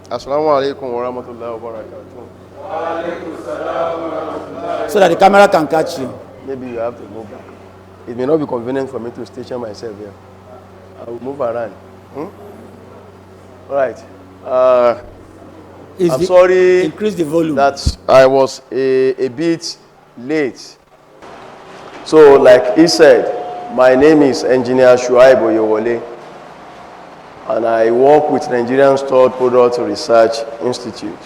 Assalamu alaikum wa rahmatullahi wa barakatuh. So that the camera can catch you. Maybe you have to move back. It may not be convenient for me to station myself here. I will move around. All right. I'm sorry Increase the volume. that I was a bit late. So, like he said, my name is Engineer Shuaib Oyewole, and I work with Nigerian Stored Product Research Institute.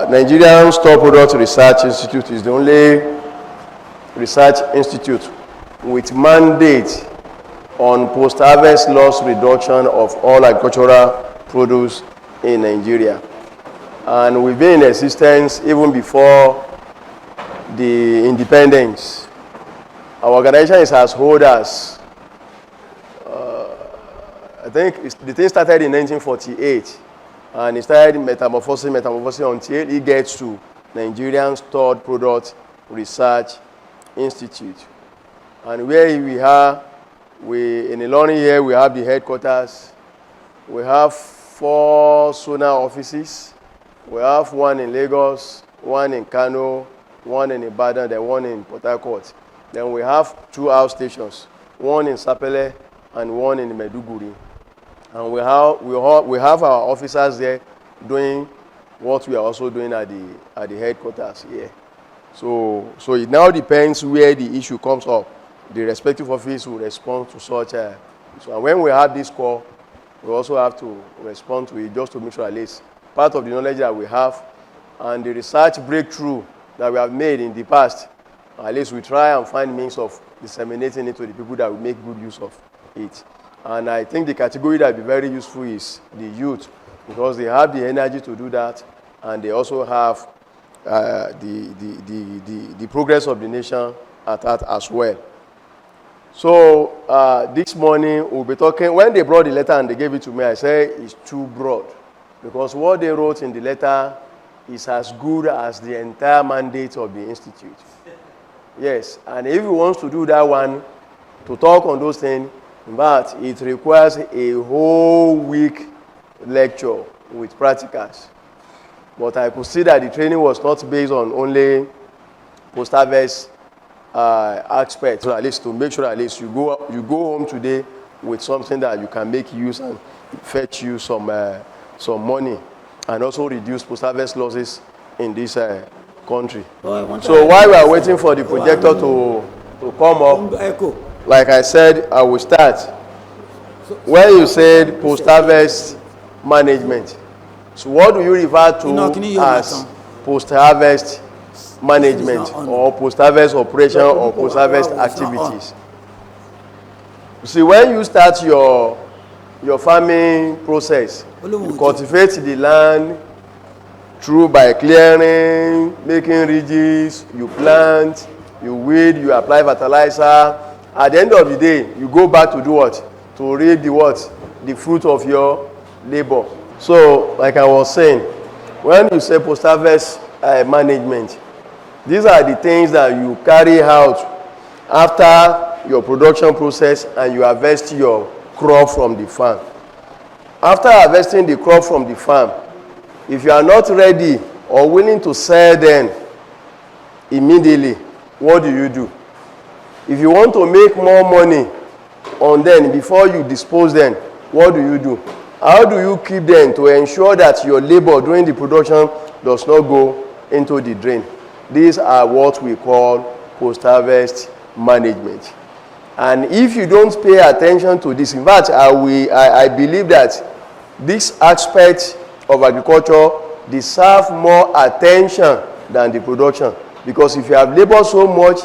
Nigerian Stored Product Research Institute is the only research institute with mandate on post-harvest loss reduction of all agricultural produce in Nigeria. And we've been in existence even before the independence. Our organization is as old as, I think the thing started in 1948, and it started metamorphosing until it gets to Nigerian Stored Product Research Institute. And where we are, in Ilorin here, we have the headquarters. We have 4 zona offices. We have one in Lagos, one in Kano, one in Ibadan, then one in Port Harcourt. Then we have 2 outstations, one in Sapele and one in Meduguri. And we have our officers there doing what we are also doing at the headquarters here. So it now depends where the issue comes up. The respective office will respond to such a. So when we have this call, we also have to respond to it just to make sure at least part of the knowledge that we have and the research breakthrough that we have made in the past, at least we try and find means of disseminating it to the people that will make good use of it. And I think the category that will be very useful is the youth, because they have the energy to do that, and they also have the progress of the nation at that as well. So this morning we'll be talking, when they brought the letter and they gave it to me, I said it's too broad, because what they wrote in the letter is as good as the entire mandate of the institute. Yes, and if he wants to do that one, to talk on those things, but it requires a whole week lecture with practicals. But I could see that the training was not based on only post-harvest aspects. So at least to make sure at least you go home today with something that you can make use and fetch you some money, and also reduce post-harvest losses in this country. So while we are waiting for the projector to come up, like I said, I will start. When you said post-harvest management, so what do you refer to as post-harvest management or post-harvest operation or post-harvest activities? You see, when you start your farming process, you cultivate the land through by clearing, making ridges, you plant, you weed, you apply fertilizer. At the end of the day, you go back to do what? To reap the what? The fruit of your labor. So, like I was saying, when you say post-harvest management, these are the things that you carry out after your production process and you harvest your crop from the farm. After harvesting the crop from the farm, if you are not ready or willing to sell them immediately, what do? If you want to make more money on them before you dispose them, what do? How do you keep them to ensure that your labor during the production does not go into the drain? These are what we call post-harvest management. And if you don't pay attention to this, in fact, I believe that this aspect of agriculture deserve more attention than the production. Because if you have labored so much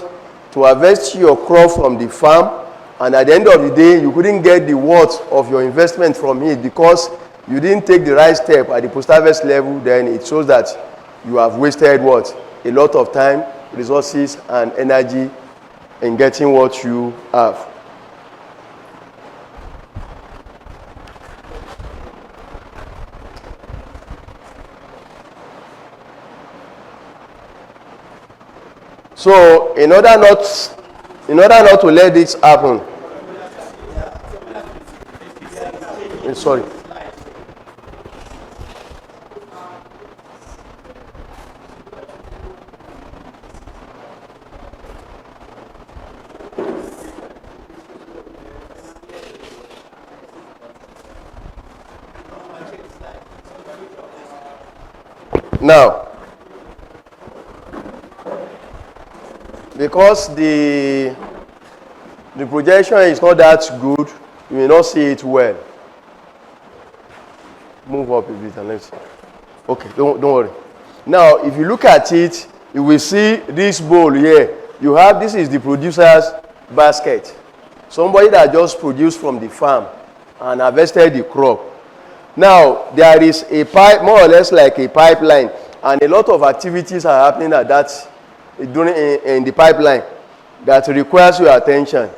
to harvest your crop from the farm, and at the end of the day, you couldn't get the worth of your investment from it because you didn't take the right step at the post-harvest level, then it shows that you have wasted what? A lot of time, resources, and energy in getting what you have. So, in order not to let this happen, sorry. Now, because the projection is not that good, you may not see it well. Move up a bit and let's see. Okay, don't worry. Now, if you look at it, you will see this bowl here. You have, this is the producer's basket. Somebody that just produced from the farm and harvested the crop. Now, there is a pipe, more or less like a pipeline, and a lot of activities are happening at that, in the pipeline that requires your attention.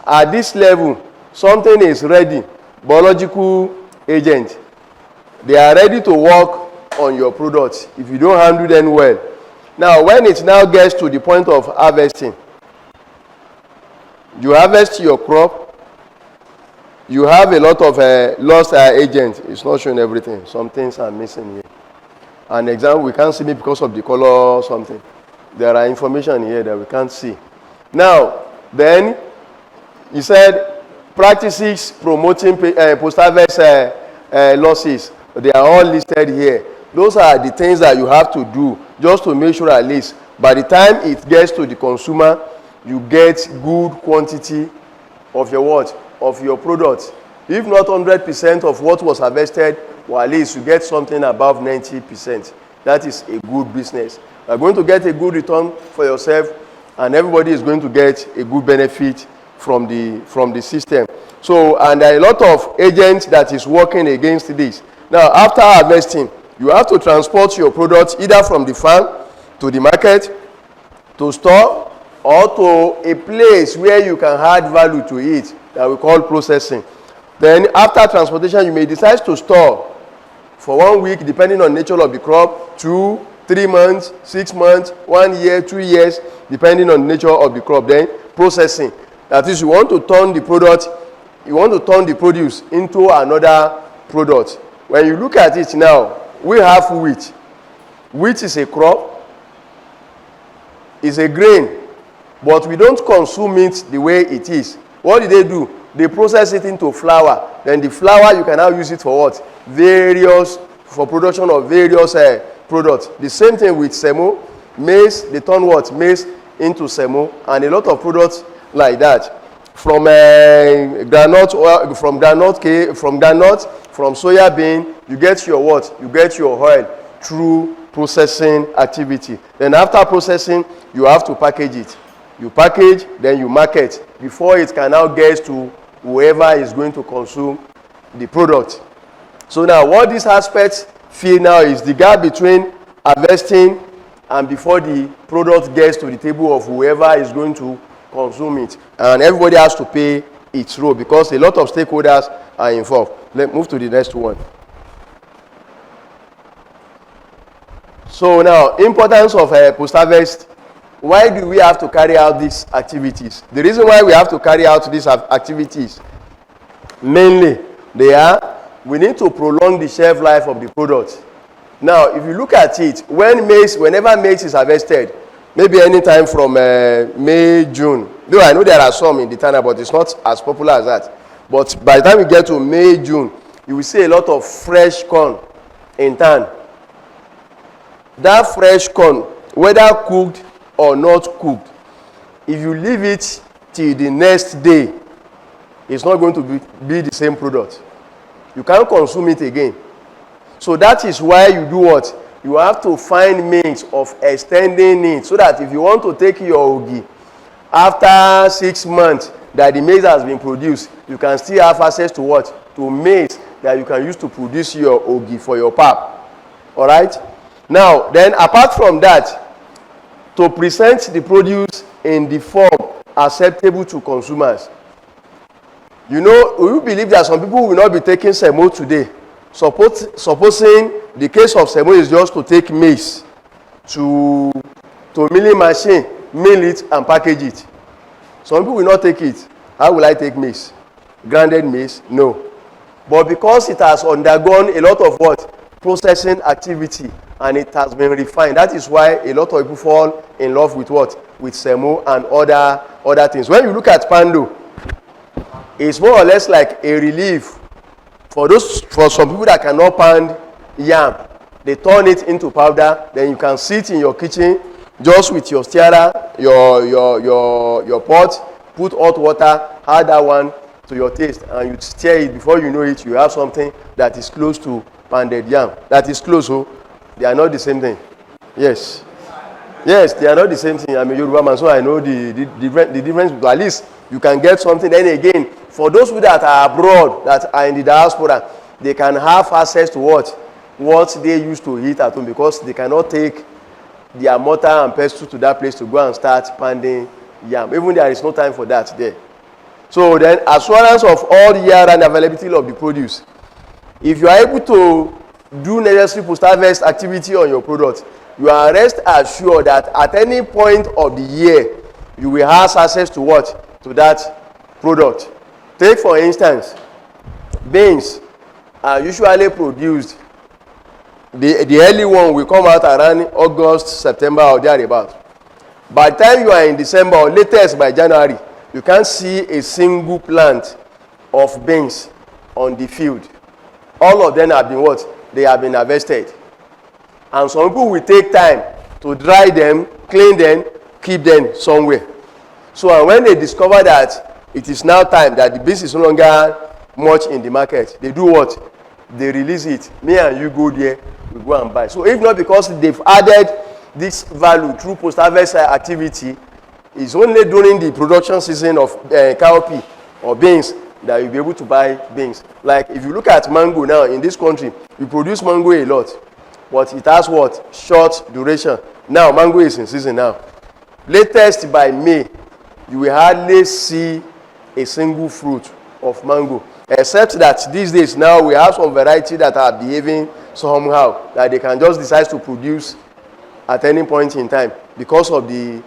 At this level, something is ready, biological agent. They are ready to work on your products if you don't handle them well. Now, when it now gets to the point of harvesting, you harvest your crop, you have a lot of lost agent. It's not showing everything. Some things are missing here. An example, we can't see me because of the color or something. There are information here that we can't see. Now, then, he said, practices promoting post-harvest losses. They are all listed here. Those are the things that you have to do just to make sure at least by the time it gets to the consumer, you get good quantity of your what? Of your product. If not 100% of what was harvested, well, at least you get something above 90%. That is a good business. You are going to get a good return for yourself, and everybody is going to get a good benefit from the system. So, and there are a lot of agents that is working against this. Now, after harvesting, you have to transport your products either from the farm to the market, to store, or to a place where you can add value to it that we call processing. Then after transportation, you may decide to store for 1 week, depending on the nature of the crop, 2, 3 months, 6 months, 1 year, 2 years, depending on the nature of the crop. Then processing. That is, you want to turn the product, you want to turn the produce into another product. When you look at it now, we have wheat. Wheat is a crop, is a grain, but we don't consume it the way it is. What do? They process it into flour. Then the flour, you can now use it for what? For production of various products. The same thing with semo, maize, they turn what? Maize into semo, and a lot of products like that. From granite oil, from soya bean, you get your what? You get your oil through processing activity. Then after processing, you have to package it. You package, then you market before it can now get to whoever is going to consume the product. So now what these aspects feel now is the gap between harvesting and before the product gets to the table of whoever is going to consume it. And everybody has to pay its role because a lot of stakeholders are involved. Let's move to the next one. So now, importance of post-harvest. Why do we have to carry out these activities? The reason why we have to carry out these activities, mainly, we need to prolong the shelf life of the product. Now, if you look at it, whenever maize is harvested, maybe anytime from May, June, though I know there are some in the Tana, but it's not as popular as that. But by the time we get to May, June, you will see a lot of fresh corn in town. That fresh corn, whether cooked or not cooked, if you leave it till the next day, it's not going to be the same product. You can't consume it again. So that is why you do what? You have to find means of extending it so that if you want to take your ogi after 6 months that the maize has been produced, you can still have access to what? To maize that you can use to produce your ogi for your pap. All right? Now, then apart from that, to present the produce in the form acceptable to consumers. You know, we believe that some people will not be taking semo today. Supposing the case of semo is just to take maize to milling machine, mill it and package it. Some people will not take it. How will I take maize? Grounded maize? No. But because it has undergone a lot of what? Processing activity, and it has been refined. That is why a lot of people fall in love with what? With semo and other things. When you look at pando, it's more or less like a relief for some people that cannot pound yam. They turn it into powder. Then you can sit in your kitchen just with your stirrer, your pot, put hot water, add that one to your taste, and you stir it. Before you know it, you have something that is close to pounded yam. That is close, so they are not the same thing. Yes. Yes, they are not the same thing. I'm a Yoruba man, so I know the difference. But at least you can get something. Then again, for those who that are abroad, that are in the diaspora, they can have access to what they used to eat at home, because they cannot take their mortar and pestle to that place to go and start pounding yam. Even there is no time for that there. So then, assurance of all year-round availability of the produce. If you are able to do necessary post-harvest activity on your product, you are rest assured that at any point of the year, you will have access to what? To that product. Take for instance, beans are usually produced. The early one will come out around August, September, or thereabout. By the time you are in December, or latest by January, you can't see a single plant of beans on the field. All of them have been what? They have been harvested. And some people will take time to dry them, clean them, keep them somewhere. So and when they discover that it is now time that the beans is no longer much in the market, they do what? They release it. Me and you go there, we go and buy. So if not because they've added this value through post-harvest activity, it's only during the production season of cowpea or beans that you'll be able to buy beans. Like if you look at mango now in this country, we produce mango a lot. But it has what? Short duration. Now, mango is in season now. Latest by May, you will hardly see a single fruit of mango. Except that these days now, we have some variety that are behaving somehow, that they can just decide to produce at any point in time because of the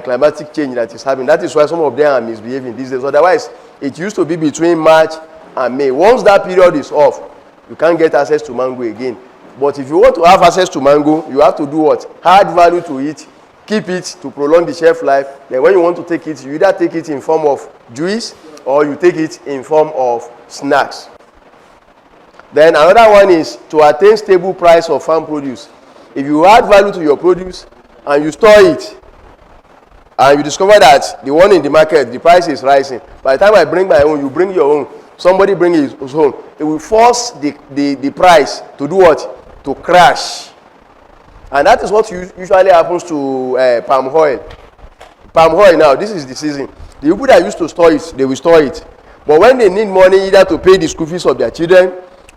climatic change that is happening. That is why some of them are misbehaving these days. Otherwise, it used to be between March and May. Once that period is off, you can't get access to mango again. But if you want to have access to mango, you have to do what? Add value to it, keep it to prolong the shelf life. Then when you want to take it, you either take it in form of juice or you take it in form of snacks. Then another one is to attain stable price of farm produce. If you add value to your produce and you store it, and you discover that the one in the market, the price is rising, by the time I bring my own, you bring your own, somebody bring his own, it will force the price to do what? To crash. And that is what usually happens to palm oil. Palm oil now, this is the season. The people that used to store it, they will store it. But when they need money either to pay the school fees of their children,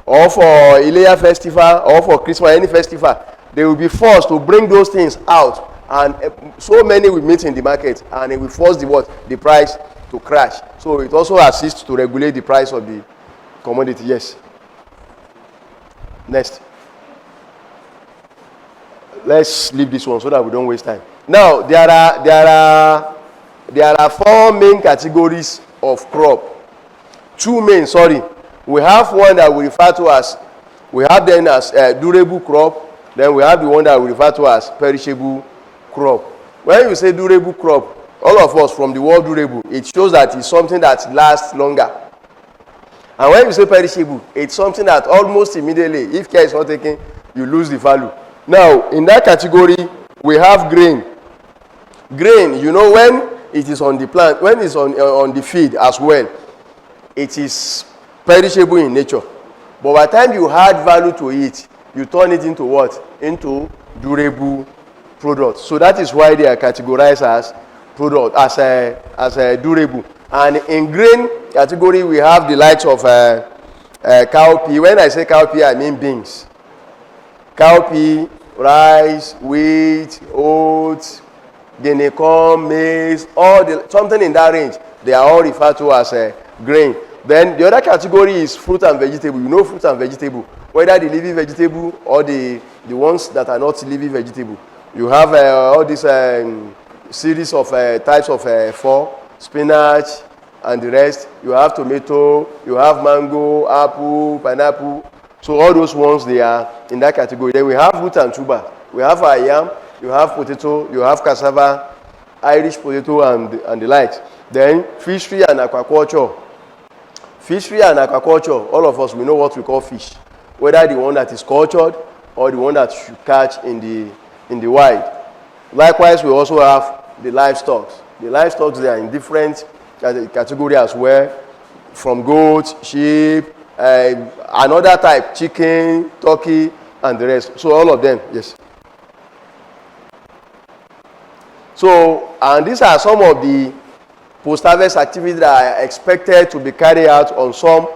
or for Ileya festival, or for Christmas, any festival, they will be forced to bring those things out. And so many will meet in the market, and it will force the price to crash. So it also assists to regulate the price of the commodity. Yes. Next. Let's leave this one so that we don't waste time. Now there are four main categories of crop. Two main. Sorry, we have one that we refer to as durable crop. Then we have the one that we refer to as perishable crop. When you say durable crop, all of us from the word durable, it shows that it's something that lasts longer. And when you say perishable, it's something that almost immediately, if care is not taken, you lose the value. Now, in that category, we have grain. Grain, you know, when it is on the plant, when it's on the feed as well, it is perishable in nature. But by the time you add value to it, you turn it into what? Into durable products. So that is why they are categorized as product, as a durable. And in grain category, we have the likes of cowpea. When I say cowpea, I mean beans. Cowpea, rice, wheat, oats, guinea corn, maize, something in that range. They are all referred to as grain. Then the other category is fruit and vegetable. You know fruit and vegetable, whether the leafy vegetable or the ones that are not leafy vegetable. You have all these series of types of four, spinach and the rest. You have tomato, you have mango, apple, pineapple. So all those ones, they are in that category. Then we have root and tuber. We have yam, you have potato, you have cassava, Irish potato and the likes. Then fishery and aquaculture. Fishery and aquaculture, all of us, we know what we call fish. Whether the one that is cultured or the one that you catch in the wild. Likewise, we also have the livestock. The livestock, they are in different category as well, from goats, sheep, another type, chicken, turkey, and the rest. So all of them, yes. So, and these are some of the post-harvest activities that are expected to be carried out on some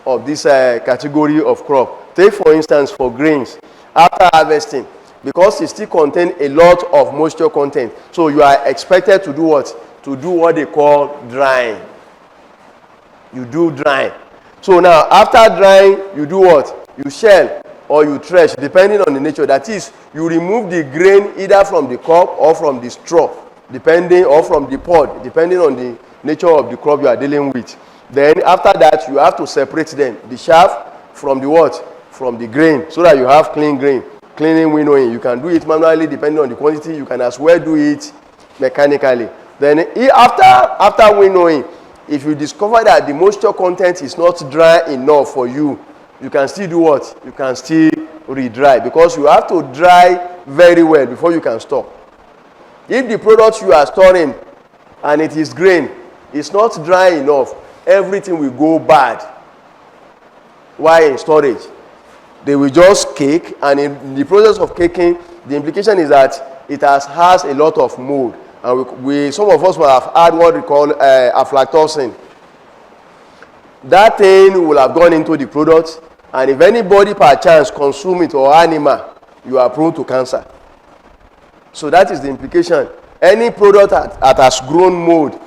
of this category of crop. Take for instance for grains, after harvesting, because it still contains a lot of moisture content. So you are expected to do what? To do what they call drying. You do drying. So now, after drying, you do what? You shell or you thresh, depending on the nature. That is, you remove the grain either from the cob or from the straw, or from the pod, depending on the nature of the crop you are dealing with. Then after that, you have to separate them, the chaff from the what? From the grain, so that you have clean grain. Cleaning, winnowing. You can do it manually depending on the quantity. You can as well do it mechanically. Then after winnowing, if you discover that the moisture content is not dry enough for you, you can still do what? You can still re-dry, because you have to dry very well before you can store. If the product you are storing and it is grain, it's not dry enough, everything will go bad while in storage. They will just cake, and in the process of caking, the implication is that it has a lot of mold. And some of us will have had what we call aflatoxin. That thing will have gone into the product, and if anybody per chance consume it, or animal, you are prone to cancer. So that is the implication. Any product that has grown mold,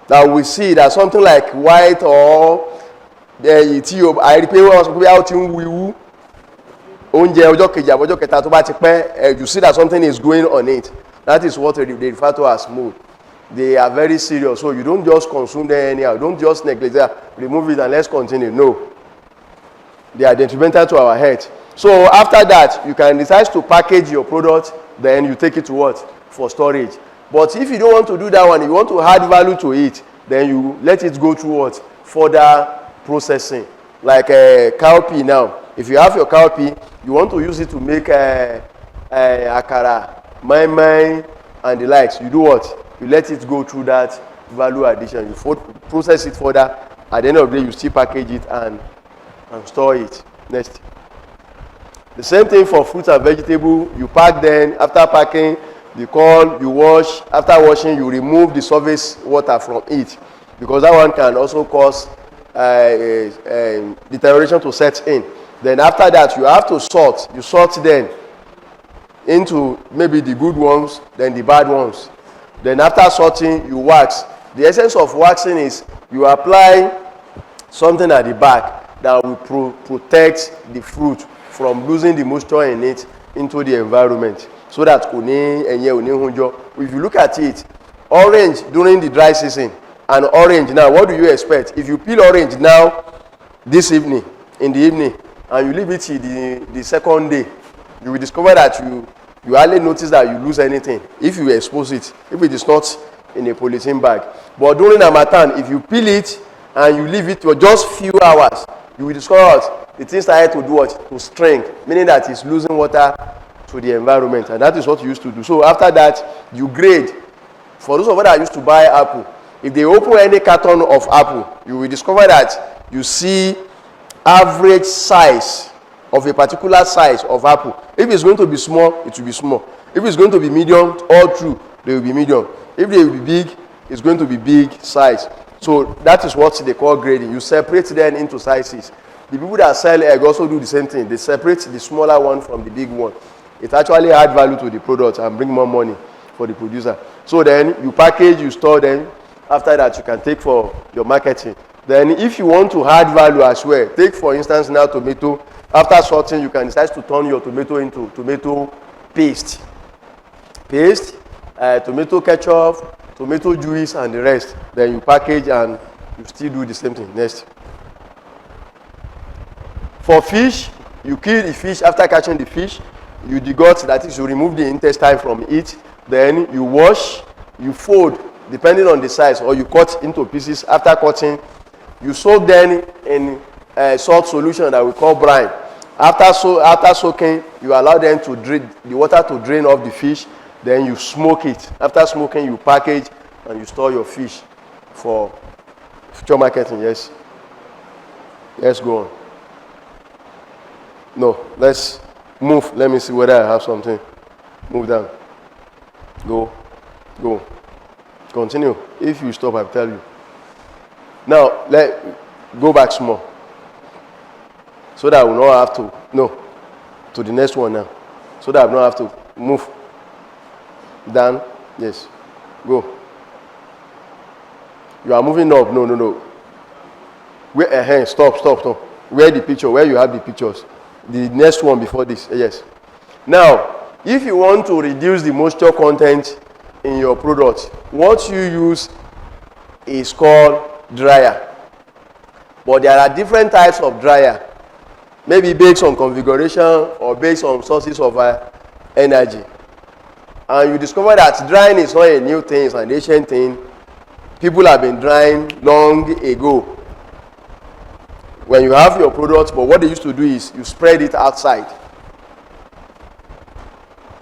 that we see that something like white or I repeat, you see that something is going on it. That is what they refer to as mold. They are very serious, so you don't just consume them anyhow. Don't just neglect them, remove it and let's continue. No. They are detrimental to our health. So after that, you can decide to package your product, then you take it to what? For storage. But if you don't want to do that one, you want to add value to it, then you let it go through what? Further processing. Like cowpea now. If you have your cowpea, you want to use it to make akara, mai, and the likes. You do what? You let it go through that value addition. You process it further. At the end of the day, you still package it and store it. Next. The same thing for fruits and vegetables. You pack them. After packing, the corn, you wash. After washing, you remove the surface water from it, because that one can also cause deterioration to set in. Then after that, you have to sort. You sort them into maybe the good ones, then the bad ones. Then after sorting, you wax. The essence of waxing is you apply something at the back that will protect the fruit from losing the moisture in it into the environment, so that if you look at it, orange during the dry season and orange now, what do you expect? If you peel orange now this evening, in the evening, and you leave it till the second day, you will discover that you hardly notice that you lose anything if you expose it, if it is not in a polythene bag. But during Harmattan, if you peel it and you leave it for just few hours, you will discover the thing started to do what? To shrink, meaning that it's losing water to the environment, and that is what you used to do. So after that, you grade. For those of us that used to buy apple, if they open any carton of apple, you will discover that you see average size of a particular size of apple. If it's going to be small, it will be small. If it's going to be medium, all through, they will be medium. If they will be big, it's going to be big size. So that is what they call grading. You separate them into sizes. The people that sell egg also do the same thing. They separate the smaller one from the big one. It actually adds value to the product and bring more money for the producer. So then you package, you store them. After that, you can take for your marketing. Then if you want to add value as well, take for instance now tomato. After sorting, you can decide to turn your tomato into tomato paste. Tomato ketchup, tomato juice, and the rest. Then you package and you still do the same thing. Next. For fish, you kill the fish. After catching the fish, you degut, that is, you remove the intestine from it. Then you wash, you fold, depending on the size, or you cut into pieces. After cutting, you soak them in a salt solution that we call brine. After soaking, you allow them to drain the water to drain off the fish. Then you smoke it. After smoking, you package and you store your fish for future marketing. Yes. Let's go on. No, let's move. Let me see whether I have something. Move down. Go. Continue. If you stop, I'll tell you. Now, go back small. So that I will not have to, no, to the next one now. So that I will not have to move. Down. Yes. Go. You are moving up. No. Where, stop. Where the picture? Where you have the pictures? The next one before this. Yes. Now, if you want to reduce the moisture content in your product, what you use is called dryer. But there are different types of dryer. Maybe based on configuration or based on sources of energy. And you discover that drying is not a new thing, it's an ancient thing. People have been drying long ago. When you have your product, but what they used to do is you spread it outside.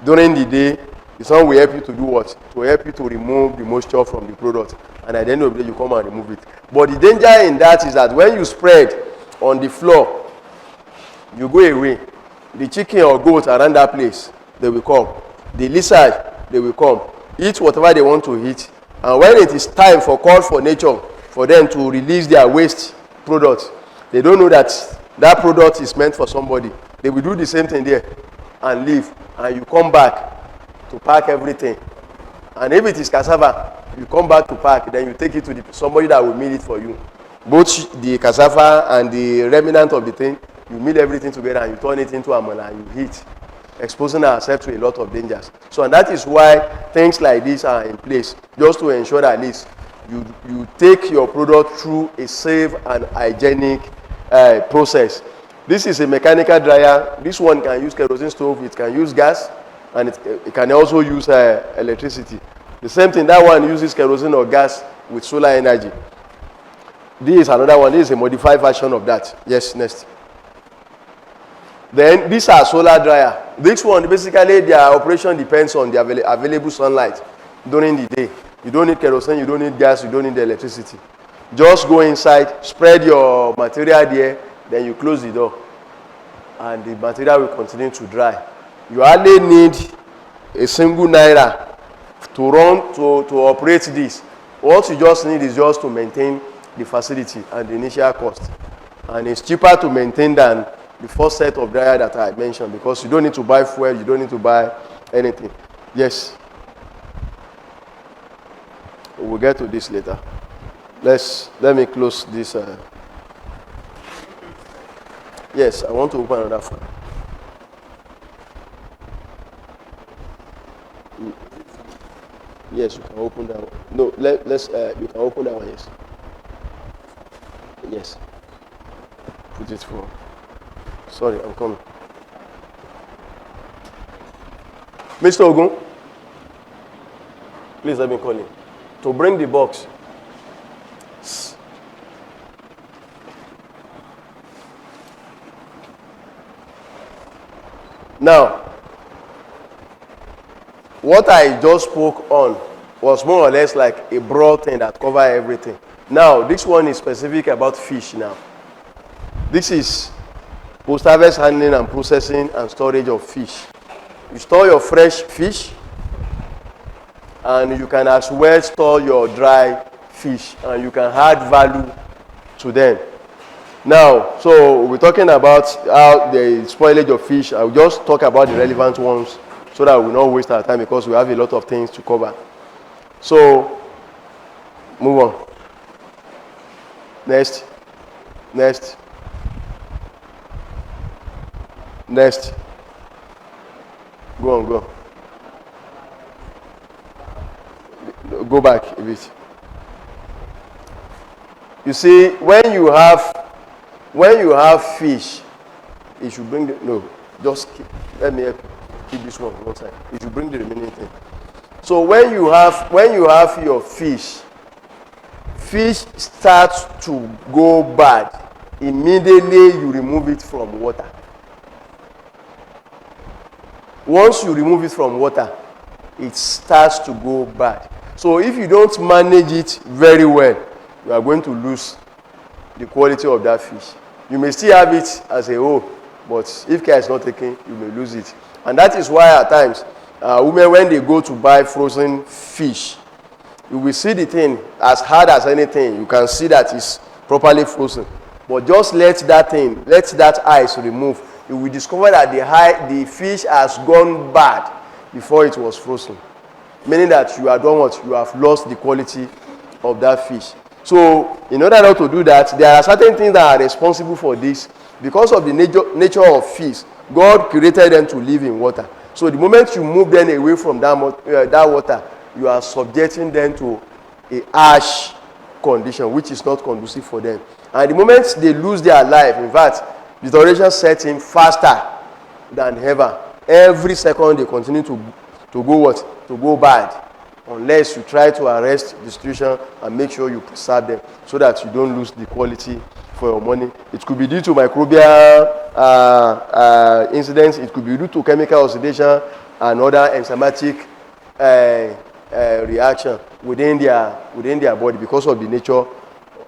During the day, the sun will help you to do what? To help you to remove the moisture from the product. And at the end of the day, you come and remove it. But the danger in that is that when you spread on the floor, you go away. The chicken or goat around that place, they will come. The lizard, they will come. Eat whatever they want to eat. And when it is time for call for nature, for them to release their waste products, they don't know that that product is meant for somebody. They will do the same thing there and leave. And you come back to pack everything. And if it is cassava, you come back to pack. Then you take it to somebody that will mill it for you. Both the cassava and the remnant of the thing, you mill everything together and you turn it into amala and you heat, exposing ourselves to a lot of dangers. So, and that is why things like this are in place, just to ensure that at least you take your product through a safe and hygienic process. This is a mechanical dryer. This one can use kerosene stove, it can use gas, and it can also use electricity. The same thing, that one uses kerosene or gas with solar energy. This is another one. This is a modified version of that. Yes, next. Then these are solar dryer. This one, basically, their operation depends on the available sunlight during the day. You don't need kerosene, you don't need gas, you don't need electricity. Just go inside, spread your material there, then you close the door. And the material will continue to dry. You hardly need a single naira to run, to operate this. What you just need is just to maintain the facility and the initial cost. And it's cheaper to maintain than the first set of dryer that I mentioned, because you don't need to buy fuel, you don't need to buy anything. Yes. We'll get to this later. Let me close this. Yes, I want to open another file. Yes, you can open that one. No, you can open that one, yes. Yes. Put it for. Sorry, I'm coming. Mr. Ogun, please let me call him. To bring the box. Now, what I just spoke on was more or less like a broad thing that covers everything. Now, this one is specific about fish now. This is post-harvest handling and processing and storage of fish. You store your fresh fish, and you can as well store your dry fish, and you can add value to them. Now, so we're talking about how the spoilage of fish. I'll just talk about the relevant ones so that we will not waste our time, because we have a lot of things to cover. So, move on. Next. Go. Go back a bit. You see, when you have fish, you should bring let me keep this one side. You should bring the remaining thing. So when you have your fish starts to go bad, immediately you remove it from water. once you remove it from water, it starts to go bad. So if you don't manage it very well, you are going to lose the quality of that fish. You may still have it as a whole, but if care is not taken, you may lose it. And that is why at times, women, when they go to buy frozen fish, you will see the thing as hard as anything. You can see that it's properly frozen. But just let that ice remove. You will discover that the fish has gone bad before it was frozen. Meaning that you are done what? You have lost the quality of that fish. So, in order not to do that, there are certain things that are responsible for this. Because of the nature of fish, God created them to live in water. So, the moment you move them away from that water, you are subjecting them to a harsh condition, which is not conducive for them. And the moment they lose their life, in fact, deterioration sets in faster than ever. Every second they continue to go what? To go bad. Unless you try to arrest the situation and make sure you preserve them so that you don't lose the quality for your money. It could be due to microbial incidents. It could be due to chemical oxidation and other enzymatic reaction within their body because of the nature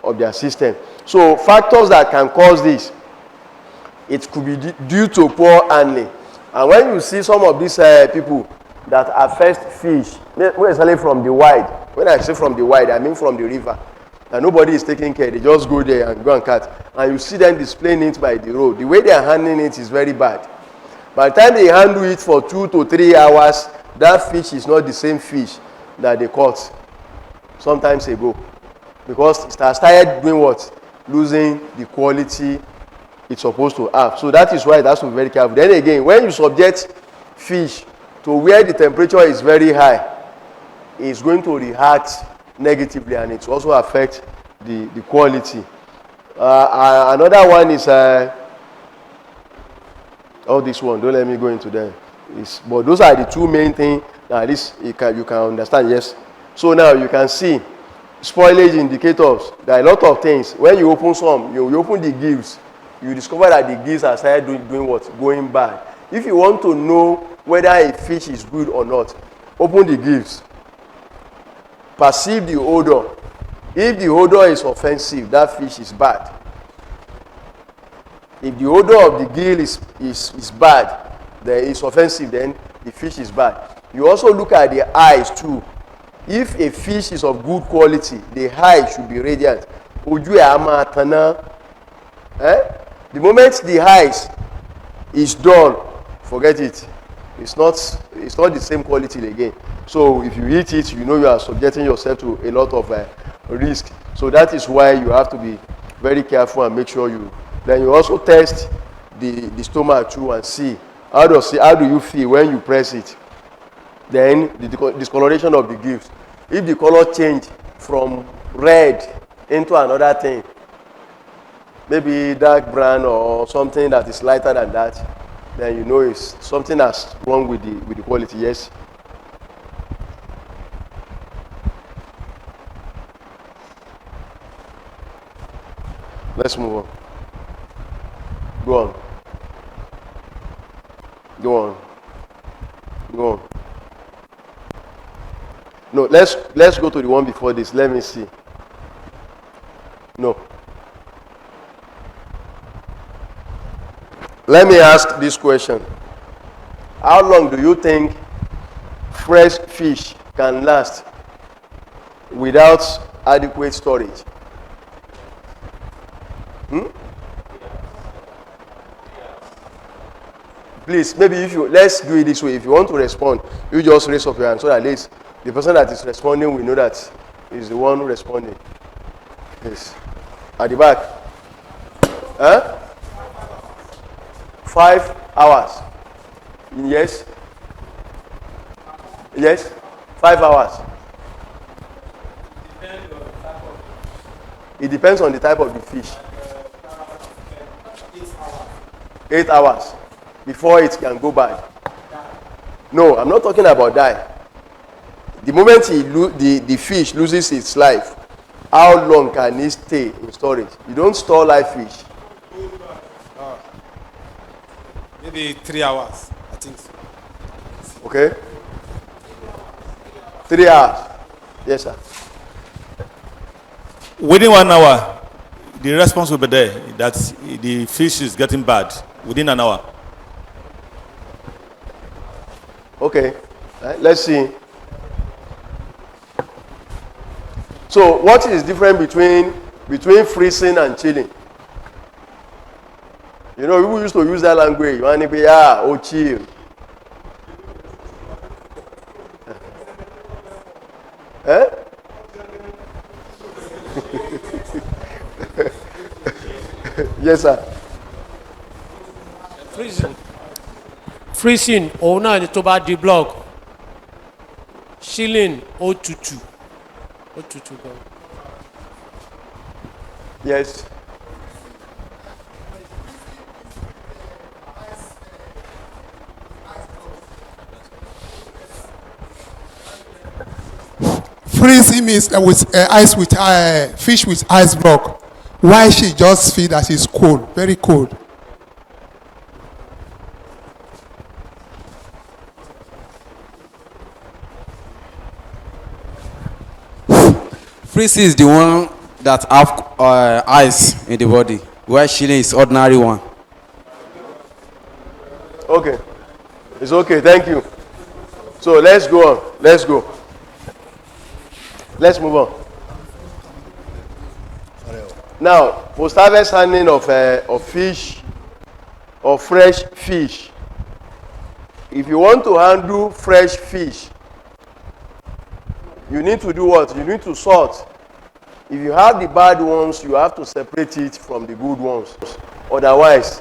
of their system. So factors that can cause this, it could be due to poor handling. And when you see some of these people that affect fish, especially from the wild. When I say from the wild, I mean from the river. And nobody is taking care. They just go there and go and catch. And you see them displaying it by the road. The way they are handling it is very bad. By the time they handle it for 2 to 3 hours, that fish is not the same fish that they caught sometimes ago. Because it has started doing what? Losing the quality it's supposed to have. So that is why it has to be very careful. Then again, when you subject fish to where the temperature is very high, it's going to react negatively and it also affect the quality. Another one is this one. Don't let me go into them. But those are the two main things that at least you can understand. Yes. So now you can see spoilage indicators. There are a lot of things. When you open some, you open the gills, you discover that the gills are started doing what? Going bad. If you want to know whether a fish is good or not, open the gills. Perceive the odor. If the odor is offensive, that fish is bad. If the odor of the gill is bad, then it's offensive, then the fish is bad. You also look at the eyes too. If a fish is of good quality, the eye should be radiant. The moment the eyes is dull, forget it. It's not the same quality again. So if you eat it, you know you are subjecting yourself to a lot of risk. So that is why you have to be very careful and make sure then you also test the stomach too and see how do you feel when you press it. Then the discoloration of the gills. If the color change from red into another thing, maybe dark brown or something that is lighter than that, then you know it's something that's wrong with the quality. Yes. Let's move on. Go on. Go on. Go on. No, let's go to the one before this. Let me see. No. Let me ask this question. How long do you think fresh fish can last without adequate storage? Please, maybe let's do it this way. If you want to respond, you just raise up your hand so that at least the person that is responding will know that is the one responding. Yes. At the back. 5 hours. Yes. Yes. 5 hours. It depends on the type of the fish. 8 hours before it can go bad. No, I'm not talking about that. The moment the fish loses its life, how long can it stay in storage? You don't store live fish. Maybe 3 hours, I think so. Okay? 3 hours. Yes, sir. Within 1 hour, the response will be there that the fish is getting bad within an hour. Okay. Let's see. So, what is different between freezing and chilling? You know, people used to use that language. You want to be chill. Eh? Yes, sir. Freezing òun náà ni tó bá di block. Chilling ó tutù gan. Yes. Freezing means with ice with fish with ice block. Why she just feel that it's cold, very cold. Freezing is the one that have ice in the body, while chilling is ordinary one. Okay. It's okay. Thank you. So let's go on. Let's go. Let's move on. Now, post-harvest handling of fish, or fresh fish. If you want to handle fresh fish, you need to do what? You need to sort. If you have the bad ones, you have to separate it from the good ones. Otherwise,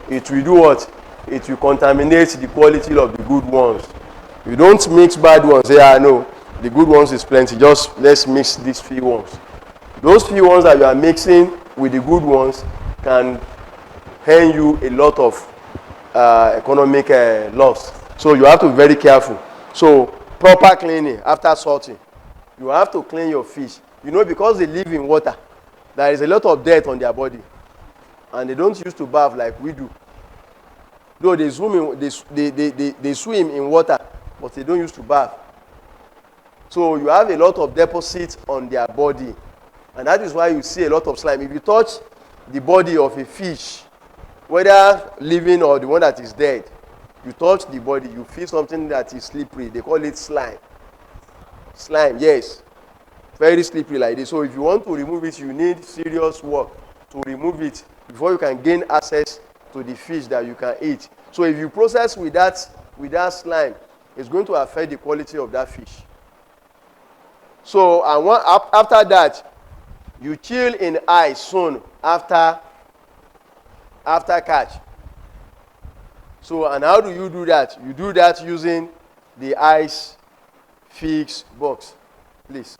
it will do what? It will contaminate the quality of the good ones. You don't mix bad ones. Say, no, the good ones is plenty. Just let's mix these few ones. Those few ones that you are mixing with the good ones can earn you a lot of economic loss. So you have to be very careful. So proper cleaning after sorting. You have to clean your fish. You know, because they live in water, there is a lot of dirt on their body. And they don't used to bath like we do. Though they swim in water, but they don't used to bath. So you have a lot of deposits on their body. And that is why you see a lot of slime. If you touch the body of a fish, whether living or the one that is dead, you touch the body, you feel something that is slippery. They call it slime. Slime, yes. Very slippery like this. So if you want to remove it, you need serious work to remove it before you can gain access to the fish that you can eat. So if you process with that slime, it's going to affect the quality of that fish. So after that, you chill in ice soon after catch. So, and how do you do that? You do that using the ice fix box. Please,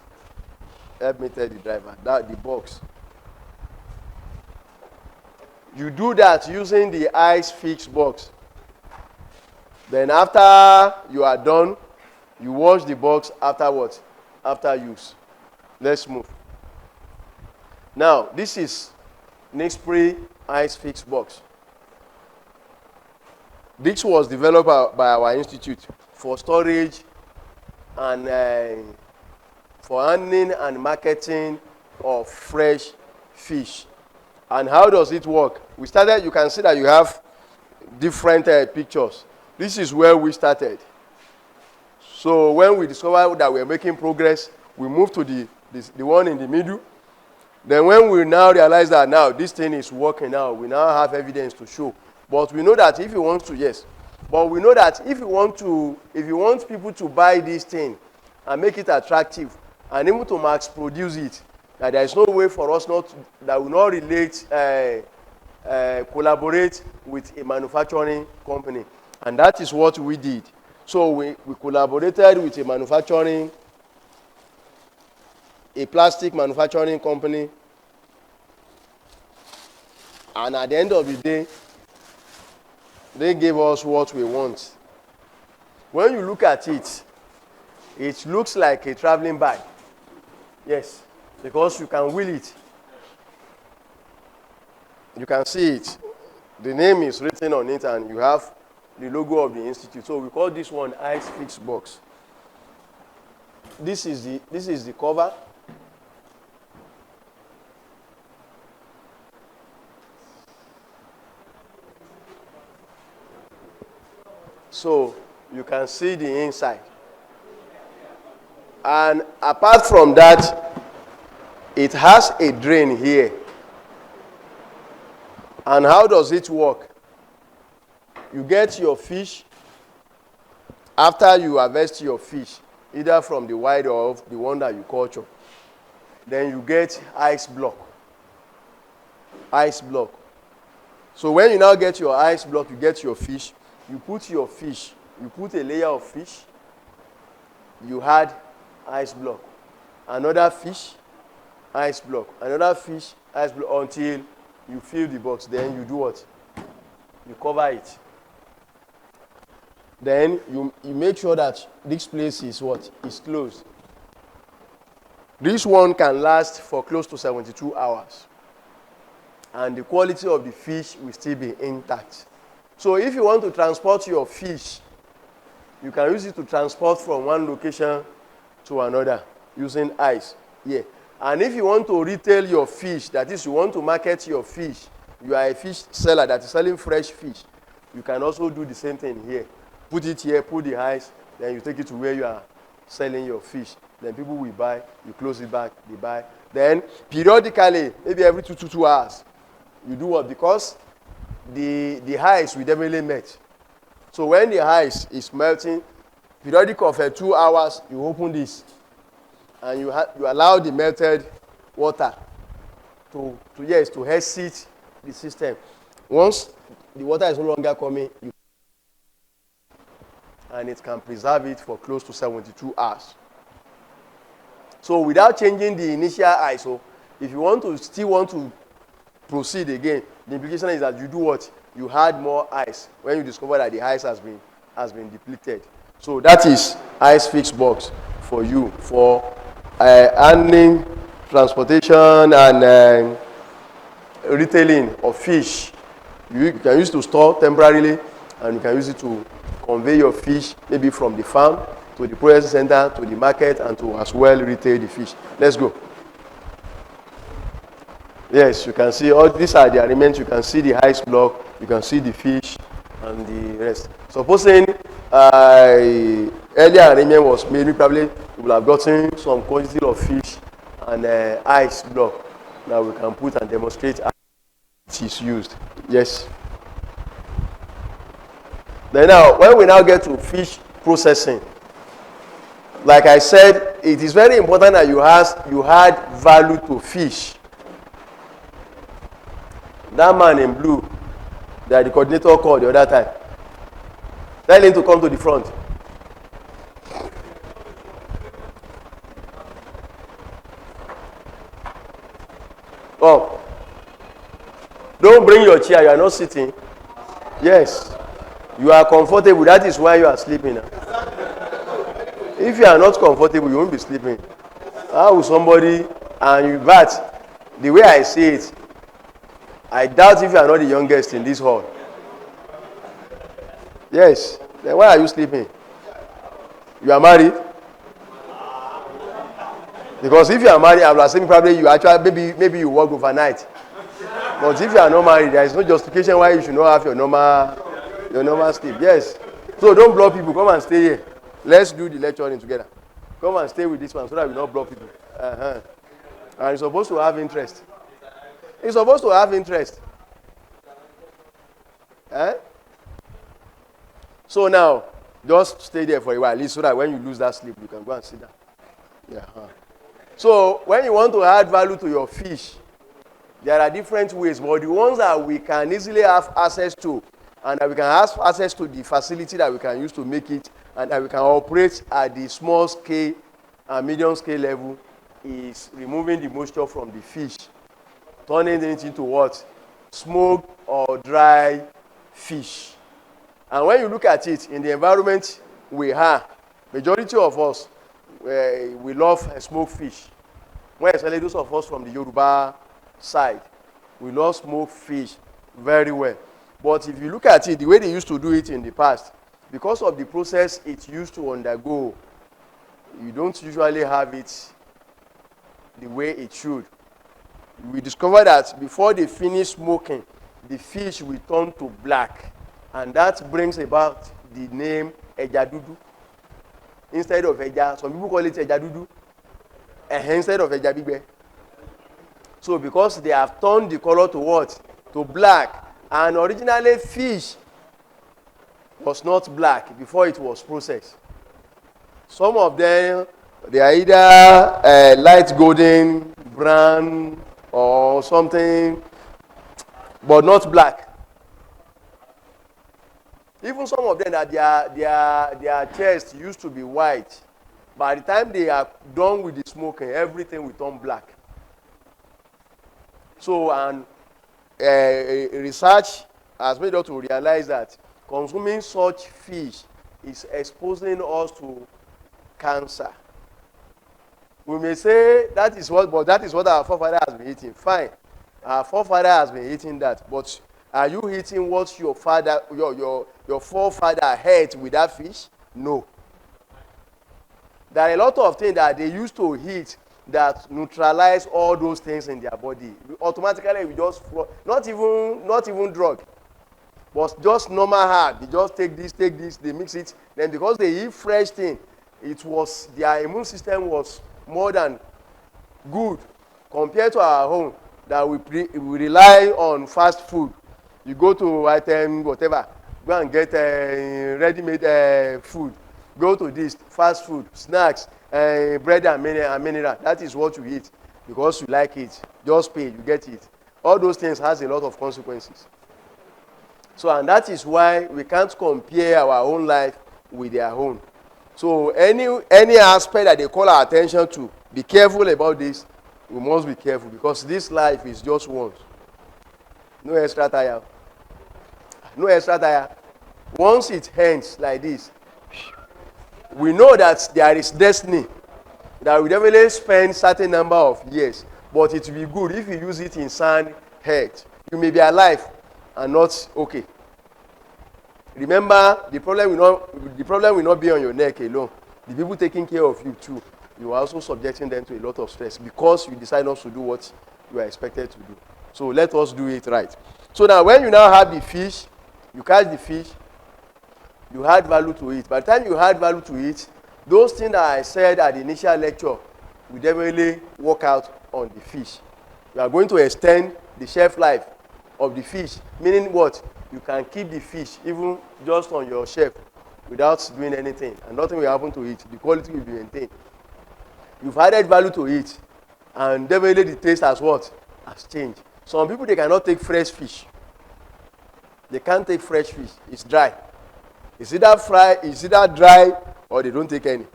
help me tell the driver that the box. You do that using the ice fix box. Then after you are done, you wash the box afterwards, after use. Let's move. Now, this is Nexpre ice fix box. This was developed by our institute for storage and for handling and marketing of fresh fish. And how does it work? We started, you can see that you have different pictures. This is where we started. So when we discovered that we were making progress, we moved to the one in the middle. Then when we now realize that now this thing is working now, we now have evidence to show. But we know that if you want to, yes. But we know that if you want people to buy this thing and make it attractive and even to mass produce it, that there is no way for us that will not collaborate with a manufacturing company. And that is what we did. So we collaborated with a plastic manufacturing company. And at the end of the day, they gave us what we want. When you look at it, it looks like a traveling bag. Yes, because you can wheel it. You can see it. The name is written on it and you have the logo of the institute. So we call this one ice fix box. This is the cover. So you can see the inside. And apart from that, it has a drain here. And how does it work? You get your fish. After you harvest your fish, either from the wild or the one that you culture, then you get ice block. Ice block. So when you now get your ice block, you get your fish. You put a layer of fish. You add ice block. Another fish, ice block. Another fish, ice block, until you fill the box. Then you do what? You cover it. Then you make sure that this place is what? Is closed. This one can last for close to 72 hours. And the quality of the fish will still be intact. So if you want to transport your fish, you can use it to transport from one location to another using ice. Yeah. And if you want to retail your fish, that is, you want to market your fish, you are a fish seller that is selling fresh fish, you can also do the same thing here. Put it here, put the ice, then you take it to where you are selling your fish. Then people will buy, you close it back, they buy. Then periodically, maybe every 2 hours, you do what? Because the ice will definitely melt. So when the ice is melting, periodic of 2 hours, you open this. And you allow the melted water to exit the system. Once the water is no longer coming, and it can preserve it for close to 72 hours. So without changing the initial ISO, if you still want to proceed again, the implication is that you do what? You add more ice when you discover that the ice has been depleted. So that is ice fix box for you for handling, transportation, and retailing of fish. You can use it to store temporarily, and you can use it to convey your fish maybe from the farm to the processing center to the market and to as well retail the fish. Let's go. Yes, you can see all these are the arrangements. You can see the ice block, you can see the fish and the rest. Supposing earlier arrangement was made, probably you will have gotten some quantity of fish and ice block that we can put and demonstrate how it is used. Yes. Then now, when we now get to fish processing, like I said, it is very important that you add value to fish. That man in blue that the coordinator called the other time, tell him to come to the front. Oh, don't bring your chair, you are not sitting. Yes. You are comfortable, that is why you are sleeping now. If you are not comfortable, you won't be sleeping. How will somebody, but the way I see it, I doubt if you are not the youngest in this hall. Yes. Then why are you sleeping? You are married? Because if you are married, I will assume probably you actually, maybe you work overnight. But if you are not married, there is no justification why you should not have your normal sleep. Yes. So don't block people. Come and stay here. Let's do the lecturing together. Come and stay with this one so that we don't block people. And you're supposed to have interest. You're supposed to have interest. So now, just stay there for a while, at least so that when you lose that sleep, you can go and sit down. Yeah. So when you want to add value to your fish, there are different ways, but the ones that we can easily have access to, and that we can have access to the facility that we can use to make it, and that we can operate at the small scale and medium scale level, is removing the moisture from the fish, turning it into what? Smoked or dry fish. And when you look at it, in the environment we have, majority of us, we love smoked fish. When especially those of us from the Yoruba side, we love smoked fish very well. But if you look at it, the way they used to do it in the past, because of the process it used to undergo, you don't usually have it the way it should. We discovered that before they finish smoking, the fish will turn to black. And that brings about the name Eja Dudu. Instead of Eja, some people call it Eja Dudu. Instead of Eja Bigbe. So because they have turned the color to what? To black. And originally fish was not black before it was processed. Some of them, they are either light golden, brown, or something, but not black. Even some of them, that their chest used to be white. By the time they are done with the smoking, everything will turn black. So, and research has made us to realize that consuming such fish is exposing us to cancer. We may say that is what, but that is what our forefather has been eating. Fine, our forefather has been eating that, but are you eating what your father, your forefather ate with that fish? No. There are a lot of things that they used to eat that neutralize all those things in their body. Automatically, we just not even drug, but just normal herb. They just take this, they mix it. Then because they eat fresh thing, it was their immune system was more than good compared to our own that we rely on fast food. You go to item whatever, go and get ready-made food. Go to this fast food, snacks, bread and mineral. That is what you eat because you like it. Just pay, you get it. All those things has a lot of consequences. So, and that is why we can't compare our own life with their own. So any aspect that they call our attention to, be careful about this. We must be careful because this life is just once. No extra tire. No extra tire. Once it ends like this, we know that there is destiny. That we definitely spend certain number of years, but it will be good if you use it in sound health. You may be alive and not okay. Remember, the problem will not be on your neck alone. The people taking care of you too, you are also subjecting them to a lot of stress because you decide not to do what you are expected to do. So let us do it right. So now when you now have the fish, you catch the fish, you add value to it. By the time you add value to it, those things that I said at the initial lecture will definitely work out on the fish. You are going to extend the shelf life of the fish, meaning what? You can keep the fish even just on your shelf without doing anything, and nothing will happen to it. The quality will be maintained. You've added value to it, and definitely the taste has what? Has changed. Some people, they cannot take fresh fish. They can't take fresh fish. It's dry. It's either fried, it's either dry, or they don't take any.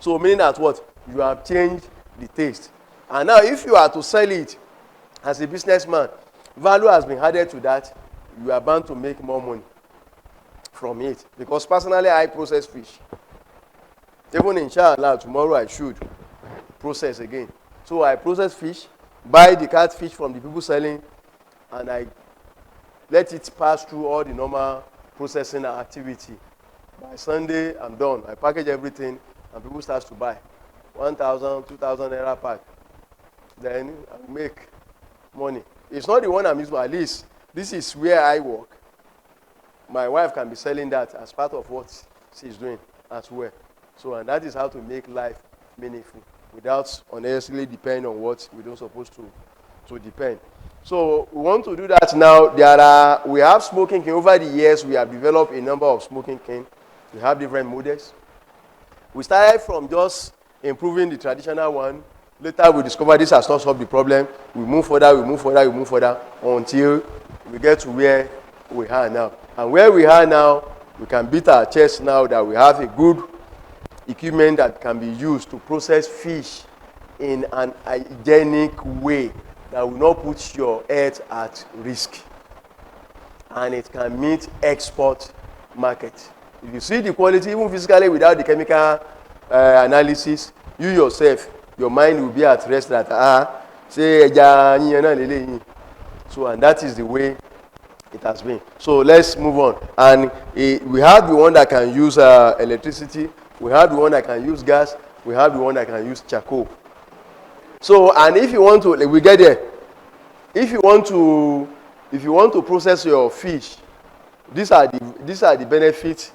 So meaning that what? You have changed the taste. And now if you are to sell it as a businessman, value has been added to that. You are bound to make more money from it. Because personally, I process fish. Even inshallah, tomorrow I should process again. So I process fish, buy the catfish from the people selling, and I let it pass through all the normal processing activity. By Sunday, I'm done. I package everything, and people start to buy. 1,000, 2,000 naira pack. Then I make money. It's not the one I'm using, but at least this is where I work. My wife can be selling that as part of what she's doing as well. So, and that is how to make life meaningful without unnecessarily depend on what we don't supposed to depend. So we want to do that now. We have smoking cane. Over the years, we have developed a number of smoking cane. We have different models. We started from just improving the traditional one. Later, we discovered this has not solved the problem. We move further until we get to where we are now. And where we are now, we can beat our chest now that we have a good equipment that can be used to process fish in an hygienic way that will not put your health at risk. And it can meet export market. If you see the quality, even physically without the chemical analysis, you yourself, your mind will be at rest that, say, so, and that is the way it has been. So let's move on. And we have the one that can use electricity. We have the one that can use gas. We have the one that can use charcoal. So, and if you want to, like, we get there. If you want to process your fish, these are the benefits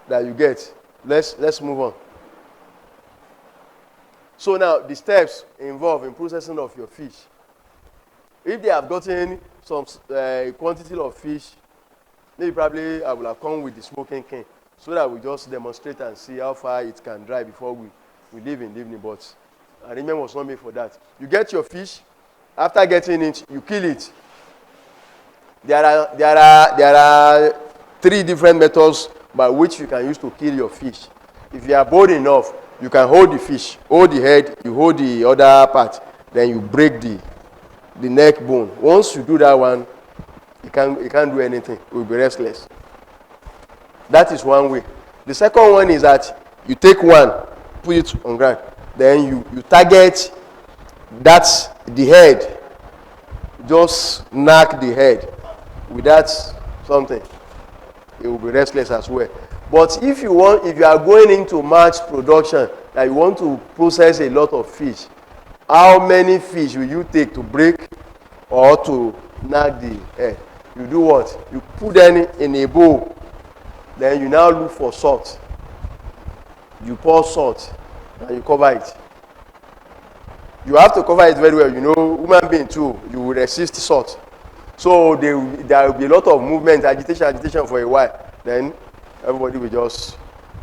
that you get. Let's move on. So now the steps involved in processing of your fish. If they have gotten some quantity of fish, maybe probably I will have come with the smoking cane so that we just demonstrate and see how far it can dry before we leave in the evening. But arrangement was not made for that. You get your fish. After getting it, you kill it. There are 3 different methods by which you can use to kill your fish. If you are bold enough, you can hold the fish, hold the head, you hold the other part, then you break the neck bone. Once you do that one, you can't do anything. It will be restless. That is one way. The second one is that you take one, put it on ground, then you target the head. Just knock the head with that something. It will be restless as well. But if you are going into mass production, that you want to process a lot of fish, how many fish will you take to break or to knock the head? You do what? You put them in a bowl. Then you now look for salt. You pour salt and you cover it. You have to cover it very well. You know, human being too, you will resist salt. So there will be a lot of movement, agitation for a while. Then everybody will just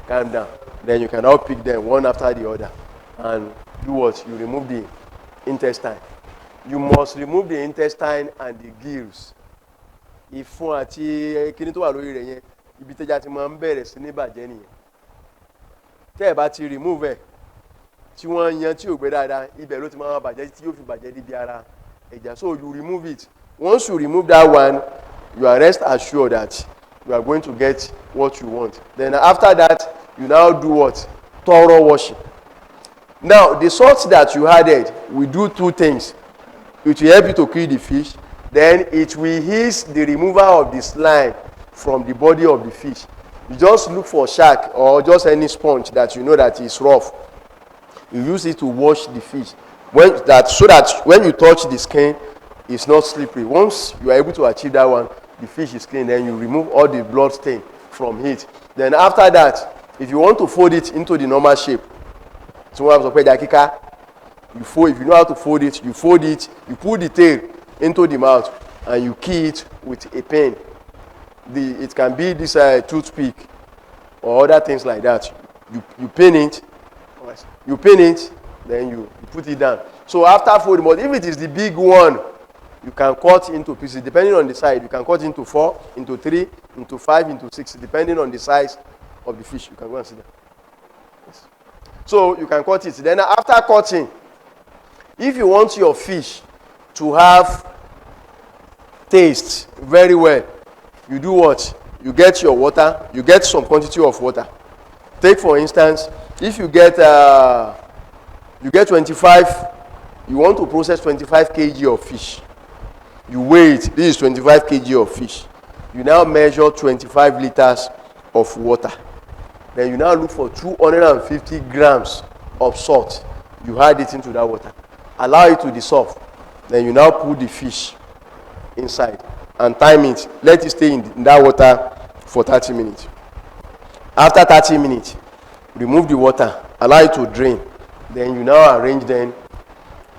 calm down. Then you can now pick them one after the other. And do what? You remove the intestine. You must remove the intestine and the gills. Ìfun àti kíní tó wà lórí rẹ̀ yẹn, ibi tẹ́já ti máa ń bẹ̀rẹ̀ sí ní bàjẹ́ nìyẹn. Tẹ́ ẹ̀ bá ti remove ẹ̀, tí wọ́n yan tí ò gbé dáadáa, ibẹ̀ ló ti máa bàjẹ́ tí yóò fi bàjẹ́ níbi ara ẹ̀já. So you remove it. Once you remove that one, you are rest assured that you are going to get what you want. Then after that, you now do what? Thorough washing. Now, the salt that you added will do 2 things. It will help you to kill the fish. Then it will ease the removal of the slime from the body of the fish. You just look for shark or just any sponge that you know that is rough. You use it to wash the fish. So that when you touch the skin, it's not slippery. Once you are able to achieve that one, the fish is clean. Then you remove all the blood stain from it. Then after that, if you want to fold it into the normal shape, so if you know how to fold it, you put the tail into the mouth and you key it with a pen. It can be this toothpick or other things like that. You pin it, then you put it down. So after folding, but if it is the big one, you can cut into pieces depending on the size. You can cut into 4, into 3, into 5, into 6, depending on the size of the fish. You can go and see that. Yes. So you can cut it. Then after cutting, if you want your fish to have taste very well, you do what? You get your water. You get some quantity of water. Take for instance, if you get 25, you want to process 25 kg of fish. You weigh it. This is 25 kg of fish. You now measure 25 liters of water. Then you now look for 250 grams of salt. You add it into that water. Allow it to dissolve. Then you now put the fish inside and time it. Let it stay in that water for 30 minutes. After 30 minutes, remove the water. Allow it to drain. Then you now arrange them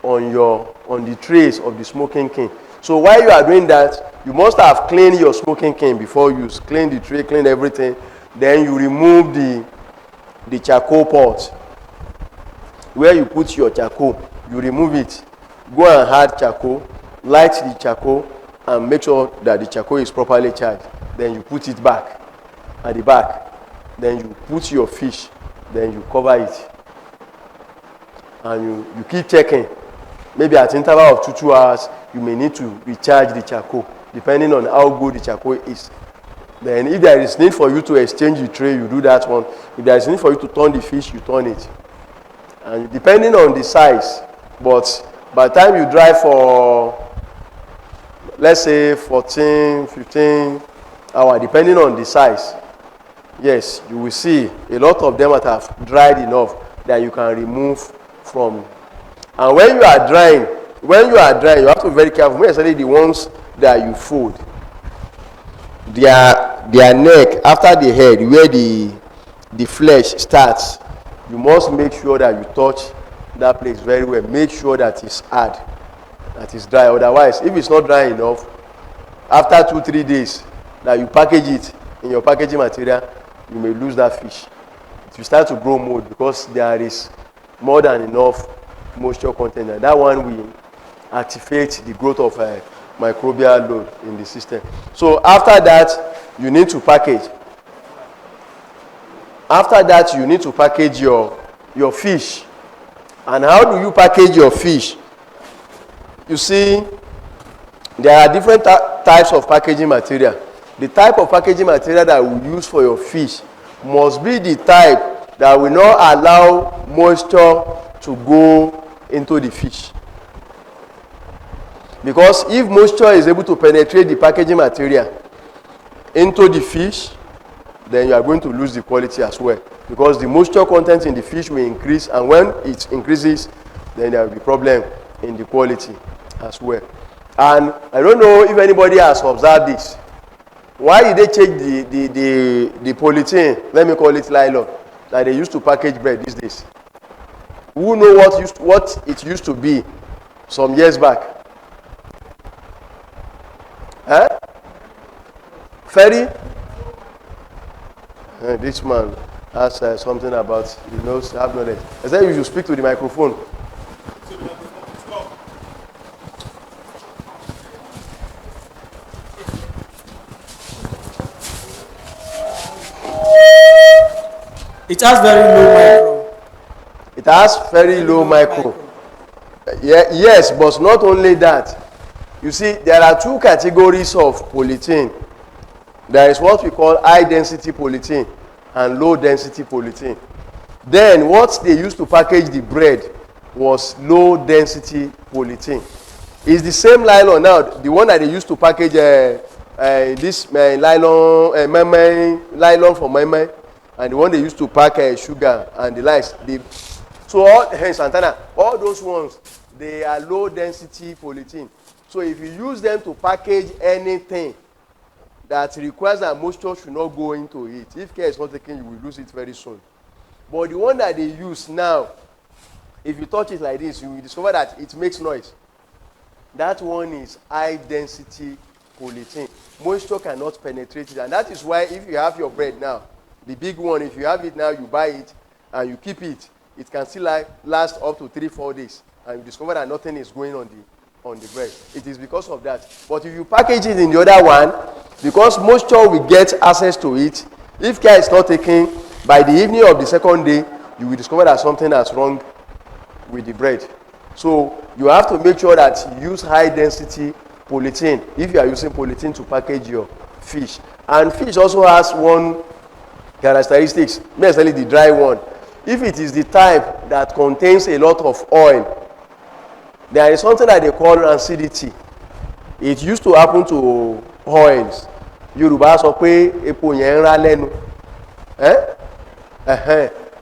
on the trays of the smoking cane. So while you are doing that, you must have cleaned your smoking cane before you clean the tray, clean everything. Then you remove the charcoal pot. Where you put your charcoal, you remove it. Go and add charcoal, light the charcoal, and make sure that the charcoal is properly charged. Then you put it back at the back. Then you put your fish. Then you cover it. And you keep checking. Maybe at interval of 2 hours, you may need to recharge the charcoal, depending on how good the charcoal is. Then if there is need for you to exchange the tray, you do that one. If there is need for you to turn the fish, you turn it. And depending on the size, but by the time you dry for let's say 14, 15 hours, depending on the size, yes, you will see a lot of them that have dried enough that you can remove from. And when you are drying, you have to be very careful, especially the ones that you fold. Their neck, after the head, where the flesh starts, you must make sure that you touch that place very well. Make sure that it's hard, that it's dry. Otherwise, if it's not dry enough, after 2-3 days that you package it in your packaging material, you may lose that fish. It will start to grow mold because there is more than enough moisture content. And that one will activate the growth of a microbial load in the system. So after that, you need to package. After that, you need to package your fish. And how do you package your fish? You see, there are different types of packaging material. The type of packaging material that we use for your fish must be the type that will not allow moisture to go into the fish. Because if moisture is able to penetrate the packaging material into the fish, then you are going to lose the quality as well. Because the moisture content in the fish will increase, and when it increases, then there will be problem in the quality as well. And I don't know if anybody has observed this. Why did they change the polythene, let me call it nylon, that they used to package bread these days? Who know what it used to be some years back? Huh? Ferry? This man has something about, he knows, have knowledge. I said you should speak to the microphone. It has very low micro. It has very low micro. Yeah, yes, but not only that. You see, there are two categories of polythene. There is what we call high density polythene and low density polythene. Then what they used to package the bread was low density polythene. It's the same nylon now, the one that they used to package this nylon, nylon for my, and the one they used to pack sugar and the likes. So Santana, all those ones, they are low density polythene. So if you use them to package anything that requires that moisture should not go into it, if care is not taken, you will lose it very soon. But the one that they use now, if you touch it like this, you will discover that it makes noise. That one is high density polythene. Moisture cannot penetrate it, and that is why if you have your bread now, the big one, if you have it now, you buy it and you keep it, it can still last up to 3-4 days, and you discover that nothing is going on the bread. It is because of that. But if you package it in the other one, because moisture will get access to it, if care is not taken, by the evening of the second day, you will discover that something is wrong with the bread. So you have to make sure that you use high density polythene if you are using polythene to package your fish. And fish also has one characteristics, especially the dry one. If it is the type that contains a lot of oil, there is something that they call rancidity. It used to happen to oils. Yorùbá sọ pé epo yẹn ń rá lẹ́nu.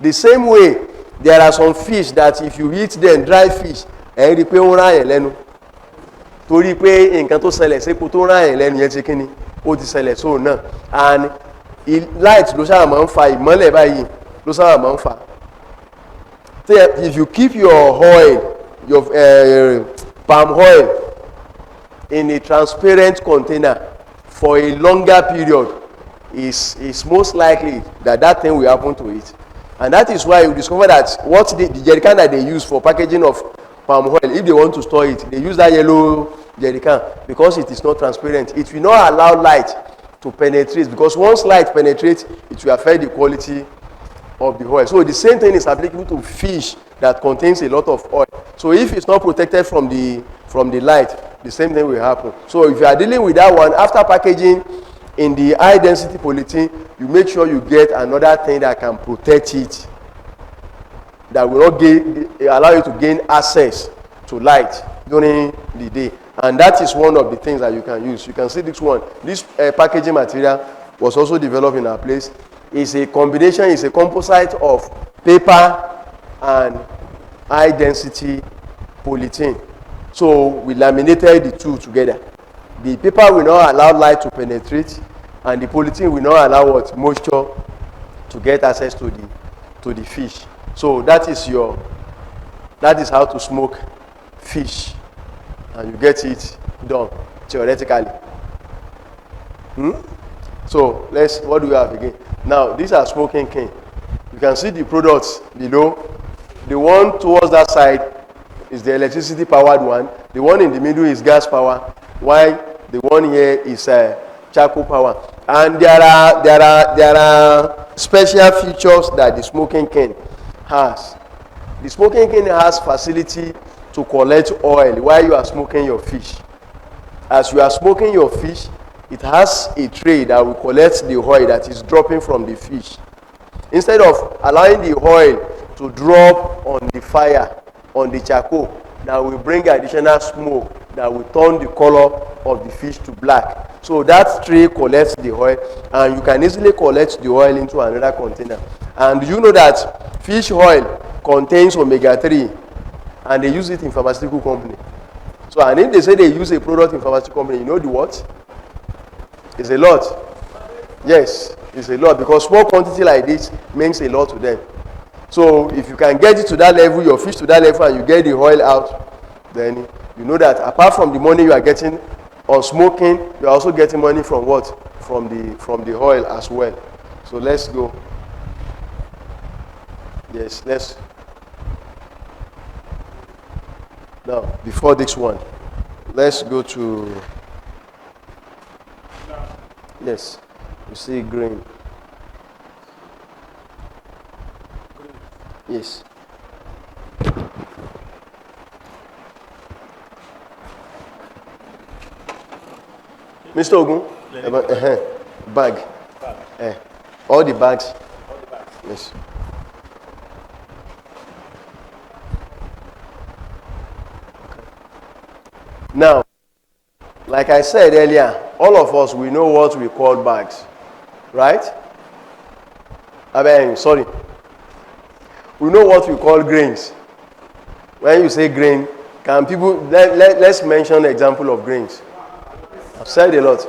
The same way, there are some fish that if you eat them, dry fish, ẹ rí pé ó ń rá yẹn lẹ́nu. Torí pé nǹkan tó ṣẹlẹ̀ sépo tó ń rá yẹn lẹ́nu yẹn ti kíni, ó ti ṣẹlẹ̀ sóun náà. And light ló sábà máa ń fa, ìmọ́lẹ̀ báyìí ló sábà máa ń fa. If you keep your oil, your palm oil in a transparent container for a longer period, is most likely that thing will happen to it. And that is why you discover that what the jerrycan that they use for packaging of palm oil, if they want to store it, they use that yellow jerrycan because it is not transparent. It will not allow light to penetrate, because once light penetrates, it will affect the quality of the oil. So the same thing is applicable to fish that contains a lot of oil. So if it's not protected from the light, the same thing will happen. So if you are dealing with that one, after packaging in the high density polythene, you make sure you get another thing that can protect it, that will not allow you to gain access to light during the day. And that is one of the things that you can use. You can see this one. This packaging material was also developed in our place. It's a combination, it's a composite of paper and high density polythene. So we laminated the two together. The paper will not allow light to penetrate, and the polythene will not allow what moisture to get access to the fish. So that is how to smoke fish, and you get it done theoretically. So what do we have again? Now these are smoking cane. You can see the products below. The one towards that side is the electricity powered one. The one in the middle is gas power, while the one here is charcoal power. And there are special features that the smoking cane has. The smoking cane has facility to collect oil while you are smoking your fish. As you are smoking your fish, it has a tray that will collect the oil that is dropping from the fish. Instead of allowing the oil to drop on the fire, on the charcoal, that will bring additional smoke that will turn the color of the fish to black. So that tray collects the oil, and you can easily collect the oil into another container. And you know that fish oil contains omega-3, and they use it in pharmaceutical company. So, and if they say they use a product in pharmaceutical company, you know the what? It's a lot. Yes, it's a lot, because small quantity like this means a lot to them. So if you can get it to that level, your fish to that level, and you get the oil out, then you know that apart from the money you are getting on smoking, you are also getting money from what? From the oil as well. So let's go. Yes, let's. Now, before this one, let's go to. Yes, you see green. Yes. Mr. Ogun, bag. All the bags. Yes. Now, like I said earlier, all of us, we know what we call bags, right? Sorry. We know what we call grains. When you say grain, can people, let's mention an example of grains. I've said a lot.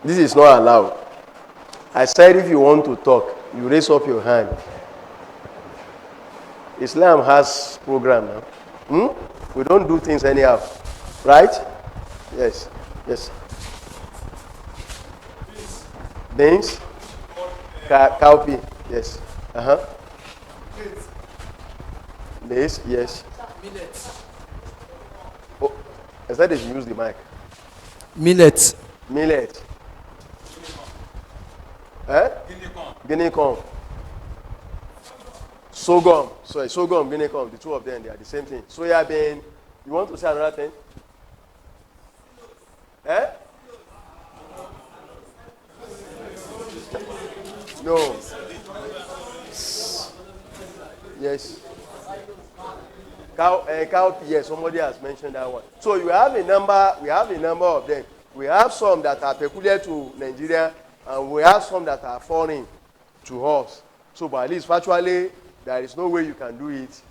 This is not allowed. I said if you want to talk, you raise up your hand. Islam has program now. We don't do things anyhow. Right? Yes. Yes. Beans? Cowpea. Yes. Maize? Yes. Oh, I said they should use the mic. Millet. Millet. Guinea corn. Sorghum. Sorry, sorghum, guinea corn. The two of them, they are the same thing. Soya bean. You want to say another thing? No. Yes. Cowpea, yes, somebody has mentioned that one. So we have a number of them. We have some that are peculiar to Nigeria, and we have some that are foreign to us. So but at least virtually there is no way you can do it.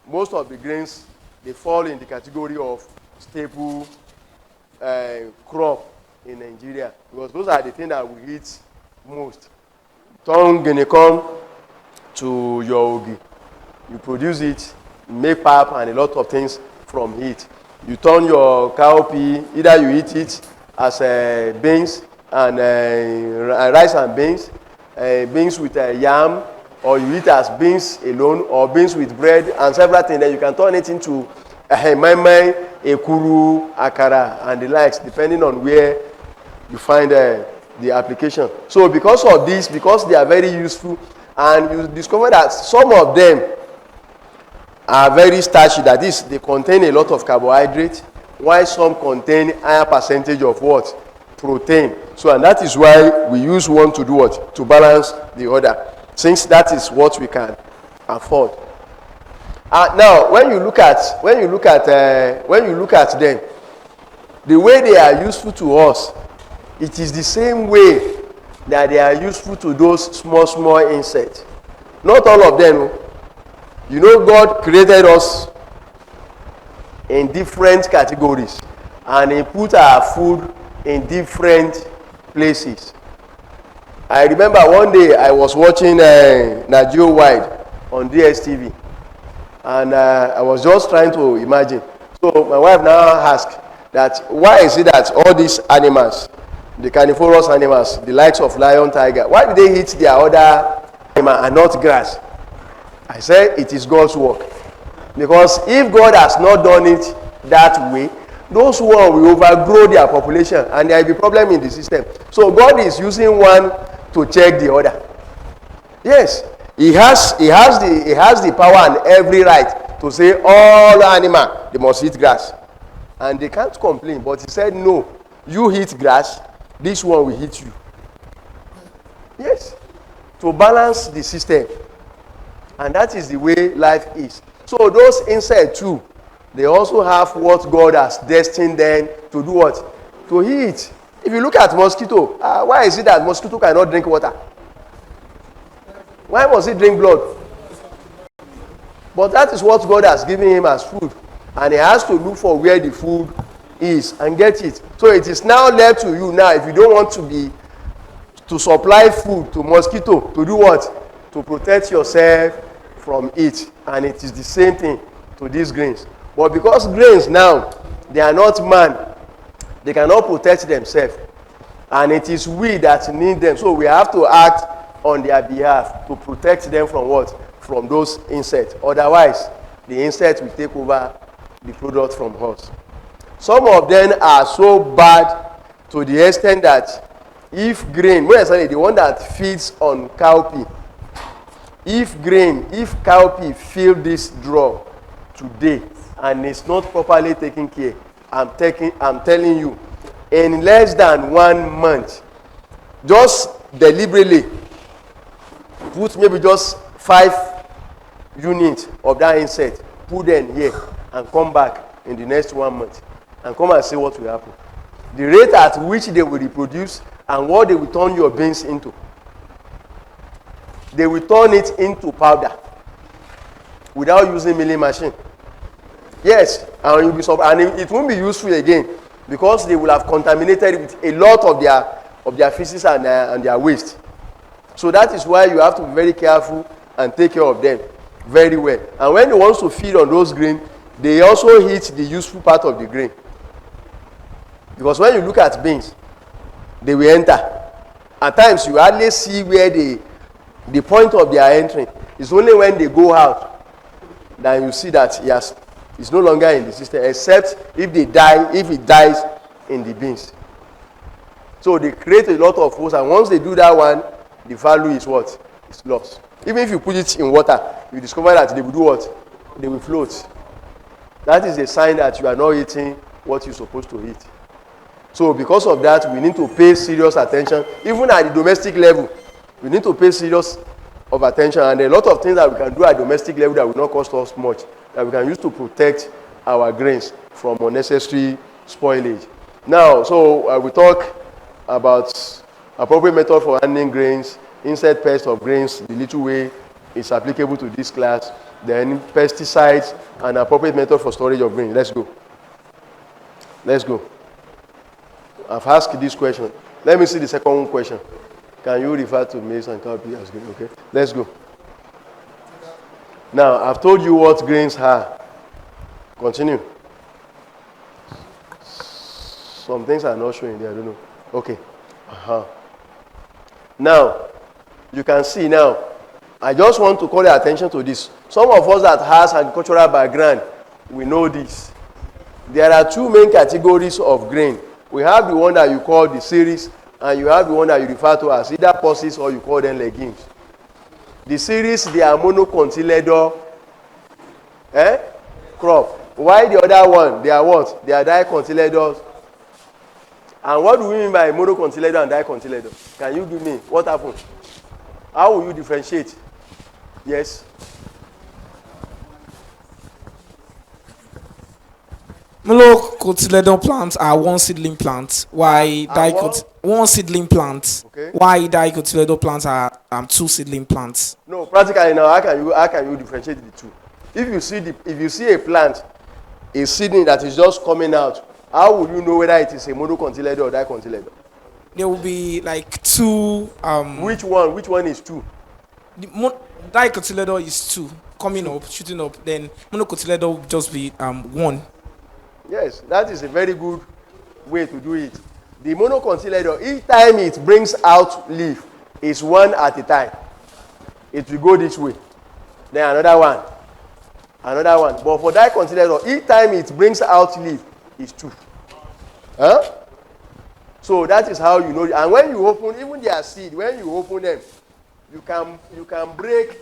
Most of the grains, they fall in the category of staple crop in Nigeria, because those are the things that we eat most. Turn guinea corn to your ogi. You produce it, make pap and a lot of things from it. You turn your cowpea, either you eat it as beans and rice and beans, beans with yam, or you eat as beans alone, or beans with bread and several things. Then you can turn it into maimai, ekuru, akara, and the likes, depending on where you find the application. So because of this, because they are very useful, and you discover that some of them are very starchy, that is, they contain a lot of carbohydrate, while some contain higher percentage of what? Protein. So, and that is why we use one to do what? To balance the other, since that is what we can afford. Now, when you look at them, the way they are useful to us, it is the same way that they are useful to those small insects. Not all of them. You know, God created us in different categories, and He put our food in different places. I remember one day I was watching Nigeria Wide on DSTV, and I was just trying to imagine. So my wife now asked that why is it that all these animals, the carnivorous animals, the likes of lion, tiger, why do they eat their other animal and not grass? I said it is God's work. Because if God has not done it that way, those one will overgrow their population and there will be problem in the system. So God is using one to check the other. Yes, he has the power and every right to say all animals, they must eat grass. And they can't complain, but he said no, you eat grass, this one will hit you. Yes, to balance the system. And that is the way life is. So those insects too, they also have what God has destined them to do what? To eat. If you look at mosquito, why is it that mosquito cannot drink water? Why must it drink blood? But that is what God has given him as food. And he has to look for where the food is and get it. So it is now left to you now, if you don't want to supply food to mosquito, to do what? To protect yourself from it. And it is the same thing to these grains. But because grains now, they are not man, they cannot protect themselves. And it is we that need them. So we have to act on their behalf to protect them from what? From those insects. Otherwise, the insects will take over the product from us. Some of them are so bad to the extent that if grain, when I say the one that feeds on cowpea, if cowpea fill this drum today and it's not properly taken care, I'm telling you, in less than 1 month, just deliberately put maybe just 5 units of that insect, put them here and come back in the next 1 month and come and see what will happen. The rate at which they will reproduce and what they will turn your beans into. They will turn it into powder without using milling machine. Yes, and you'll be surprised, and it won't be useful again because they will have contaminated it with a lot of their feces and their waste. So that is why you have to be very careful and take care of them very well. And when they want to feed on those grain, they also eat the useful part of the grain. Because when you look at beans, they will enter. At times you hardly see where the point of their entry. It's only when they go out that you see that it's no longer in the system, except if it dies in the beans. So they create a lot of holes, and once they do that one, the value is what? It's lost. Even if you put it in water, you discover that they will do what? They will float. That is a sign that you are not eating what you're supposed to eat. So because of that, we need to pay serious attention. Even at the domestic level, we need to pay serious of attention. And there are a lot of things that we can do at domestic level that will not cost us much, that we can use to protect our grains from unnecessary spoilage. Now, so we talk about appropriate method for handling grains, insect pest of grains, the little way is applicable to this class, then pesticides, and appropriate method for storage of grain. Let's go. Let's go. I've asked this question. Let me see the second question. Can you refer to maize and cowpea as grain? Okay. Let's go. Now, I've told you what grains are. Continue. Some things are not showing there. I don't know. Okay. Now, you can see now, I just want to call your attention to this. Some of us that has agricultural background, we know this. There are two main categories of grain. We have the one that you call the cereals, and you have the one that you refer to as either pulses or you call them legumes. The cereals, they are monocotyledon crop. While the other one, they are what? They are dicotyledons. And what do we mean by monocotyledon and dicotyledon? Can you give me what happened? How will you differentiate? Yes. Monocotyledon plants are one seedling plant. Why one seedling plant? Okay. Why dicotyledon plants are two seedling plants? No, practically now, how can you differentiate the two? If you see a plant, a seedling that is just coming out, how will you know whether it is a monocotyledon or dicotyledon? There will be like two. Which one is two? Dicotyledon is two coming up, shooting up. Then monocotyledon will just be one. Yes, that is a very good way to do it. The monocotyledon, each time it brings out leaf, is one at a time. It will go this way, then another one. But for dicotyledon, each time it brings out leaf, is two. Huh? So that is how you know. And when you open, even their seed, when you open them, you can break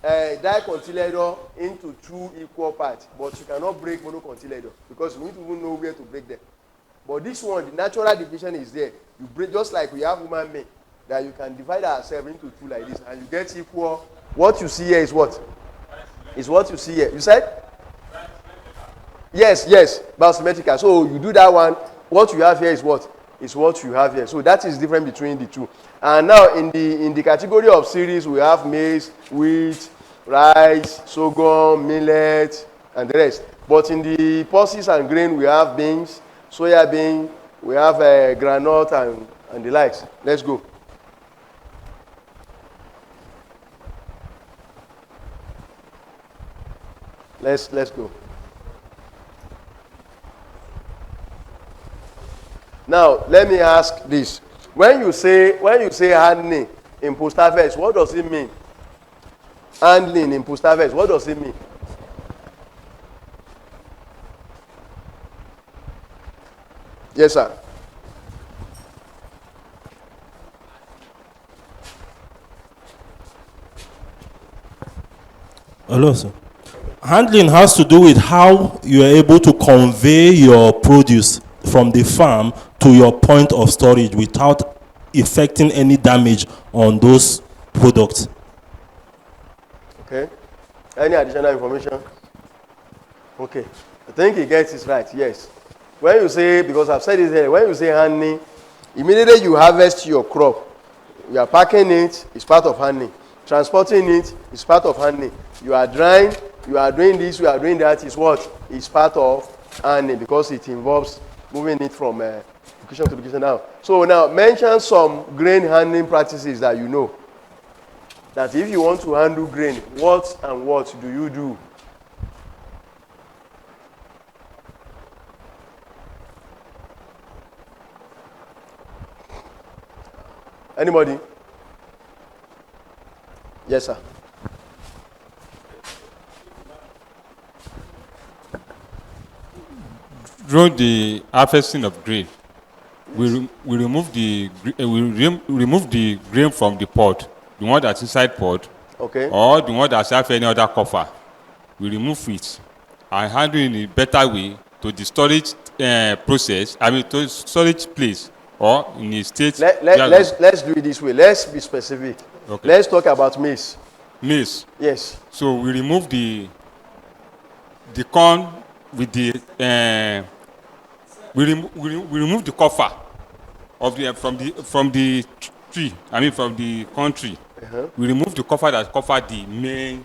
dicotyledon into two equal parts, but you cannot break monocotyledon because you need to even know where to break them. But this one, the natural division is there. You break just like we have human being, that you can divide ourselves into two like this, and you get equal. What you see here is what? Is what you see here. You said? Yes, but symmetrical. So you do that one. What you have here is what? Is what you have here. So that is different between the two. And now in the category of cereals, we have maize, wheat, rice, sorghum, millet, and the rest. But in the pulses and grain, we have beans, soya bean, we have granite and the likes. Let's go. Let's go. Now, let me ask this. When you say handling in post-harvest, what does it mean? Handling in post-harvest, what does it mean? Yes, sir. Hello, sir. Handling has to do with how you are able to convey your produce from the farm to your point of storage without effecting any damage on those products. Okay. Any additional information? Okay. I think he gets it right, yes. When you say, because I've said it here, when you say handling, immediately you harvest your crop. You are packing it, it's part of handling. Transporting it is part of handling. You are drying, you are doing this, you are doing that, is what? Is part of handling because it involves moving it from location to location now. So now mention some grain handling practices that you know. That if you want to handle grain, what and what do you do? Anybody? Yes, sir. During the harvesting of grain, we remove the grain from the pod, the one that's inside pod, Okay. or the one that's have any other cover. We remove it and handle in a better way to the storage process. I mean, to storage place or in a state. Let's do it this way. Let's be specific. Okay. Let's talk about maize. Maize. Yes. So we remove the corn with the we remove the cover of the from the tree. I mean from the corn tree. We remove the cover that cover the main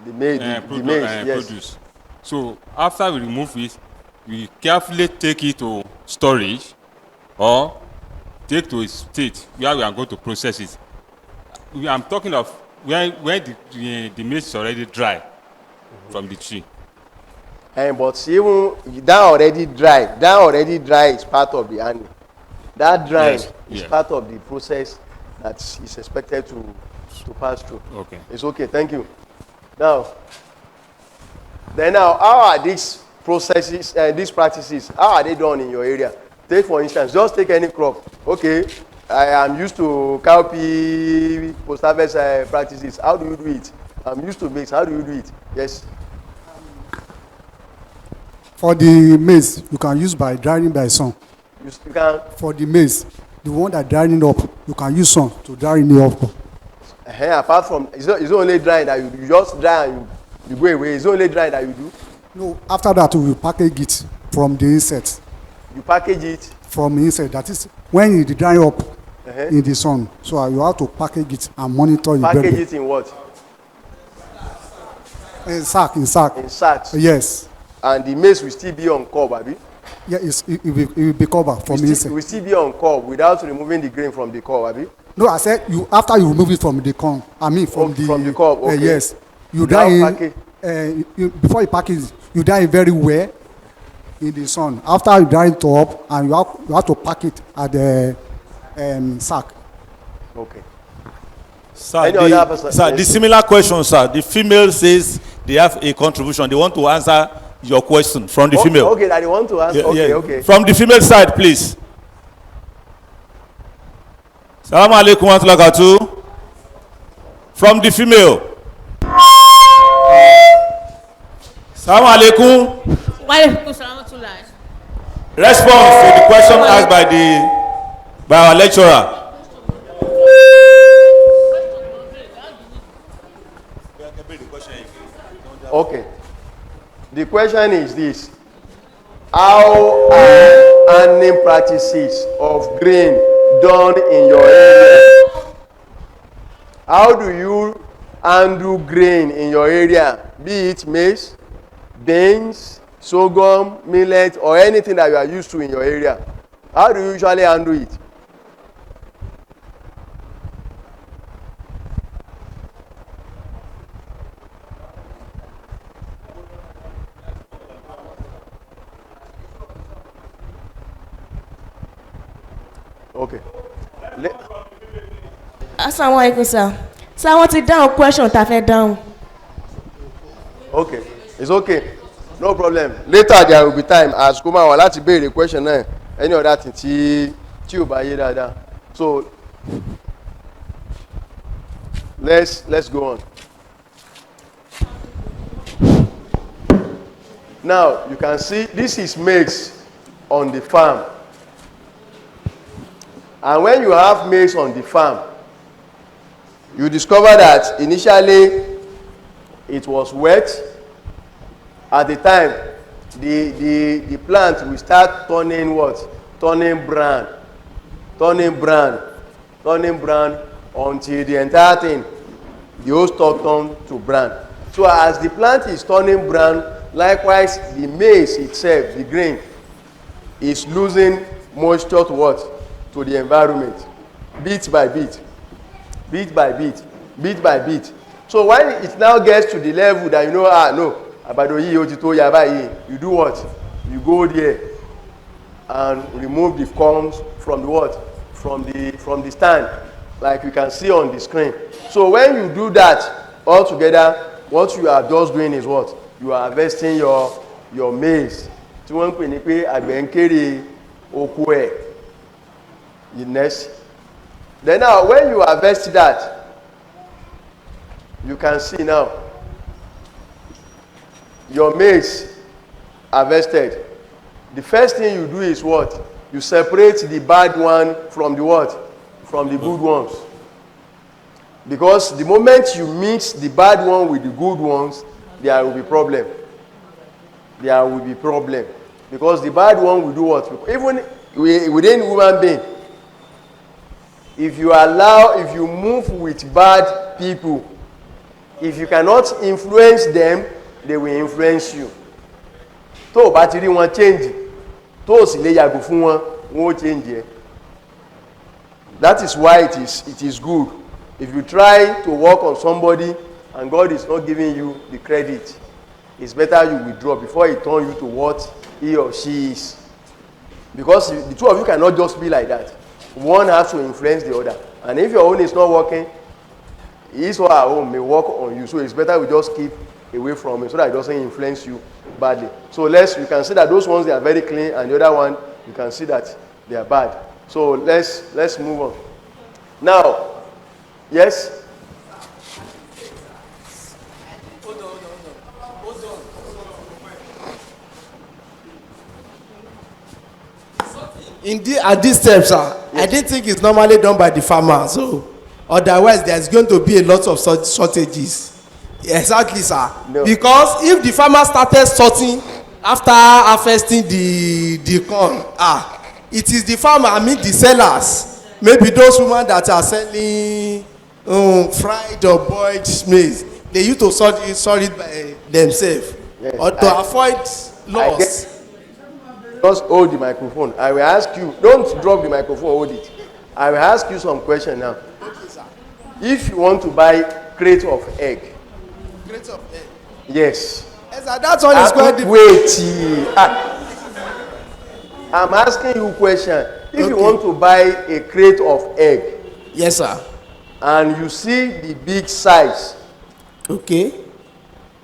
Yes. produce. So after we remove it, we carefully take it to storage or take to a state where we are going to process it. I'm talking of when the maize is already dry from the tree. But even that already dry is part of the handling. That drying is part of the process that is expected to pass through. Okay. It's okay. Thank you. Now, how are these processes, these practices, how are they done in your area? Take for instance, just take any crop. Okay, I am used to cowpea post-harvest practices. How do you do it? I'm used to maize. How do you do it? Yes. For the maize, you can use by drying by sun. You can. For the maize, the one that drying up, you can use sun to drying it up. Apart from, it's only drying that you just dry and you go away. It's only drying that you do. No, after that we will package it from the insect. You package it. From insect. That is when it dry up Uh-huh. in the sun. So you have to package it and monitor it very Package well. it in what? In sack. In sack. In sacks. Yes. And the maize will still be on cob, abi? Yeah, it will be covered from insect. Will still be on cob without removing the grain from the cob, abi? No, I said you after you remove it from the corn. I mean from the cob. Okay. Yes. You Now dry package. it. Before you package it, you dry it very well in the sun. After you dry it up, and you have to pack it at the sack. Okay. Sir, Any other person? sir, Yes. the similar question, sir. The female says they have a contribution. They want to answer your question from the female. Okay, that you want to ask. Yeah, Okay, yeah. okay. From the female side, please. Salaam alaikum wa rahmatullahi wa barakatuh. From the female. Salaam alaikum. Response to the question asked by our lecturer. Okay. The question is this: how are handling practices of grain done in your area? How do you handle grain in your area? Be it maize, beans, sorghum, millet, or anything that you are used to in your area. How do you usually handle it? Okay. Assalamualaikum sir. Sir, I want to down question ta fẹ́ down. Okay, it's okay, no problem. Later there will be time as kó máa wà láti béèrè question náà any other thing tí ò bá yé dáadáa. So let's go on. Now you can see this is maize on the farm, and when you have maize on the farm, you discover that initially it was wet. At the time, the plant will start turning what? Turning brown until the entire thing, the whole stalk turn to brown. So as the plant is turning brown, likewise the maize itself, the grain, is losing moisture to what? To the environment, bit by bit. So when it now gets to the level that you know, no, àgbàdo yìí ó ti tó yá báyìí, you do what? You go there and remove the combs from the what? From the stand, like you can see on the screen. So when you do that all together, what you are just doing is what? You are harvesting your maize. Tí wọ́n ń pè ní pé àgbẹ̀ ń kéré oko ẹ̀. Next. Then now when you harvest that, you can see now your maize harvested. The first thing you do is what? You separate the bad one from the what? From the good ones. Because the moment you mix the bad one with the good ones, there will be problem. Because the bad one will do what? Even within human being, if you move with bad people, if you cannot influence them, they will influence you. Tó o bá ti rí wọn change, tó o sì lè yàgò fún wọn, wọn ó change yẹn. That is why it is good. If you try to work on somebody and God is not giving you the credit, it's better you withdraw before he turn you to what he or she is. Because the two of you cannot just be like that. One has to influence the other. And if your own is not working, his or her own may work on you. So it's better we just keep away from it so that it doesn't influence you badly. So you can see that those ones, they are very clean, and the other one, you can see that they are bad. So let's move on. Now, yes? At this step, sir, yes. I didn't think it's normally done by the farmer. So otherwise, there's going to be a lot of shortages Exactly, sir. No. Because if the farmer started sorting after harvesting the corn, it is the farmer, I mean the sellers, maybe those women that are selling fried or boiled maize, they used to sort it by themselves, Yes, or to avoid loss. Just hold the microphone. I will ask you, don't drop the microphone, hold it. I will ask you some question now. Okay, sir. If you want to buy crate of egg, Crate of egg. yes. Yes, sir, that one is quite different. Wait, I'm asking you a question. If you want to buy a crate of egg, yes, sir, and you see the big size, okay,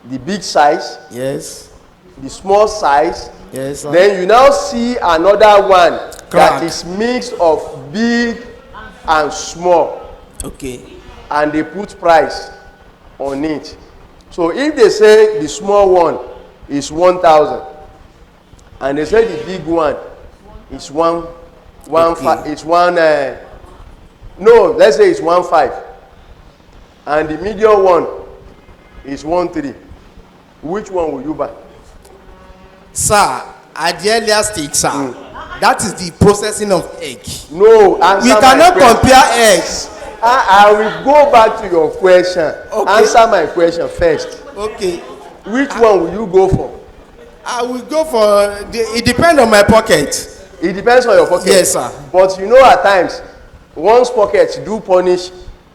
the big size, yes, the small size, yes, sir. then you now see another one Crack. that is mixed of big and small, Okay. and they put price on it. So if they say the small one is 1,000 and they say the big one is let's say it's 1.5 and the medium one is 1.3, which one will you buy? Sir, at the earlier stage, sir, that is the processing of egg. No, answer We my cannot question. compare eggs. I will go back to your question. Okay. Answer my question first. Okay. Which one will you go for? I will go for it depends on my pocket. It depends on your pocket. Yes, sir. But you know at times, one's pockets do punish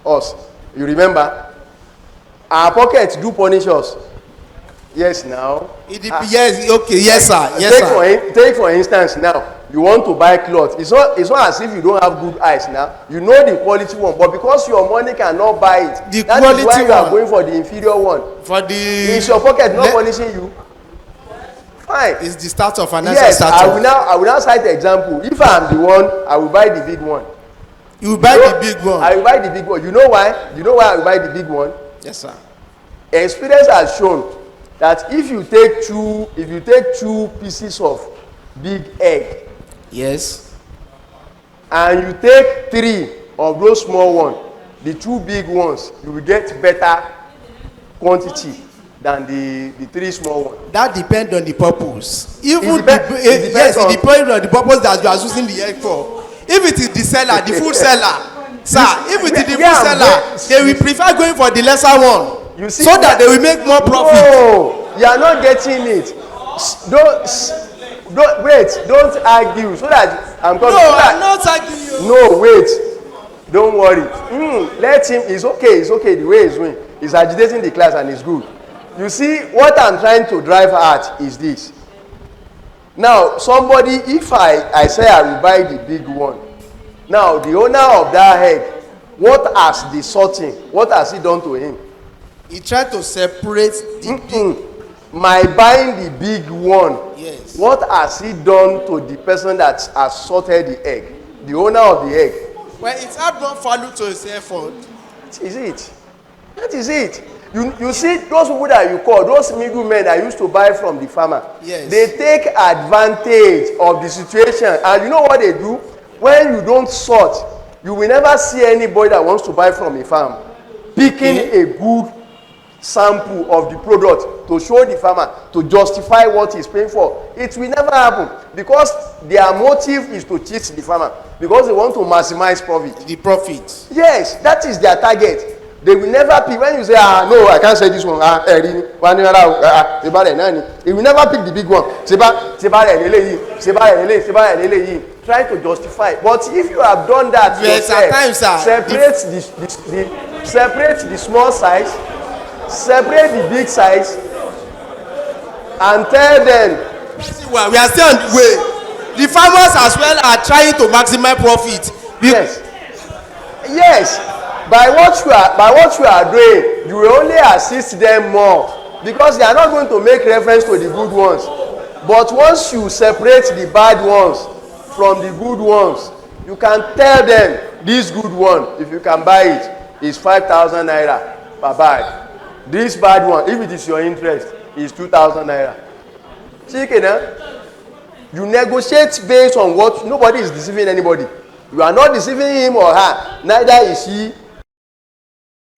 us. You remember? Our pockets do punish us. Yes, now. Yes, okay, yes, sir. Yes, sir. Take for instance now, you want to buy cloth. It's not as if you don't have good eyes now. You know the quality one, but because your money cannot buy it, that is why you are going for the inferior one. For the is your pocket not punishing you? Fine. It's the start of another startup. I will now cite the example. If I am the one, I will buy the big one. You will buy the big one. I will buy the big one. You know why? You know why I will buy the big one? Yes, sir. Experience has shown that if you take two pieces of big egg, yes, and you take 3 of those small ones, the 2 big ones, you will get better quantity than the 3 small ones. That depends on the purpose. It depends on the purpose that you are using the egg for. If it is the seller, the food seller, sir, if it is the food seller, they will prefer going for the lesser one. You see, so that they will make more profit. No, you are not getting it. Don't argue so that I'm coming. No, I'm not arguing you. No, wait, don't worry. Let him. It's okay the way he's doing. He's agitating the class and it's good. You see, what I'm trying to drive at is this. Now, somebody, if I say I will buy the big one, now the owner of that egg, what has the sorting? What has he done to him? He tried to separate the big. My buying the big one. Yes. What has he done to the person that has sorted the egg? The owner of the egg. Well, it's hard not value to his effort. That is it. That is it. You see those people that you call, those middlemen that used to buy from the farmer. Yes. They take advantage of the situation. And you know what they do? When you don't sort, you will never see anybody that wants to buy from a farm picking a good sample of the product to show the farmer, to justify what he's paying for. It will never happen because their motive is to cheat the farmer because they want to maximize profit. The profit. Yes, that is their target. They will never pick. When you say, no, I can't say this one. He will never pick the big one. Trying to justify. But if you have done that, yes, yourself, at times, separate the small size, separate the big size, and tell them. Well, we are still on the way. The farmers as well are trying to maximize profit. Yes. By what you are doing, you will only assist them more because they are not going to make reference to the good ones. But once you separate the bad ones from the good ones, you can tell them this good one, if you can buy it, is 5,000 naira per bag. This bad one, if it is your interest, is 2,000 naira. You negotiate based on what. Nobody is deceiving anybody. You are not deceiving him or her. Neither is he.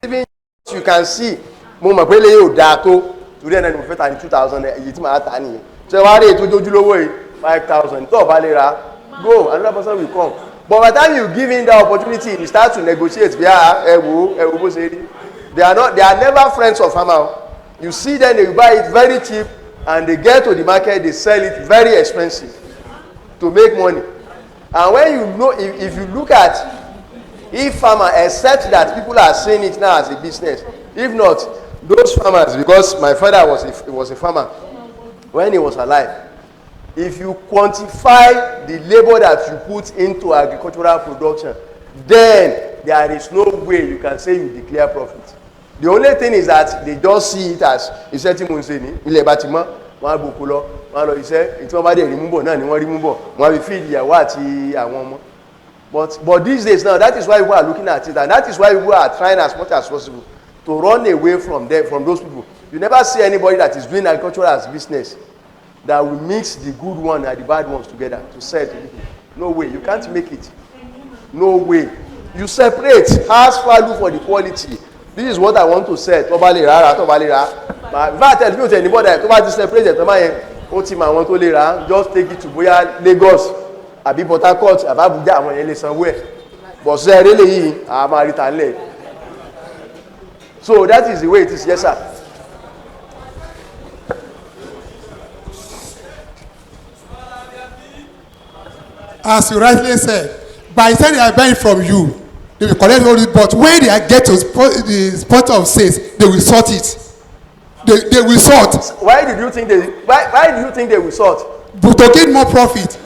You can see mo mọ̀ pé lè yóò dáa tó torí ẹ̀ náà ni mo fẹ́ ta ní 2,000 èyí tí màá ta nìyẹn ṣé wàá rí ètò ojúlówó yìí 5,000 tó o bá lè ra go another person will come but by the time you give him that opportunity you start to negotiate bí ẹ wo bó ṣe rí they are never friends of farmer you see them they buy it very cheap and they get to the market they sell it very expensive to make money and when you know if you look at if farmer except that people are seeing it now as a business if not those farmers because my father was a farmer when he was alive if you quantify the labor that you put into agricultural production then there is no way you can say you declare profit the only thing is that they just see it as iṣẹ́ tí mo ń ṣe ní ilẹ̀ bá ti mọ́ wọ́n á gbòkó lọ wọ́n á lọ iṣẹ́ tí wọ́n bá dé rí mú bọ̀ náà ni wọ́n rí mú bọ̀ wọ́n á fi feed ìyàwó àti àwọn ọmọ but these days now that is why people are looking at it and that is why people are trying as much as possible to run away from those people you never see anybody that is doing agriculture as business that will mix the good one and the bad ones together to sell to people no way you can't make it no way you separate has value for the quality this is what I want to sell tó bá lè rà tó bá lè rà in fact tell me o tell anybody tó bá ti separate tó bá yẹn ó ti mọ àwọn tó lè rà just take it to bóyá Lagos àbí Port Harcourt àbí Abuja àwọn yẹn lè sanwó ẹ̀ but ṣe eré lèyí a máa rí ta nílẹ̀ so that is the way it is yes sir. As you rightly said, by the time they are buying from you, they will collect all it, but when they get to the spot of sales, they will sort it. They will sort. Why do you think they will sort? But to get more profit.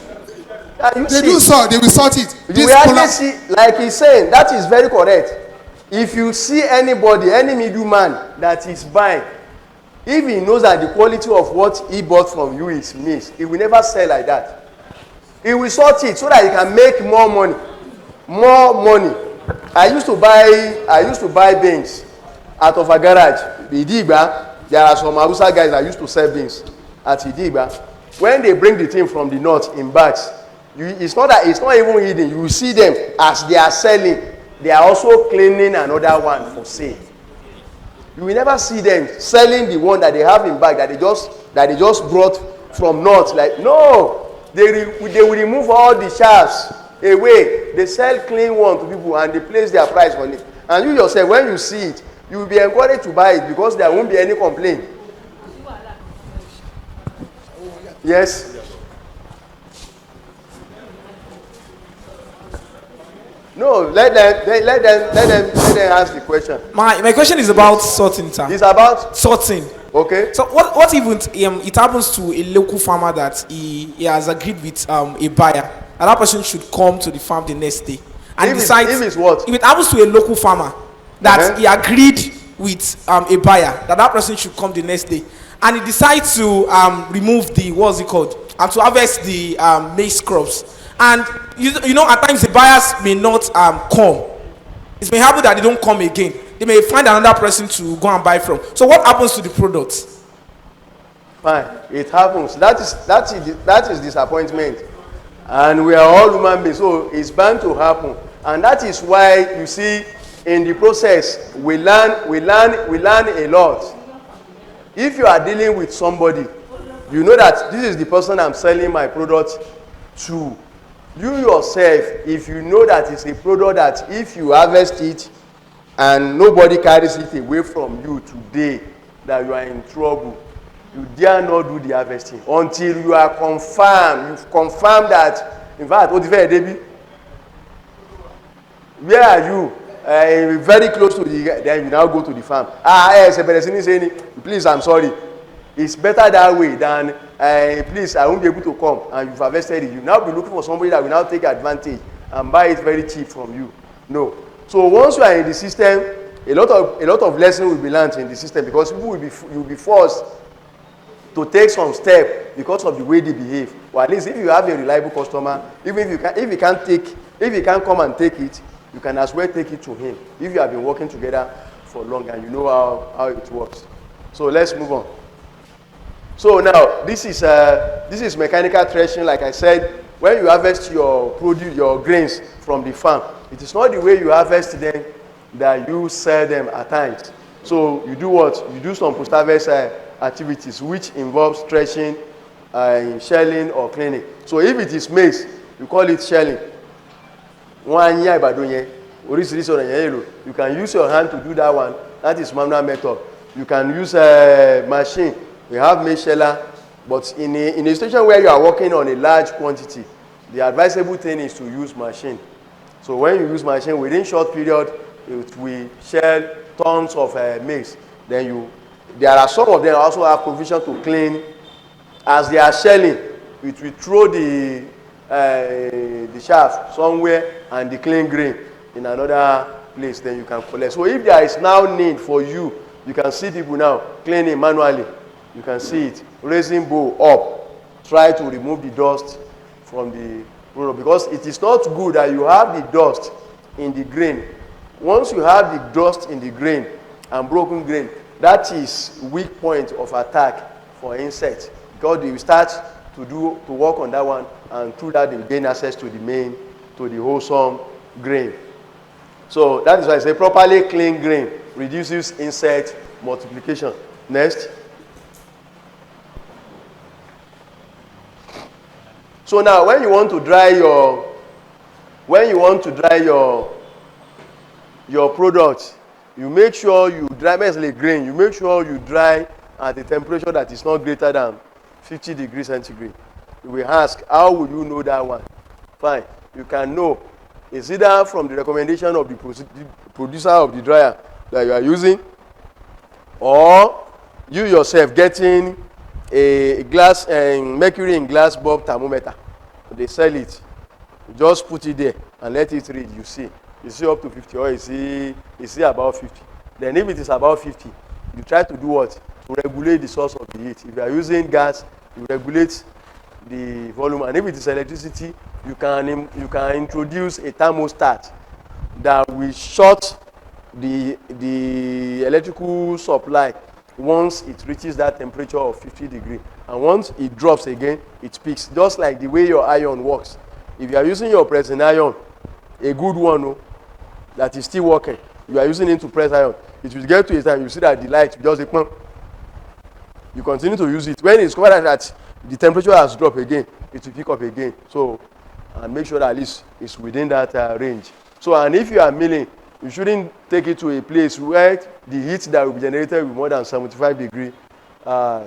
They do sort, they will sort it. You will see, like he's saying, that is very correct. If you see anybody, any middleman that is buying, if he knows that the quality of what he bought from you is missed, he will never sell like that. He will sort it so that he can make more money. More money. I used to buy beans out of a garage. Idigba, there are some Hausa guys that used to sell beans at Idigba. When they bring the thing from the north in bags, it's not even hidden. You will see them as they are selling. They are also cleaning another one for sale. You will never see them selling the one that they have in bag that they just brought from north. Like no, they will remove all the shafts away. They sell clean one to people and they place their price on it. And you yourself, when you see it, you will be encouraged to buy it because there won't be any complaint. Yes. No, let them ask the question. My question is about sorting, sir. It's about sorting. Okay. So what even it happens to a local farmer that he has agreed with a buyer, and that person should come to the farm the next day and decide if it's what? If it happens to a local farmer that he agreed with a buyer that person should come the next day, and he decides to remove the what's it called and to harvest the maize crops. And you know, at times the buyers may not come. It may happen that they don't come again. They may find another person to go and buy from. So what happens to the products? Fine, it happens. That is disappointment, and we are all human beings, so it's bound to happen. And that is why you see, in the process, we learn a lot. If you are dealing with somebody, you know that this is the person I'm selling my product to. You yourself, if you know that it's a product that if you harvest it and nobody carries it away from you today, that you are in trouble, you dare not do the harvesting until you are confirmed. You've confirmed that, in fact, where are you? Very close to the, then you now go to the farm. Please, I'm sorry. It's better that way than, please, I won't be able to come, and you've harvested it. You now be looking for somebody that will now take advantage and buy it very cheap from you. No. So once you are in the system, a lot of lessons will be learned in the system because people you'll be forced to take some step because of the way they behave. Or at least if you have a reliable customer, even if you can't come and take it, you can as well take it to him if you have been working together for long and you know how it works. So let's move on. So now this is mechanical threshing. Like I said, when you harvest your produce, your grains from the farm, it is not the way you harvest them that you sell them at times. So you do what? You do some post-harvest activities which involve stretching, shelling or cleaning. So if it is maize, you call it shelling. You can use your hand to do that one. That is manual method. You can use a machine. We have maize sheller. But in a situation where you are working on a large quantity, the advisable thing is to use machine. So when you use machine, within short period, it will shell tons of maize. Then there are some of them also have provision to clean. As they are shelling, it will throw the shaft somewhere and the clean grain in another place. Then you can collect. So if there is now need for you, you can see people now cleaning manually. You can see it. Raising bowl up. Try to remove the dust from the product, because it is not good that you have the dust in the grain. Once you have the dust in the grain and broken grain, that is weak point of attack for insects, because they will start to work on that one, and through that they will gain access to the wholesome grain. So that is why I say properly clean grain reduces insect multiplication. Next. So now when you want to dry your product, you make sure you dry, basically grain, you make sure you dry at a temperature that is not greater than 50 degrees centigrade. You will ask, how will you know that one? Fine. You can know. It's either from the recommendation of the producer of the dryer that you are using, or you yourself getting a glass mercury in glass bulb thermometer. They sell it. You just put it there and let it read. You see up to 50, or you see about 50. Then if it is about 50, you try to do what? To regulate the source of the heat. If you are using gas, you regulate the volume. And if it is electricity, you can introduce a thermostat that will shut the electrical supply once it reaches that temperature of 50 degrees. And once it drops again, it peaks. Just like the way your iron works. If you are using your pressing iron, a good one that is still working, you are using it to press iron, it will get to a time you see that the light will just come. You continue to use it. When it's discovered that the temperature has dropped again, it will pick up again. So, and make sure that at least it's within that range. So, and if you are milling, you shouldn't take it to a place where the heat that will be generated will be more than 75 degrees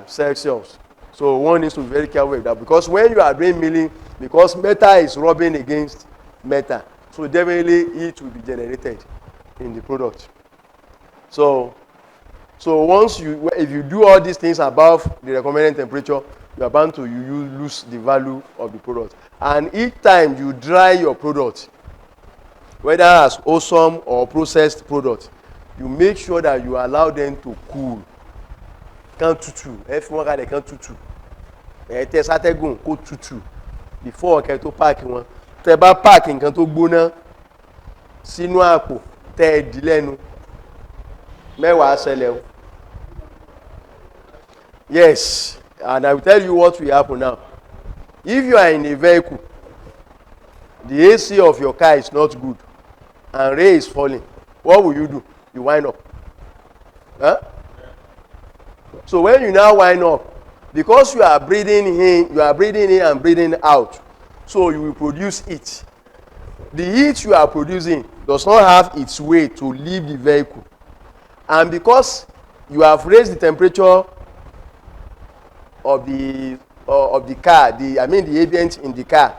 Celsius. So one needs to be very careful with that, because when you are doing milling, because metal is rubbing against metal, so definitely heat will be generated in the product. So once if you do all these things above the recommended temperature, you are bound to you lose the value of the product. And each time you dry your product, whether as wholesome or processed product, you make sure that you allow them to cool. Kan tutu, everyone got a kan tutu. Tẹ ṣàtẹ̀gùn kó tutu before kẹ́ tó pack wọn. Tẹ bá pack nǹkan tó gbóná sínú àpò, tẹ dì lẹ́nu. Mẹ́wàá ṣẹlẹ̀ o. Yes, and I will tell you what will happen now. If you are in a vehicle, the AC of your car is not good, and rain is falling, what will you do? You wind up. Huh? So when you now wind up, because you are breathing in and breathing out, so you will produce heat. The heat you are producing does not have its way to leave the vehicle. And because you have raised the temperature of the car, the ambient in the car,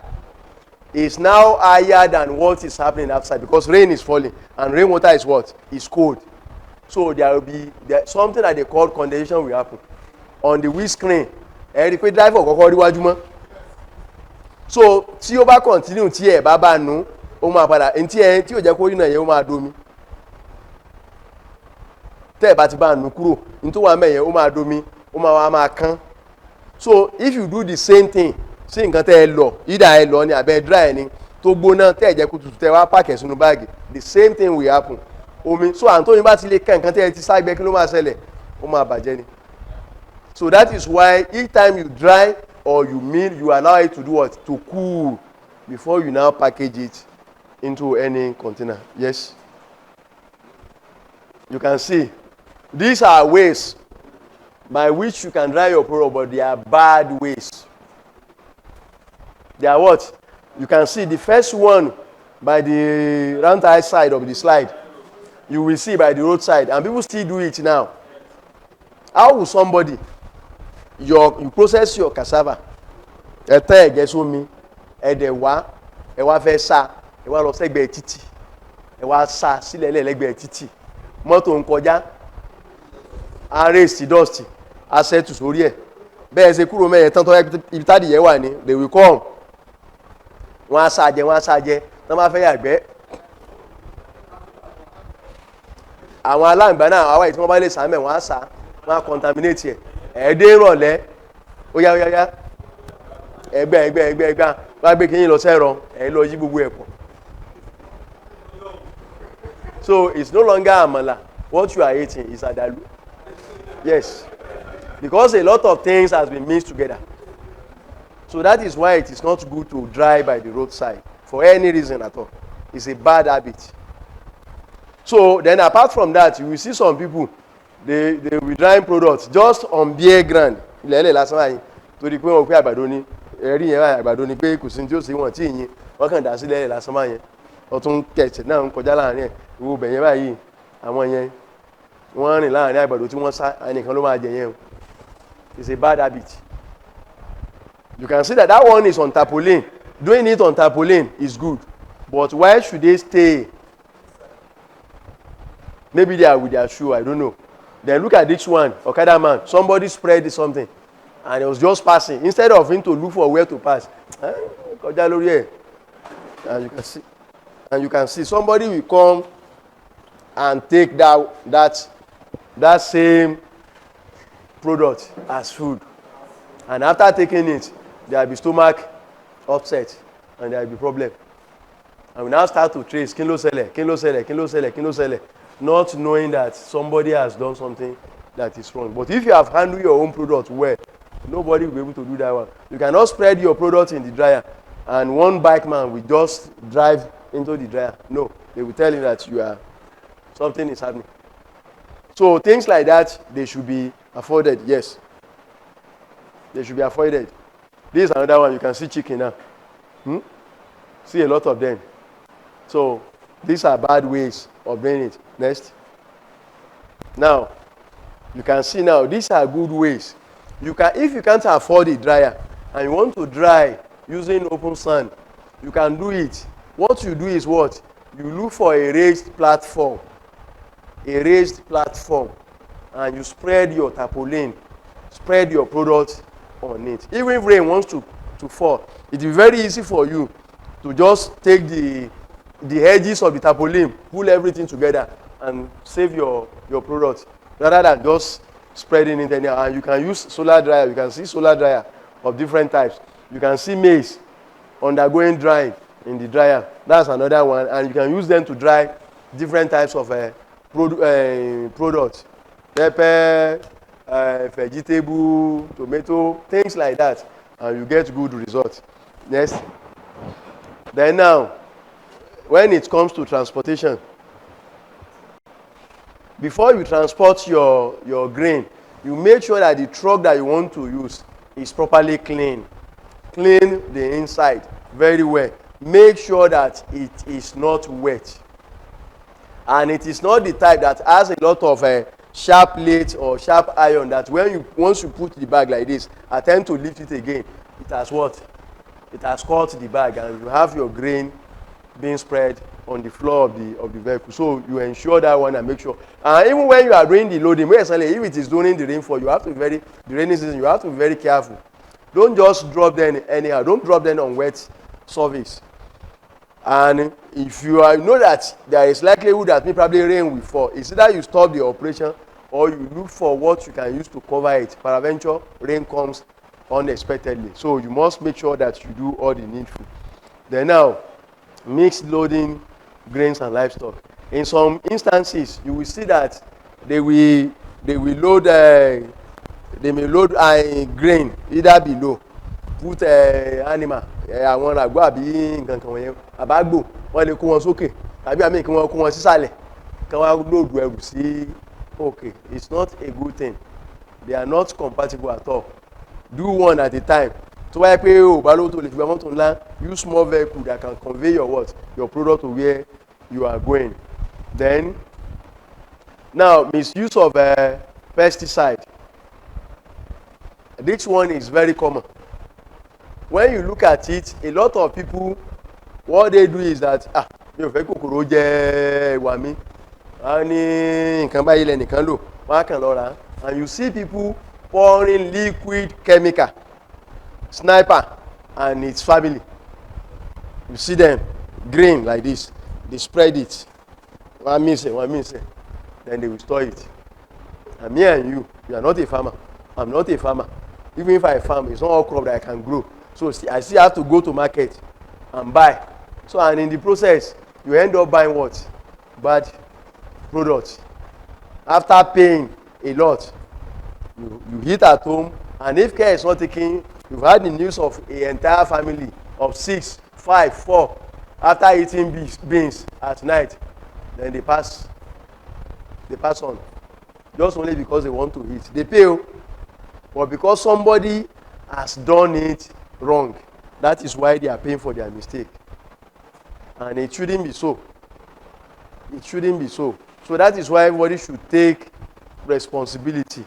is now higher than what is happening outside, because rain is falling, and rainwater is what? Is cold. So there will be something that they call condensation will happen on the windscreen. Ẹ̀rí pé driver kọ́kọ́ rí wájú mọ́. So tí ó bá continue tí ẹ̀ bá bá nu, ó máa padà tí ò jẹ́ kó rí náà yẹn ó máa domi. Tẹ́ ẹ̀ bá ti bá nu kúrò, ní tó wà mẹ́yẹn ó máa domi, ó máa kán. So if you do the same thing, sí nǹkan tẹ́ ẹ lọ, either ẹ lọ ni àbẹ́ dry ni, tó gbóná tẹ́ ẹ̀ jẹ́ kó tutù tẹ́ wá pàkẹ́ sínú báàgì, the same thing will happen. Omi, so àǹtóyìn bá ti lè kẹ́ nǹkan tẹ́ ẹ ti ságbẹ́ kí ló máa ṣẹlẹ̀, ó máa bàjẹ́ ni. So that is why each time you dry or you mill, you allow it to do what? To cool before you now package it into any container. Yes? You can see These are ways by which you can dry your product, but they are bad ways. They are what? You can see the first one by the right side of the slide. You will see by the roadside, and people still do it now. How will somebody, you process your cassava, ẹ tẹ́ ẹ̀gẹ́ sómi, ẹ̀dẹ̀ wá fẹ́ sá, ẹ wá lọ sẹ́gbẹ̀ẹ́ títì, ẹ wá sá sílẹ̀ lẹ́gbẹ̀ẹ́ títì, mọ́tò ń kọjá, a raise dust, a settle sórí ẹ̀, bẹ́ẹ̀ ṣe kúrò mẹ́yẹn tán tó ibi tádì yẹn wà ní, they will come, wọ́n á sájẹ, tán bá fẹ́ yàgbẹ́. Àwọn aláǹgbá náà àwa ìtí wọ́n bá lè sàmẹ̀ wọ́n á sá, wọ́n á contaminate ẹ̀, ẹ̀ẹ́dẹ́ ìrọ̀lẹ́, ó yá, ẹgbẹ́, wọ́n á gbé kí yín lọ sẹ́rọ, ẹ̀ lọ yí gbogbo ẹ̀pọ̀. So it's no longer amala. What you are eating is adalu. Yes. Because a lot of things has been mixed together. So that is why it is not good to dry by the roadside for any reason at all. It's a bad habit. So then apart from that, you will see some people, they will dry products just on bare ground. Ilẹ̀ lásán báyìí torí pé wọ́n pé àgbàdo ni ẹ̀rí yẹn báyìí àgbàdo ni pé kò sí tí ó sì wọ́n tí ìyìn wọ́n kàn dá sílẹ̀ lásán báyìí wọ́n tún kẹ̀tẹ̀ náà ń kọjá láàrin ẹ̀ ìwọ bẹ̀yẹn báyìí àwọn yẹn wọ́n rìn láàrin àgbàdo tí wọ́n sá ẹnìkan ló máa jẹ yẹn o. It's a bad habit. You can see that one is on tarpaulin. Doing it on tarpaulin is good. But why should they stay? Maybe they are with their shoe, I don't know. Then look at this one, Okada man. Somebody spread something and he was just passing. Instead of him to look for where to pass. And you can see somebody will come and take that same product as food. And after taking it, there will be stomach upset and there will be problem. And we now start to trace kilo seller, not knowing that somebody has done something that is wrong. But if you have handled your own product well, nobody will be able to do that one. You cannot spread your product in the dryer and one bike man will just drive into the dryer. No, they will tell you that something is happening. So things like that, they should be avoided, yes. They should be avoided. This is another one. You can see chicken now. See a lot of them. So these are bad ways of doing it. Next. Now, you can see now, these are good ways. If you can't afford a dryer and you want to dry using open sun, you can do it. What you do is what? You look for a raised platform. And you spread your tarpaulin, spread your product on it. Even if rain wants to fall, it will be very easy for you to just take the edges of the tarpaulin, pull everything together and save your product rather than just spreading it anyhow. And you can use solar dryer. You can see solar dryer of different types. You can see maize undergoing drying in the dryer. That's another one. And you can use them to dry different types of products. Pepper, vegetable, tomato, things like that. And you get good results. Next. Then now, when it comes to transportation, before you transport your grain, you make sure that the truck that you want to use is properly clean. Clean the inside very well. Make sure that it is not wet. And it is not the type that has a lot of sharp plate or sharp iron that once you put the bag like this, attempt to lift it again, it has what? It has caught the bag and you have your grain being spread on the floor of the vehicle. So you ensure that one and make sure. And even when you are doing the loading, if it is during the rainfall, the rainy season, you have to be very careful. Don't just drop them anyhow. Don't drop them on wet surface. And if you know that there is likelihood that probably rain will fall, it's either you stop the operation or you look for what you can use to cover it. Peradventure, rain comes unexpectedly. So you must make sure that you do all the needful. Then now, mixed loading grains and livestock. In some instances, you will see that they may load grain either below, put animal, àwọn àgbò àbí nǹkan kan wọ̀nyẹn, àbágbò wọ́n lè kó wọn sókè tàbí àmì kí wọ́n kó wọn sísàlẹ̀ kí wọ́n lòdù ẹrù sí Okay, it's not a good thing. They are not compatible at all. Do one at a time. So why pay o balo to if you want to learn, use small vehicle that can convey your what? Your product to where you are going. Then now misuse of pesticide. This one is very common. When you look at it, a lot of people, what they do is that mi ò fẹ́ kòkòrò jẹ ìwà mi, a ní nǹkan báyìí lẹ́nìkan lò, wọ́n á kàn lọ rà á. And you see people pouring liquid chemical, sniper and its family. You see them green like this, they spread it. One means it, then they will store it. And me and you are not a farmer. I'm not a farmer. Even if I farm, it's not all crop that I can grow. So I still have to go to market and buy. So and in the process, you end up buying what? Bad products. After paying a lot, you eat at home, and if care is not taken, you've had the news of an entire family of 6, 5, 4 after eating beans at night, then they pass on just only because they want to eat. They pay, but because somebody has done it wrong, that is why they are paying for their mistake. And it shouldn't be so. It shouldn't be so. So that is why everybody should take responsibility.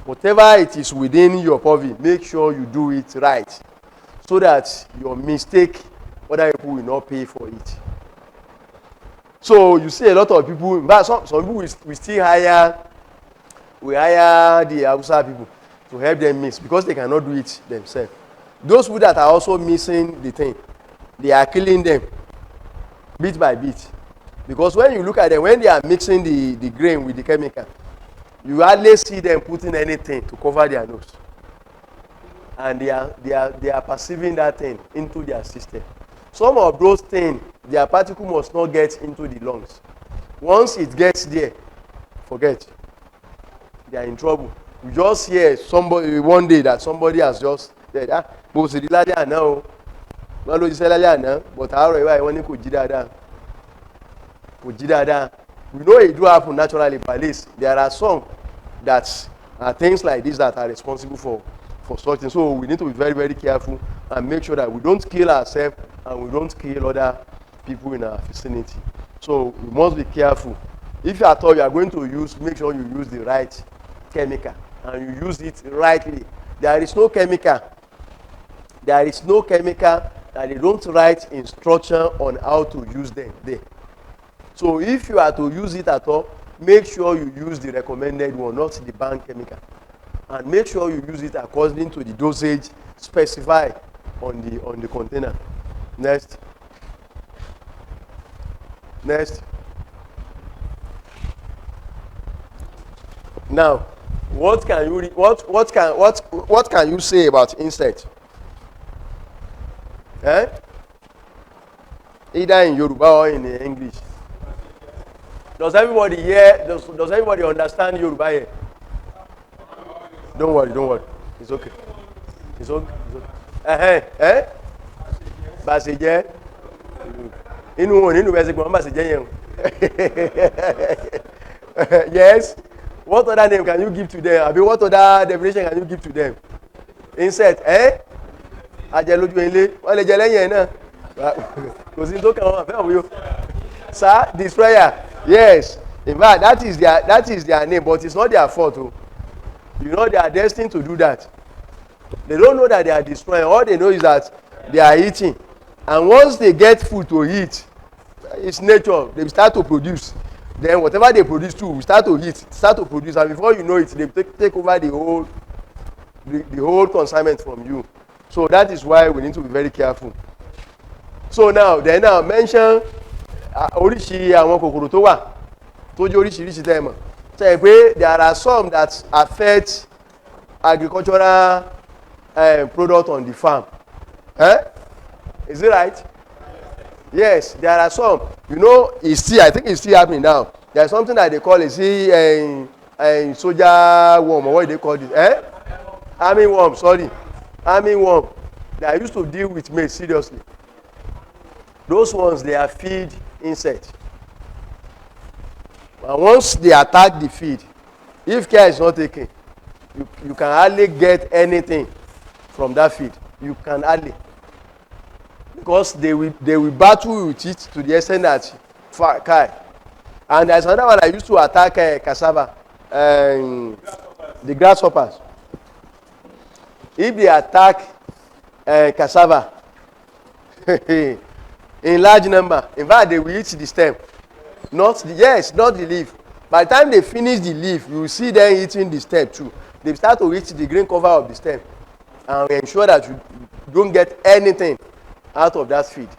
Whatever it is within your purview, make sure you do it right, so that your mistake, other people will not pay for it. So you see a lot of people, but some people we still hire the Hausa people to help them mix because they cannot do it themselves. Those people that are also missing the thing, they are killing them bit by bit. Because when you look at them, when they are mixing the grain with the chemical, you hardly see them putting anything to cover their nose. And they are perceiving that thing into their system. Some of those things, their particle must not get into the lungs. Once it gets there, forget. They are in trouble. You just hear somebody one day that somebody has just said, mo sì rí lálẹ́ àná o. Wọ́n ló jíṣẹ́ lálẹ́ àná, but àárọ̀ ìwà ìwọ́n ní kò jí dáadáa. Kò jí dáadáa. We know it do happen naturally, but at least there are some that are things like this that are responsible for such things. So we need to be very, very careful and make sure that we don't kill ourselves and we don't kill other people in our vicinity. So we must be careful. If at all you are going to use, make sure you use the right chemical and you use it rightly. There is no chemical that they don't write instruction on how to use them there. So if you are to use it at all, make sure you use the recommended one, not the banned chemical. And make sure you use it according to the dosage specified on the container. Next. Now, what can you say about insect? Either in Yoruba or in English. Does everybody here? Does everybody understand Yoruba here? Don't worry. It's okay. Bàṣẹjẹ́. Inú bẹ́sẹ̀ gbọ́n bàṣẹjẹ́ yẹn. Yes. What other name can you give to them? Abi, what other definition can you give to them? Insect, Ajẹ́lójú ilé, wọ́n lè jẹ lẹ́yìn ẹ̀ náà. Kò sí tó kàn wọ́n àfẹ́ òun yóò. Sir, destroyer. Yes. In fact, that is their name, but it's not their fault. Oh. You know they are destined to do that. They don't know that they are destroying. All they know is that they are eating. And once they get food to eat, it's nature. They start to produce. Then whatever they produce too, we start to eat, start to produce. And before you know it, they take over the whole consignment from you. So that is why we need to be very careful. So now mention oríṣi àwọn kòkòrò tó wà tó jẹ́ oríṣiríṣi tẹ́ ẹ mọ̀. Say pé there are some that affect agricultural product on the farm. Is it right? Yes, there are some. You know, I think it's still happening now. There's something that they call soldier worm, or what they call it? Army worm, sorry. Army worm. They used to deal with maize seriously. Those ones, they are feed insects. And once they attack the feed, If care is not taken, you can hardly get anything from that feed. You can hardly, because they will battle with it to the extent that kai. And there's another one I used to attack cassava, the grasshoppers. If they attack cassava in large number, in fact they will eat the stem, not the leaf. By the time they finish the leaf, you will see them eating the stem too. They start to eat the green cover of the stem, and we ensure that you don't get anything out of that feed.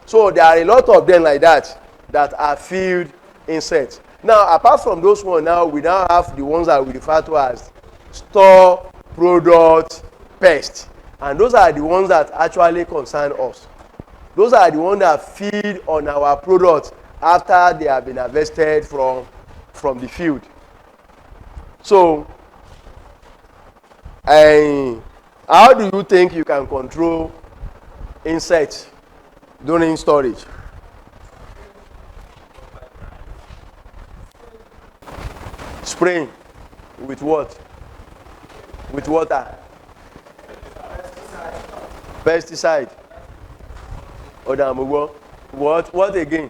So there are a lot of them like that are field insects. Now apart from those ones, now we now have the ones that we refer to as store product pests, and those are the ones that actually concern us. Those are the ones that feed on our products after they have been harvested from the field. So how do you think you can control insects during storage? Spraying with what? With water. Pesticide. What again?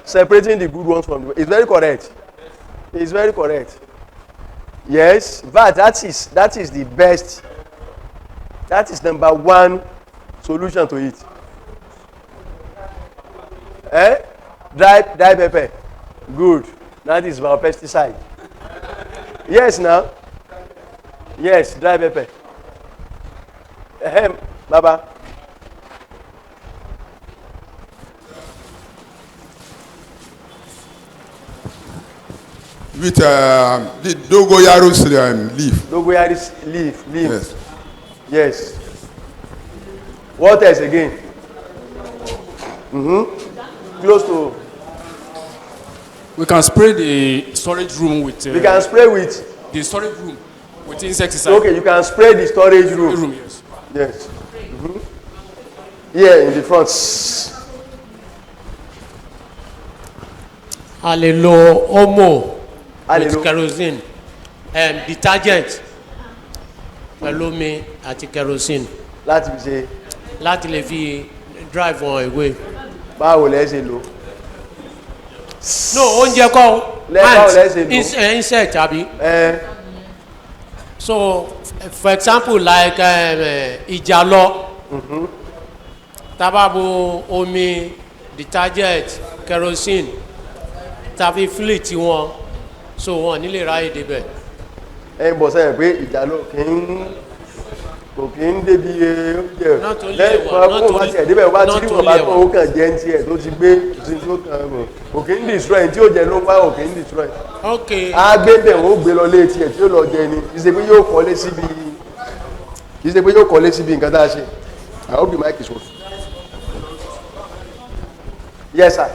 Separating the good ones from the. It's very correct. It's very correct. Yes, but that is the best. That is number one solution to it. Dry pepper. Good. That is our pesticide. Yes, now. Yes, dry pepper. Baba. With the dogoyaro's leaf. Dogoyaro's leaf. Yes. Yes. What else again? Close to. We can spray the storage room with. We can spray with. The storage room with insecticide. Okay, you can spray the storage room. Yes. Yes. Here in the front. A lè lo omo with kerosene, detergent pẹ̀lú omi àti kerosene. Láti fi ṣe. Láti lè fi drive wọn away. Báwo lẹ ṣe lò? No, oúnjẹ kọ́. Báwo lẹ ṣe lò? Insect àbí. So for example like ìjàlọ. Tábàbù omi, detergent, kerosene. Tàbí fleet wọn, so wọn nílè ráyè débẹ̀. Bọ̀ sẹ́yìn pé ìjàlọ kò kí ń débi oúnjẹ lẹ́ẹ̀kọ́ bá tiẹ̀ débẹ̀ wá tí wọ́n bá tó ó kàn jẹ́ ní tiẹ̀ tó ti gbé tí ó kàn mọ̀ kò kí ń destroy tí ó jẹ ló wá kò kí ń destroy. A gbé bẹ̀ ó gbé lọ lé tiẹ̀ tí ó lọ jẹ ni kì í ṣe pé yóò kọ́lé síbi nǹkan tá a ṣe. I hope the mic is off. Yes, sir.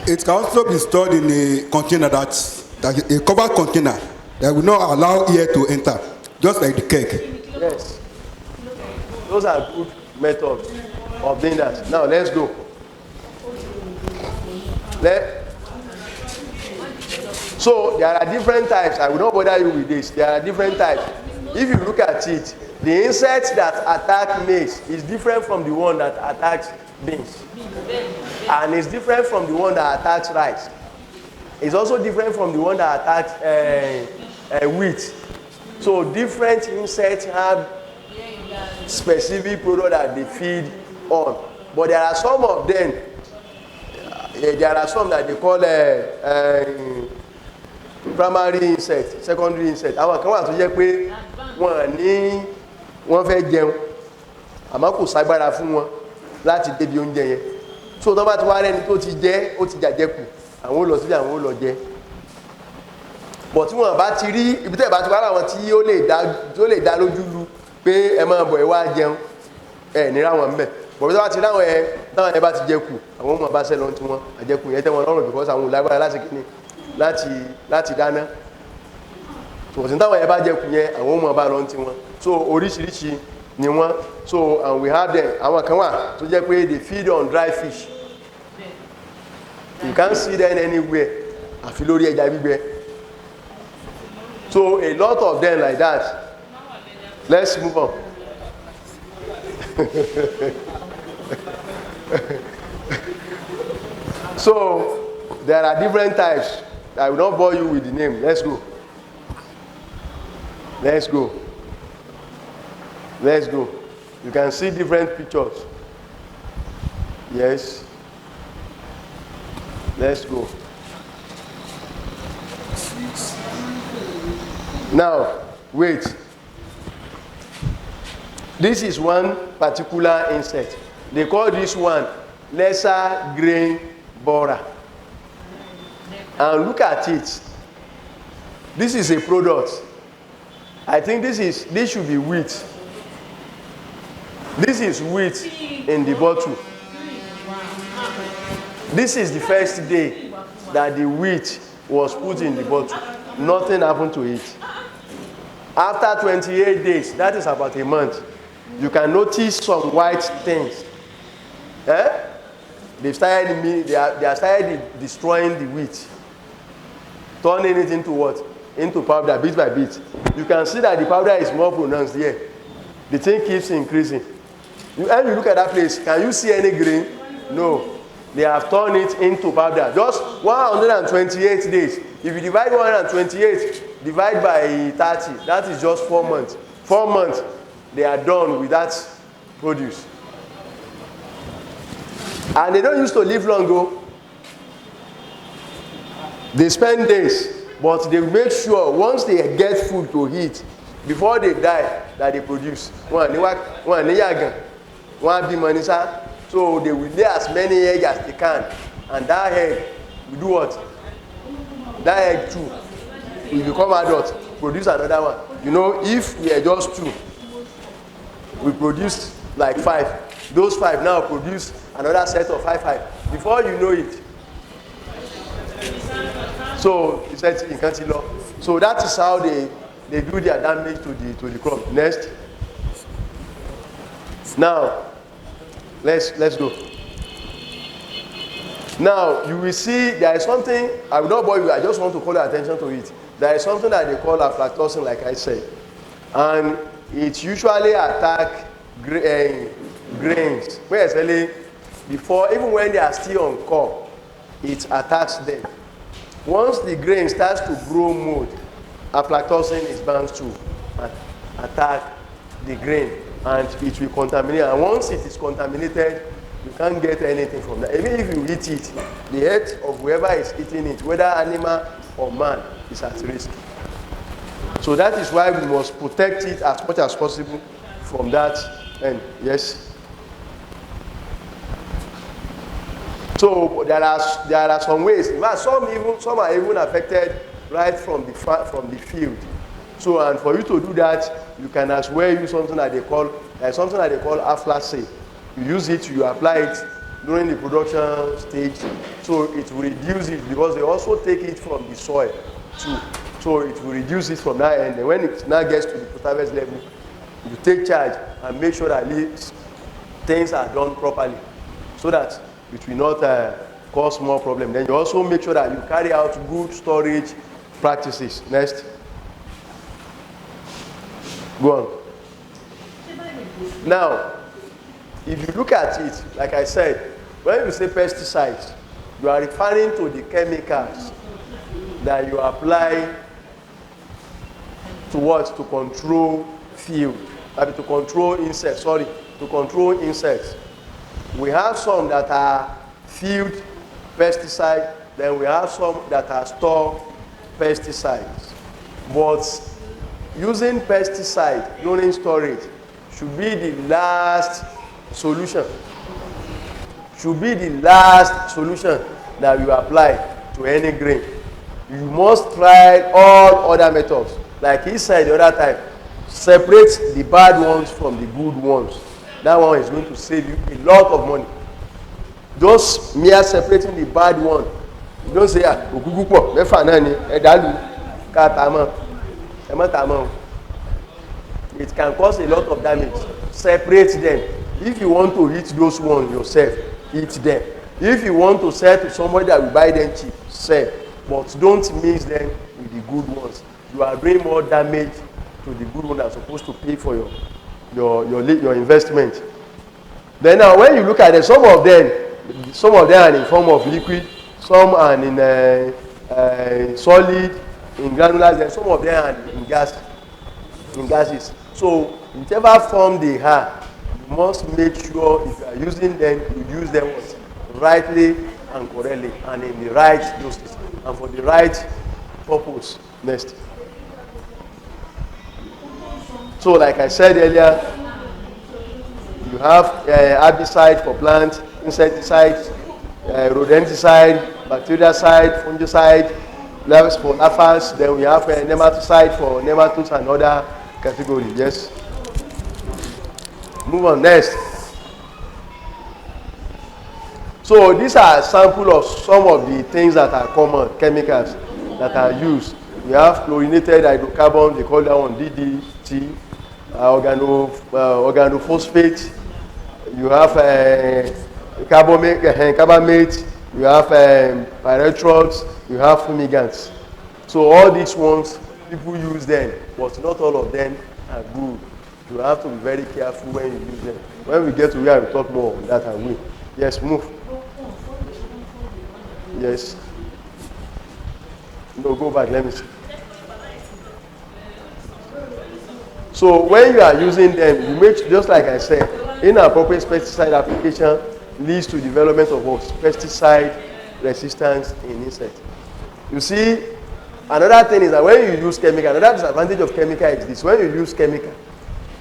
It can also be stored in a container a covered container that will not allow air to enter, just like the cake. Yes. Those are good methods of doing that. Now let's go. So there are different types. I will not bother you with this. There are different types. If you look at it, the insect that attack maize is different from the one that attacks beans. And it's different from the one that attacks rice. It's also different from the one that attacks wheat. So different insects have specific product that they feed on. But there are some of them, there are some that they call primary insect, secondary insect. Àwọn kan wà tó jẹ́ pé wọ́n fẹ́ jẹun àmọ́ kò ságbára fún wọn láti débi oúnjẹ yẹn. So tó bá ti wá rẹ́ni tó ti jẹ ó ti jàjẹkù àwọn ò lọ síbi àwọn ò lọ jẹ. But tí wọ́n bá ti rí ibi tẹ́ bá ti wá láwọn tí ó lè dá lójú lu pé ẹ máa bọ̀ ẹ wá jẹun ẹ ní ráwọn ńbẹ̀. But tó bá ti ráwọn ẹ táwọn ẹ bá ti jẹkù àwọn ọmọ bá sẹ́lọ̀ tí wọ́n àjẹkù yẹn tẹ́ wọn lọ́rùn because àwọn ò lágbára láti kíni láti dáná. So tí táwọn ẹ bá jẹkù yẹn àwọn ọmọ bá lọ tí wọ́n. So oríṣiríṣi ni wọ́n. So and we have them. Àwọn kan wà tó jẹ́ pé they feed on dry fish. You can't see them anywhere. Àfi lórí ẹja gbígbẹ. So a lot of them like that. Let's move on. So there are different types. I will not bore you with the name. Let's go. Let's go. Let's go. You can see different pictures. Yes. Let's go. Now, wait. This is one particular insect. They call this one lesser grain borer. And look at it. This is a product. I think this should be wheat. This is wheat in the bottle. This is the first day that the wheat was put in the bottle. Nothing happened to it. After 28 days, that is about a month, you can notice some white things. They are started destroying the wheat, turning it into what? Into powder, bit by bit. You can see that the powder is more pronounced here. The thing keeps increasing. When you look at that place, can you see any grain? No. They have turned it into powder. Just 128 days. If you divide 128, divide by 30, that is just 4 months. 4 months, they are done with that produce. And they don't used to live long ago. They spend days, but they make sure once they get food to eat, before they die, that they produce. So they will lay as many eggs as they can. And that egg will do what? That egg too will become adult, produce another one. You know, if we are just 2, we produce like 5. Those 5 now produce another set of 5. Before you know it. So it's in country law. So that is how they do their damage to the crop. Next. Now, let's go. Now you will see there is something. I will not bore you. I just want to call your attention to it. There is something that they call aflatoxin, like I said, and it usually attack grains. Before, even when they are still on cob, it attacks them. Once the grain starts to grow mold, aflatoxin is bound to attack the grain, and it will contaminate. And once it is contaminated, you can't get anything from that. Even if you eat it, the health of whoever is eating it, whether animal or man, is at risk. So that is why we must protect it as much as possible from that. And yes. So there are some ways. In fact, some are even affected right from the field. So, and for you to do that, you can as well use something that they call aflatoxin. You use it, you apply it during the production stage, so it will reduce it, because they also take it from the soil too. So it will reduce it from that end. And when it now gets to the post-harvest level, you take charge and make sure that things are done properly, so that it will not cause more problem. Then you also make sure that you carry out good storage practices. Next. Go on. Now, if you look at it, like I said, when you say pesticides, you are referring to the chemicals that you apply to what? To control field. To control insects, to control insects. We have some that are field pesticides, then we have some that are store pesticides. But using pesticide during storage should be the last solution. Should be the last solution that you apply to any grain. You must try all other methods. Like he said the other time, separate the bad ones from the good ones. That one is going to save you a lot of money. Just mere separating the bad one. You don't say, it can cause a lot of damage. Separate them. If you want to eat those ones yourself, eat them. If you want to sell to somebody that will buy them cheap, sell. But don't mix them with the good ones. You are doing more damage to the good ones that are supposed to pay for your investment. Then now when you look at it, some of them are in form of liquid, some are in solid, in granulars, and some of them are in gases. So whichever form they are, you must make sure if you are using them, you use them rightly and correctly and in the right doses and for the right purpose. Next. So like I said earlier, you have herbicide for plant, insecticide, rodenticide, bactericide, fungicide, levels for aphids. Then we have nematicide for nematodes and other categories. Yes. Move on. Next. So these are samples of some of the things that are common, chemicals that are used. We have chlorinated hydrocarbon, they call that one DDT, organophosphate, you have carbamate, you have pyrethroids, you have fumigants. So all these ones, people use them, but not all of them are good. You have to be very careful when you use them. When we get to where we talk more on that, I will. Yes, move. Yes. No, go back, let me see. So when you are using them, you make, just like I said, inappropriate pesticide application leads to development of pesticide resistance in insects. You see, another thing is that when you use chemical, another disadvantage of chemical is this: when you use chemical,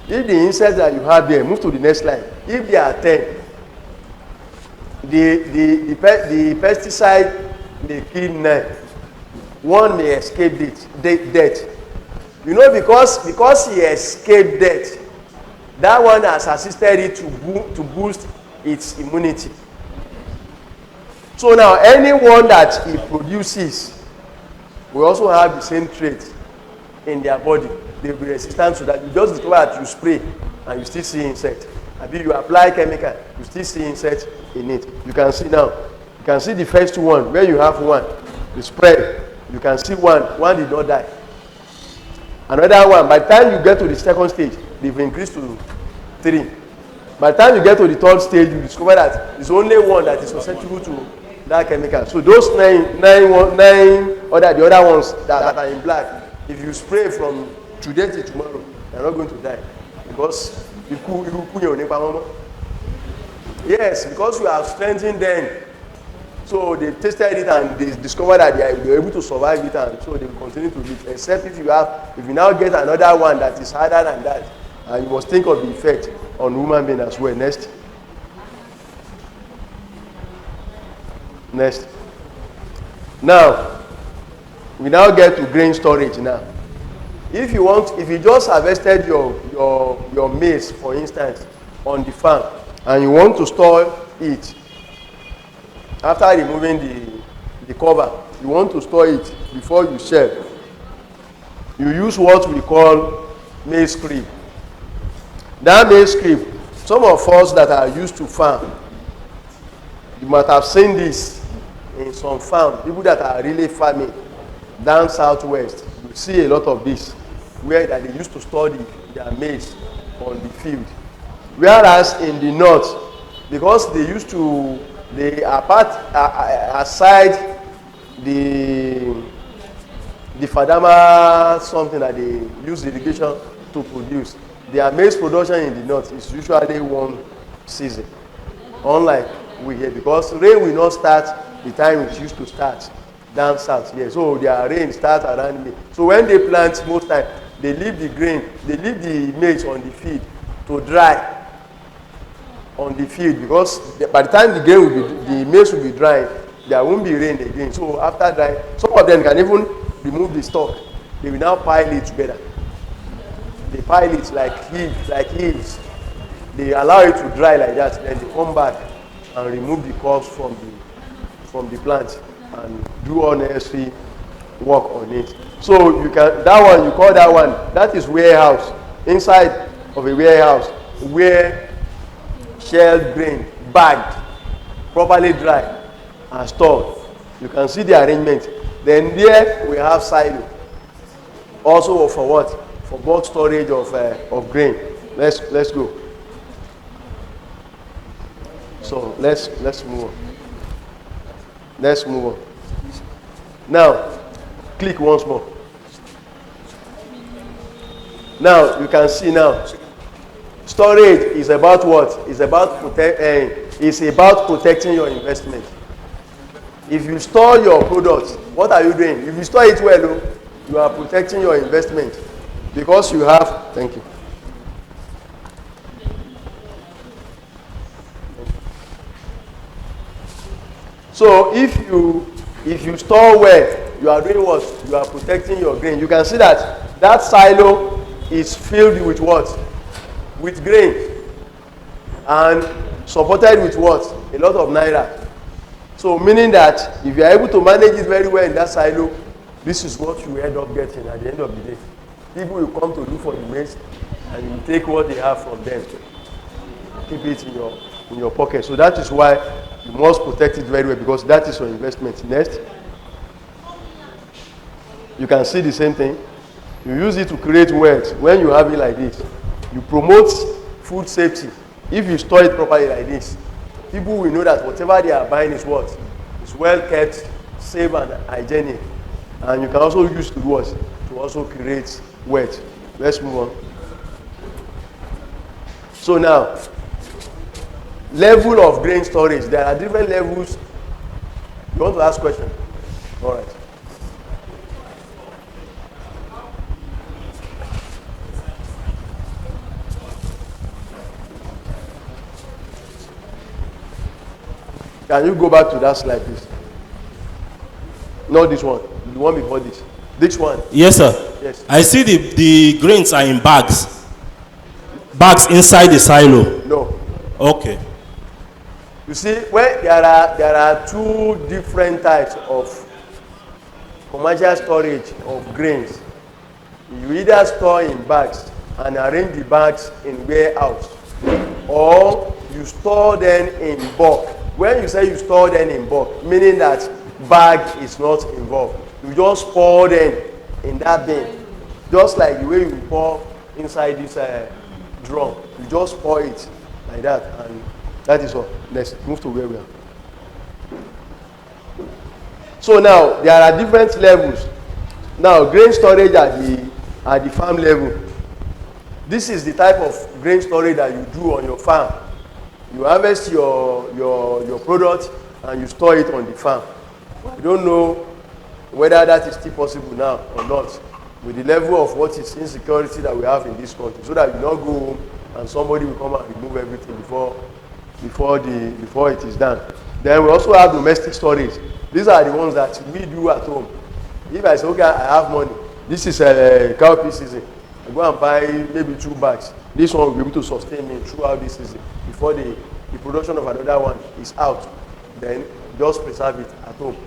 if the insects that you have there, move to the next slide, if there are 10, the pesticide may kill 9. One may escape death. You know, because he escaped death, that one has assisted it to boost its immunity. So now anyone that it produces will also have the same trait in their body. They will be resistant to that. You just discover that you spray and you still see insect. Maybe you apply chemical, you still see insect in it. You can see now. You can see the first one where you have one. You spray. You can see one did not die. Another one, by the time you get to the second stage, they've increased to 3. By the time you get to the third stage, you discover that it's only one that is susceptible to that chemical. So those the other ones that are in black, if you spray from today to tomorrow, they're not going to die. Because yes, because you have strengthened them. So they tested it and they discovered that they were able to survive it, and so they will continue to live. Except if you now get another one that is harder than that, and you must think of the effect on human being as well. Next. Now, we now get to grain storage now. If you just harvested your maize, for instance, on the farm, and you want to store it, after removing the cover, you want to store it before you shell. You use what we call maize crib. That maize crib, some of us that are used to farm, you might have seen this in some farm. People that are really farming down southwest, you see a lot of this, where that they used to store their maize on the field. Whereas in the north, because they used to, they apart aside the fadama, something that they use irrigation to produce, their maize production in the north is usually one season, unlike we here, because rain will not start the time it used to start down south here. So their rain starts around May. So when they plant, most time they leave the grain, they leave the maize on the field to dry on the field, because by the time the maize will be dry, there won't be rain again. So after dry, some of them can even remove the stalk. They will now pile it together. They pile it like heaps. They allow it to dry like that. Then they come back and remove the cobs from the plant and do all necessary work on it. So you can, that one, you call that one, that is warehouse. inside of a warehouse where shelled grain, bagged, properly dried, and stored. You can see the arrangement. Then there we have silo. Also for what? For bulk storage of grain. Let's go. So let's move on. Let's move on. Now, click once more. Now you can see now. Storage is about what? It's about protecting your investment. If you store your products, what are you doing? If you store it well, you are protecting your investment because you have. Thank you. So if you store well, you are doing what? You are protecting your grain. You can see that silo is filled with what? With grain, and supported with what? A lot of naira. So meaning that if you are able to manage it very well in that silo, this is what you end up getting at the end of the day. People will come to look for the waste, and you take what they have from them, keep it in your pocket. So that is why you must protect it very well, because that is your investment. Next, you can see the same thing. You use it to create wealth. When you have it like this, you promote food safety. If you store it properly like this, people will know that whatever they are buying is what? It's well kept, safe and hygienic. And you can also use to what? To also create wealth. Let's move on. So now, level of grain storage. There are different levels. You want to ask questions? All right. Can you go back to that slide, please? Not this one. The one before this. This one. Yes, sir. Yes. I see the grains are in bags. Bags inside the silo. No. Okay. You see, when there are two different types of commercial storage of grains. You either store in bags and arrange the bags in warehouse, or you store them in bulk. When you say you store them in bulk, meaning that bag is not involved. You just pour them in that bin, just like the way you pour inside this drum. You just pour it like that, and that is all. Let's move to where we are. So now there are different levels. Now grain storage at the farm level. This is the type of grain storage that you do on your farm. You harvest your product and you store it on the farm. I don't know whether that is still possible now or not, with the level of what is insecurity that we have in this country, so that you not go home and somebody will come and remove everything before it is done. Then we also have domestic storage. These are the ones that we do at home. If I say, okay, I have money, this is a cowpea season, I go and buy maybe 2 bags. This one will be able to sustain me throughout this season before the production of another one is out. Then just preserve it at home.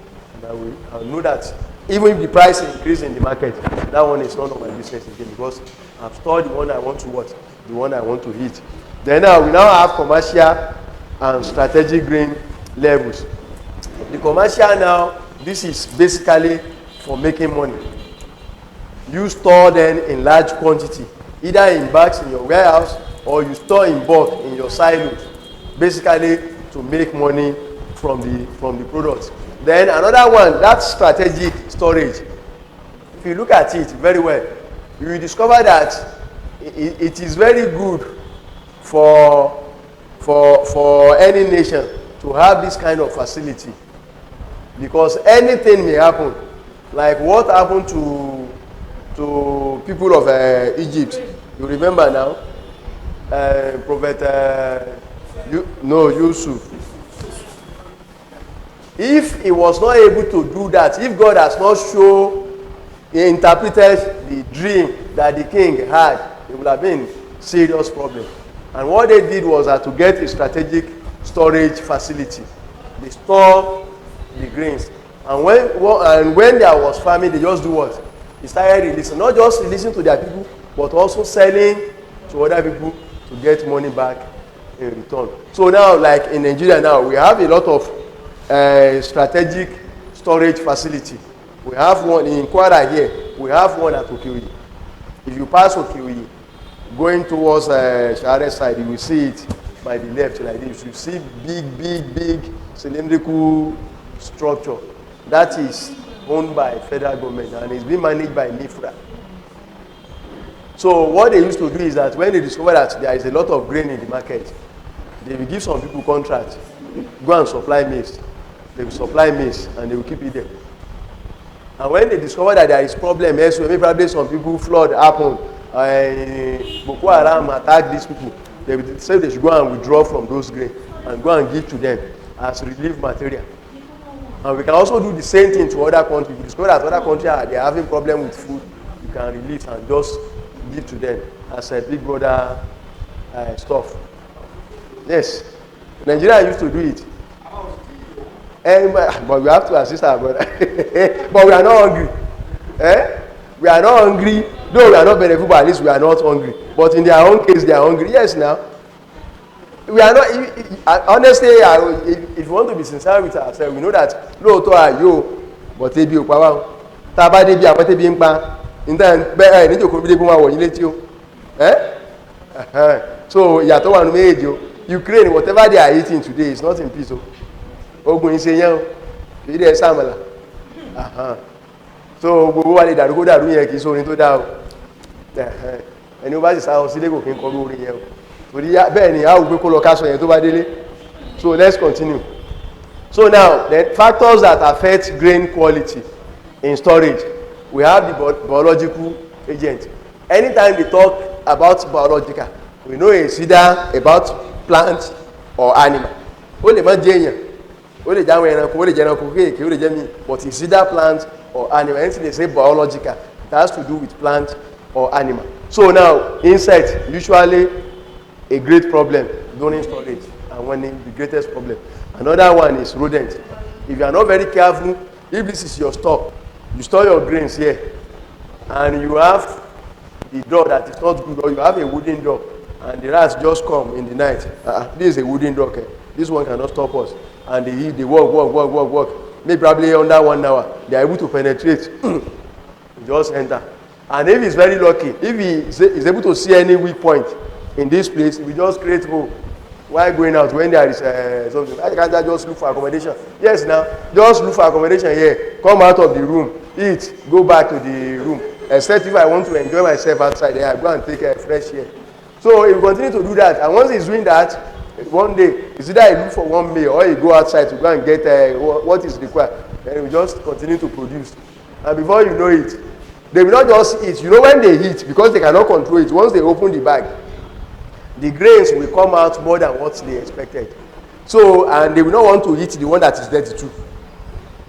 And I know that even if the price increases in the market, that one is none of my business again, because I've stored the one I want to what? The one I want to eat. Then we now have commercial and strategic grain levels. The commercial now, this is basically for making money. You store them in large quantity, either in bags in your warehouse, or you store in bulk in your silos, basically to make money from the products. Then another one, that's strategic storage. If you look at it very well, you will discover that it is very good for any nation to have this kind of facility, because anything may happen, like what happened to people of Egypt. You remember now, Prophet Yusuf. If he was not able to do that, if God has not interpreted the dream that the king had, it would have been serious problem. And what they did was to get a strategic storage facility. They store the grains, and when there was famine, they just do what? They started releasing, not just releasing to their people, but also selling to other people to get money back in return. So now, like in Nigeria now, we have a lot of strategic storage facility. We have one in Kwara here. We have one at Okiwi. If you pass Okiwi, going towards Share side, you will see it by the left like this. You see big cylindrical structure. That is owned by federal government and is being managed by NIFRA. So what they used to do is that when they discover that there is a lot of grain in the market, they will give some people contract, go and supply maize. They will supply maize and they will keep it there. And when they discover that there is problem elsewhere, maybe probably some people flood happen, Boko Haram attack these people, they will say they should go and withdraw from those grain and go and give to them as relief material. And we can also do the same thing to other countries. If you discover that other countries they are having problem with food, you can release and just give to them as a big brother stuff. Yes, Nigeria used to do it. But we have to assist our brother. But we are not hungry. We are not hungry. Though we are not beneficial, but at least we are not hungry. But in their own case, they are hungry. Yes, now. We are not, honestly, if you want to be sincere with ourselves, we know that, lóòótọ́ àyò, but ebi ò pa wá. Tá a bá débi àwọn tẹ́bi ń pa, bẹ́ẹ̀ níjò kò bí dé kó máa wọ̀ yín létí o. So ìyàtọ̀ wà nínú méjèèjì o. Ukraine, whatever they are eating today is not in peace o. Ogun ìṣe yẹn o, kì í dẹ̀ sàmàlà. So gbogbo wa lè dàrú kó dàrú yẹn kì í sórin tó dá o. Ẹni ó bá sì sáwọn sílé kò kí ń kọ́ lórí yẹn o. Torí bẹ́ẹ̀ ni a ò gbé kó lọ káṣọ yẹn tó bá délé. So let's continue. So now, the factors that affect grain quality in storage, we have the biological agent. Anytime we talk about biological, we know it's either about plant or animal. Ó lè má jẹ́ èèyàn, ó lè jẹ́ àwọn ẹranko, ó lè jẹ́ ẹranko kéèké, ó lè jẹ́ mi, but it's either plant or animal. Anything they say biological, it has to do with plant or animal. So now, insects, usually a great problem during storage, and one of the greatest problem. Another one is rodent. If you are not very careful, if this is your stock, you store your grains here, and you have the door that is not good, or you have a wooden door, and the rats just come in the night. This is a wooden door, okay? This one cannot stop us. And they walk. Maybe probably under 1 hour, they are able to penetrate. Just enter. And if he's very lucky, if he is able to see any weak point in this place, we just create hole. Why going out when there is something? Why can't I just look for accommodation? Yes, now, just look for accommodation here. Come out of the room, eat, go back to the room. Except if I want to enjoy myself outside, then I go and take fresh air. So if you continue to do that, and once he's doing that, one day, it's either I look for one meal or you go outside to go and get what is required. Then we just continue to produce. And before you know it, they will not just eat. You know when they eat, because they cannot control it, once they open the bag, the grains will come out more than what they expected. So, and they will not want to eat the one that is dirty too.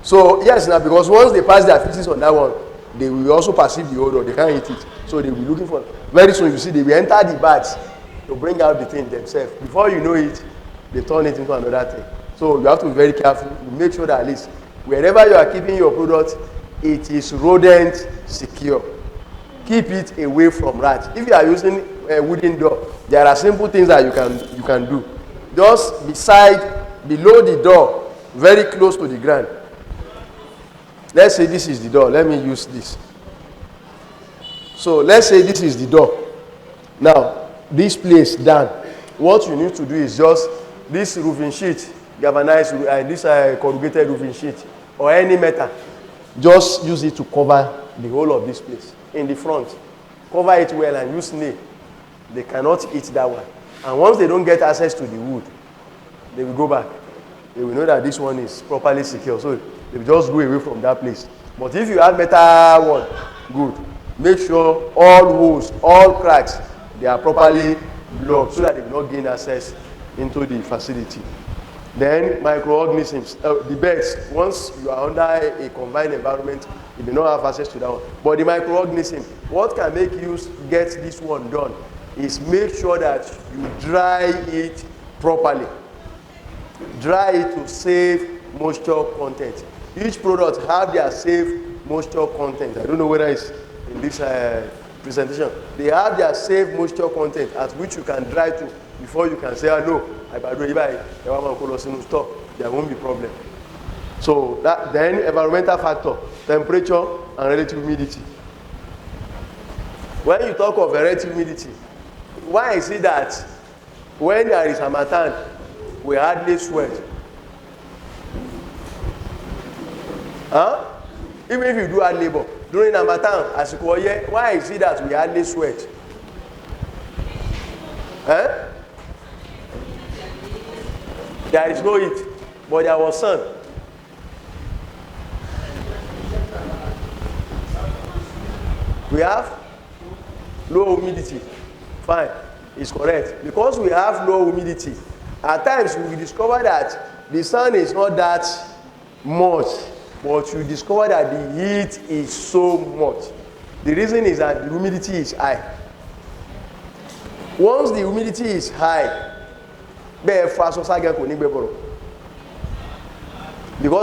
So, yes, now, because once they pass their feces on that one, they will also perceive the odor. They can't eat it. So, they will be looking for, very soon, you see, they will enter the bags to bring out the thing themselves. Before you know it, they turn it into another thing. So, you have to be very careful. You make sure that at least, wherever you are keeping your product, it is rodent secure. Keep it away from rats. If you are using a wooden door, there are simple things that you can do. Just below the door, very close to the ground. Let's say this is the door. Let me use this. So let's say this is the door. Now, this place down. What you need to do is just this roofing sheet, galvanized, this corrugated roofing sheet, or any metal. Just use it to cover the whole of this place in the front. Cover it well and use nail. They cannot eat that one. And once they don't get access to the wood, they will go back. They will know that this one is properly secure. So they will just go away from that place. But if you have metal one, good. Make sure all holes, all cracks, they are properly blocked so that they will not gain access into the facility. Then microorganisms, the birds, once you are under a confined environment, you may not have access to that one. But the microorganism, what can make you get this one done is make sure that you dry it properly. Dry it to save moisture content. Each product have their safe moisture content. I don't know whether it's in this presentation. They have their safe moisture content at which you can dry to before you can say, oh no, store. There won't be problem. So that then environmental factor, temperature and relative humidity. When you talk of relative humidity, why is it that when there is harmattan, we hardly sweat? Huh? Even if you do hard labor during harmattan, as why is it that we hardly sweat? Huh? There is no heat, but there was sun. We have low humidity. Fine, it's correct. Because we have low humidity, at times we discover that the sun is not that much, but you discover that the heat is so much. The reason is that the humidity is high. Once the humidity is high, because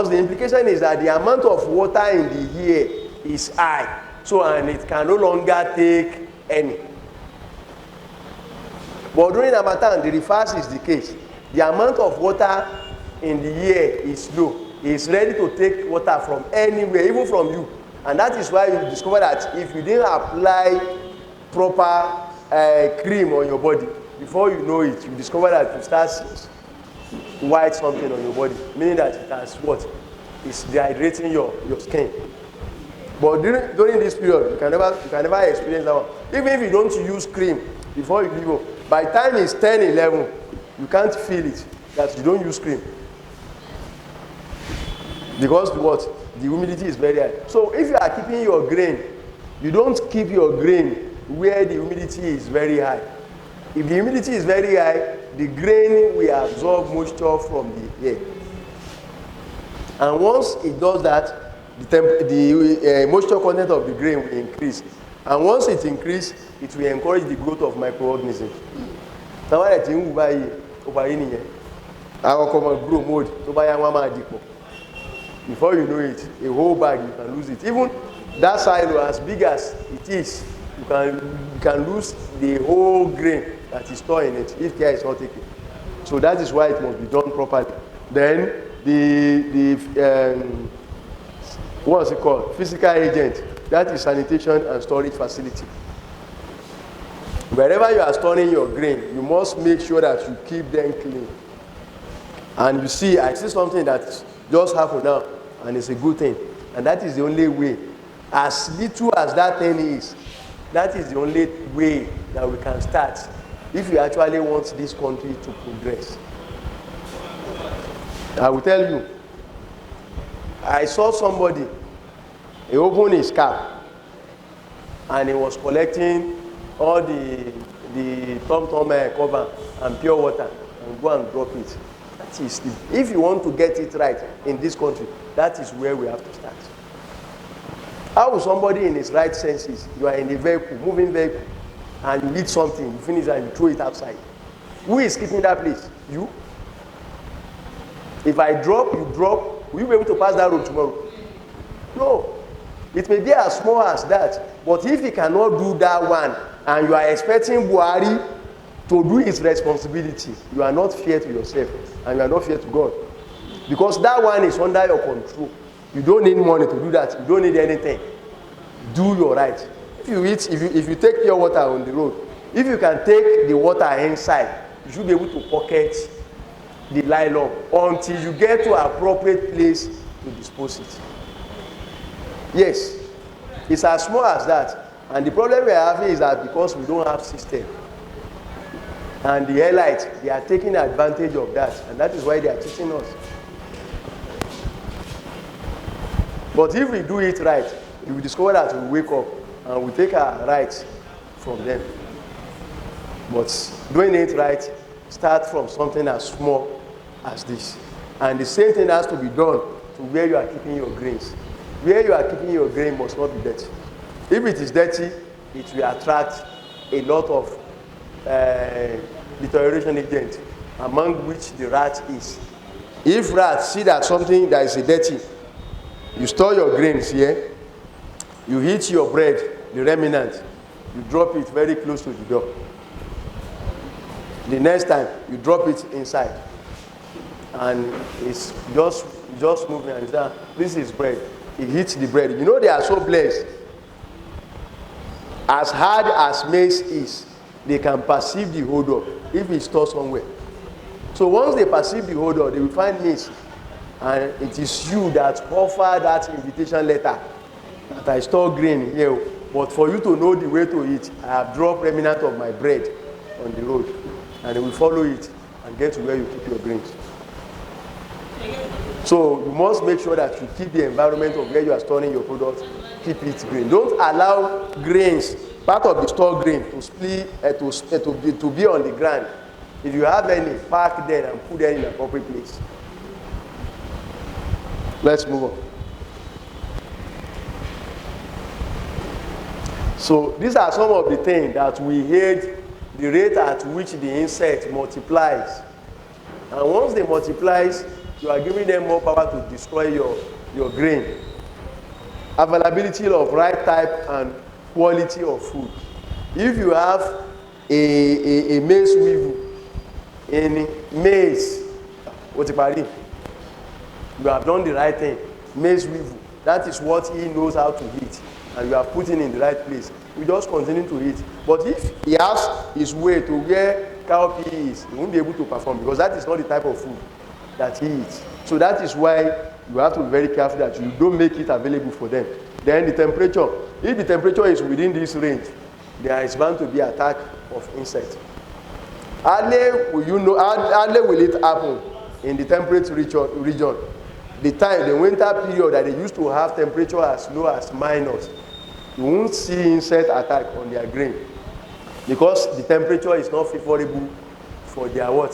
the implication is that the amount of water in the air is high, so and it can no longer take any. But during harmattan, the reverse is the case. The amount of water in the air is low. It's ready to take water from anywhere, even from you. And that is why you discover that if you didn't apply proper cream on your body, before you know it, you discover that you start white something on your body, meaning that it has what? It's dehydrating your skin. But during this period, you can never experience that one. Even if you don't use cream before you leave home, by the time it's 10, 11, you can't feel it, that you don't use cream. Because what? The humidity is very high. So if you are keeping your grain, you don't keep your grain where the humidity is very high. If the humidity is very high, the grain will absorb moisture from the air. And once it does that, the moisture content of the grain will increase. And once it increases, it will encourage the growth of microorganisms. Before you know it, a whole bag, you can lose it. Even that silo, as big as it is, you can lose the whole grain that is stored in it if care is not taken. So that is why it must be done properly. Then what's it called? Physical agent. That is sanitation and storage facility. Wherever you are storing your grain, you must make sure that you keep them clean. And you see, I see something that just happened now, and it's a good thing. And that is the only way. As little as that thing is, that is the only way that we can start if we actually want this country to progress. I will tell you, I saw somebody, he opened his car, and he was collecting all the tom-tom cover and pure water and go and drop it. That is, if you want to get it right in this country, that is where we have to start. How will somebody in his right senses, you are in a vehicle, moving vehicle, and you eat something, you finish and you throw it outside? Who is keeping that place? You? If I drop, you drop, will you be able to pass that road tomorrow? No. It may be as small as that, but if he cannot do that one, and you are expecting Buhari to do his responsibility, you are not fair to yourself, and you are not fair to God. Because that one is under your control. You don't need money to do that. You don't need anything. Do your right. If you take pure water on the road, if you can take the water inside, you should be able to pocket the nylon until you get to an appropriate place to dispose it. Yes, it's as small as that. And the problem we are having is that because we don't have system, and the airlines, they are taking advantage of that, and that is why they are cheating us. But if we do it right, we will discover that we wake up and we take our rights from them. But doing it right, start from something as small as this. And the same thing has to be done to where you are keeping your grains. Where you are keeping your grain must not be dirty. If it is dirty, it will attract a lot of deterioration agents, among which the rat is. If rats see that something that is dirty, you store your grains here, you eat your bread, the remnant, you drop it very close to the door. The next time, you drop it inside. And it's just moving, and say, this is bread. It hits the bread. You know, they are so blessed. As hard as maize is, they can perceive the odor if it's stored somewhere. So once they perceive the odor, they will find maize. And it is you that offer that invitation letter that I store grain here. But for you to know the way to eat, I have dropped remnant of my bread on the road. And they will follow it and get to where you keep your grains. So you must make sure that you keep the environment of where you are storing your products, keep it green. Don't allow grains, part of the stored grain, to split to be on the ground. If you have any, park them and put them in an appropriate place. Let's move on. So these are some of the things that we hate, the rate at which the insect multiplies. And once they multiplies, you are giving them more power to destroy your grain. Availability of right type and quality of food. If you have a maize weevil in maize, you have done the right thing. Maize weevil, that is what he knows how to eat, and you are putting in the right place. You just continue to eat. But if he has his way to where cowpea is, he won't be able to perform, because that is not the type of food that he eats. So that is why you have to be very careful that you don't make it available for them. Then the temperature. If the temperature is within this range, there is bound to be attack of insects. Hardly will it happen in the temperate region. The winter period that they used to have temperature as low as minus, you won't see insect attack on their grain, because the temperature is not favorable for their what?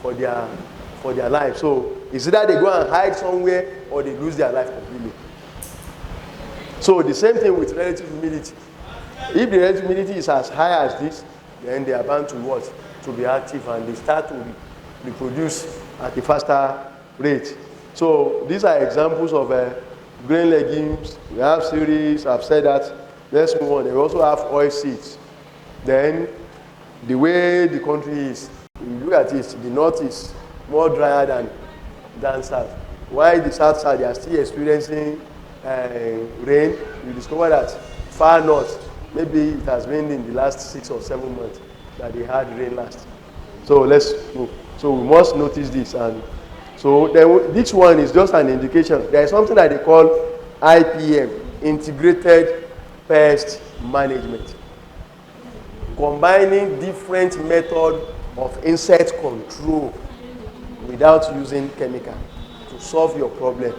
For their life. So it's either they go and hide somewhere or they lose their life completely. So the same thing with relative humidity. If the relative humidity is as high as this, then they are bound to what? To be active, and they start to reproduce at a faster rate. So these are examples of grain legumes. We have cereals. I've said that. Let's move on. They also have oil seeds. Then the way the country is, if you look at it, the north is more drier than south. While the south side, they are still experiencing rain. You discover that far north, maybe it has been in the last 6 or 7 months that they had rain last. So let's move. So we must notice this. And so then this one is just an indication. There is something that they call IPM, Integrated Pest Management, combining different methods of insect control without using chemical to solve your problem.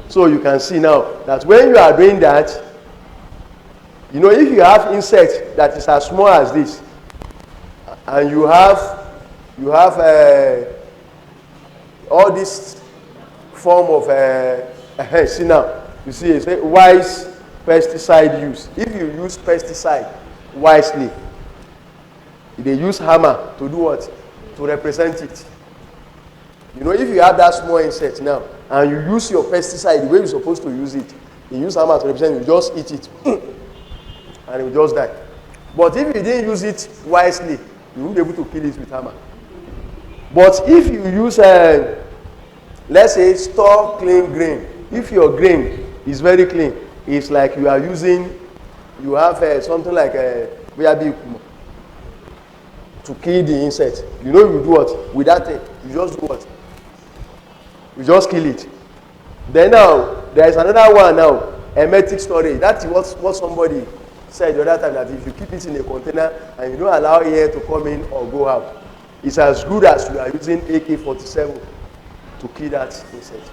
So you can see now that when you are doing that, you know, if you have insects that is as small as this, and you have all this form of see now, you see it's a wise pesticide use. If you use pesticide wisely, they use hammer to do what? To represent it. You know, if you have that small insect now and you use your pesticide the way you're supposed to use it, you use hammer to represent it, you just eat it and it will just die. But if you didn't use it wisely, you won't be able to kill it with hammer. But if you use let's say store clean grain, if your grain is very clean, it's like you are using, you have something like to kill the insect. You know you do what? With that thing, you just do what? You just kill it. Then now, there is another one now, hermetic storage. That's what somebody said the other time, that if you keep it in a container and you don't allow air to come in or go out, it's as good as you are using AK-47 to kill that insect.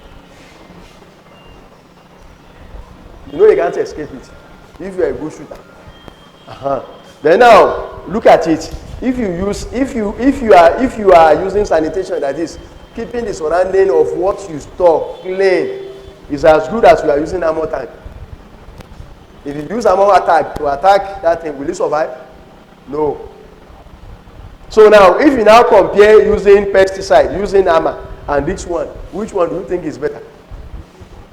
You know you can't escape it if you are a good shooter. Then now, look at it. If you are using sanitation, that is keeping the surrounding of what you store clean, is as good as you are using ammo tank. If you use ammo attack to attack that thing, will it survive? No. So now, if you now compare using pesticide, using hammer, and this one, which one do you think is better?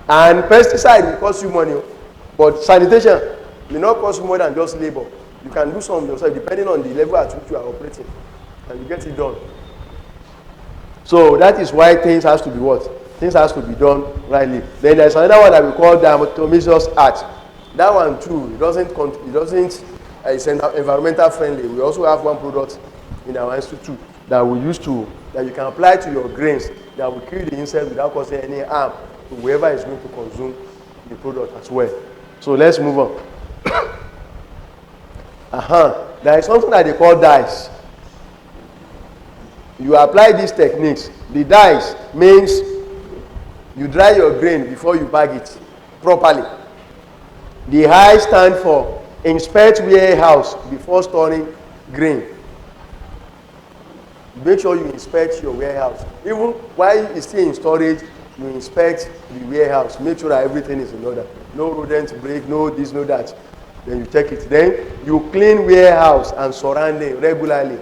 And pesticide will cost you money, but sanitation, may not cost more than just labor. You can do some yourself depending on the level at which you are operating, and you get it done. So that is why things has to be what? Things has to be done rightly. Then there's another one that we call diatomaceous art. That one too, it's environmental friendly. We also have one product in our institute that that you can apply to your grains that will kill the insect without causing any harm to whoever is going to consume the product as well. So let's move on. There is something that they call dyes. You apply these techniques. The dyes means you dry your grain before you bag it properly. The I stand for inspect warehouse before storing grain. Make sure you inspect your warehouse. Even while it's still in storage, you inspect the warehouse. Make sure that everything is in order. No rodent break, no this, no that. Then you take it. Then you clean warehouse and surrounding regularly.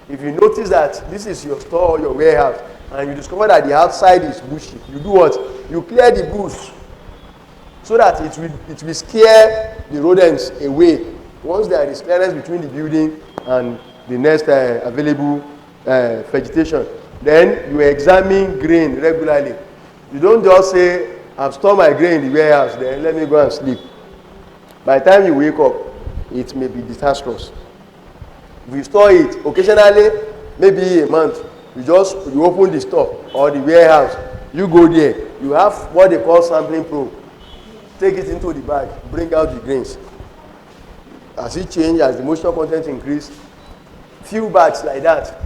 If you notice that this is your store or your warehouse and you discover that the outside is bushy, you do what? You clear the bush so that it will scare the rodents away. Once there is clearance between the building and the next available vegetation, then you examine grain regularly. You don't just say, I've stored my grain in the warehouse, then let me go and sleep. By the time you wake up, it may be disastrous. If you store it occasionally, maybe a month, you open the store or the warehouse, you go there, you have what they call sampling probe. Take it into the bag, bring out the grains. As it changes, as the moisture content increase, few bags like that,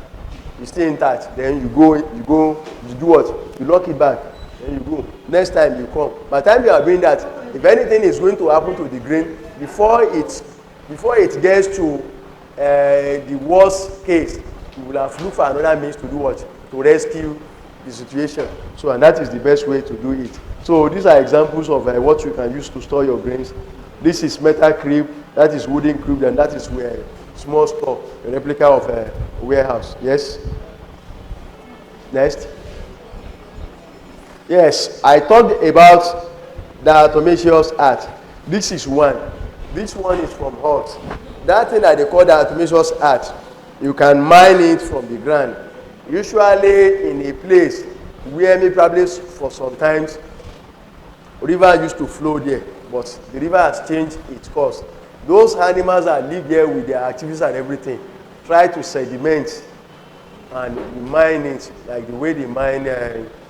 you stay intact. Then you do what? You lock it back. Then you go. Next time you come. By the time you are doing that, if anything is going to happen to the grain, before it gets to the worst case, you will have looked for another means to do what? To rescue the situation. So, and that is the best way to do it. So these are examples of what you can use to store your grains. This is metal crib, that is wooden crib, and that is where small store, a replica of a warehouse. Yes? Next. Yes, I talked about the diatomaceous art. This is one. This one is from hot. That thing that they call the diatomaceous art, you can mine it from the ground. Usually in a place where maybe probably for some times river used to flow there, but the river has changed its course. Those animals that live there with their activities and everything try to sediment and mine it like the way they mine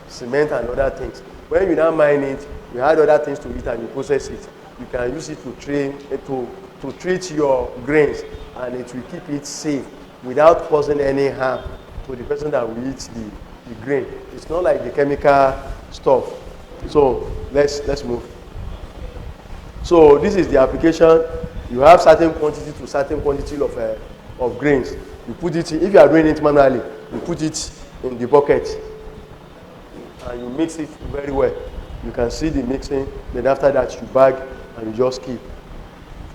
cement and other things. When you now mine it, you add other things to it and you process it. You can use it to treat your grains, and it will keep it safe without causing any harm to the person that will eat the grain. It's not like the chemical stuff. So let's move. So this is the application. You have certain quantity to certain quantity of grains. You put it in, if you are doing it manually, you put it in the bucket and you mix it very well. You can see the mixing. Then after that, you bag and you just keep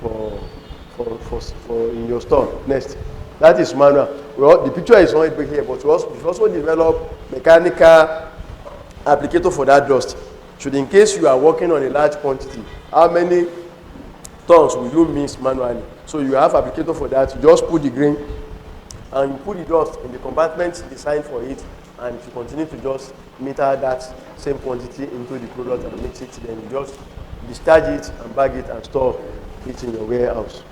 for in your store. Next, that is manual. Well, the picture is not here, but we also develop mechanical applicator for that dust. Should in case you are working on a large quantity, how many tons will you mix manually? So you have applicator for that. You just put the grain and you put the dust in the compartment designed for it, and if you continue to just meter that same quantity into the product and mix it, then you just discharge it and bag it and store it in your warehouse.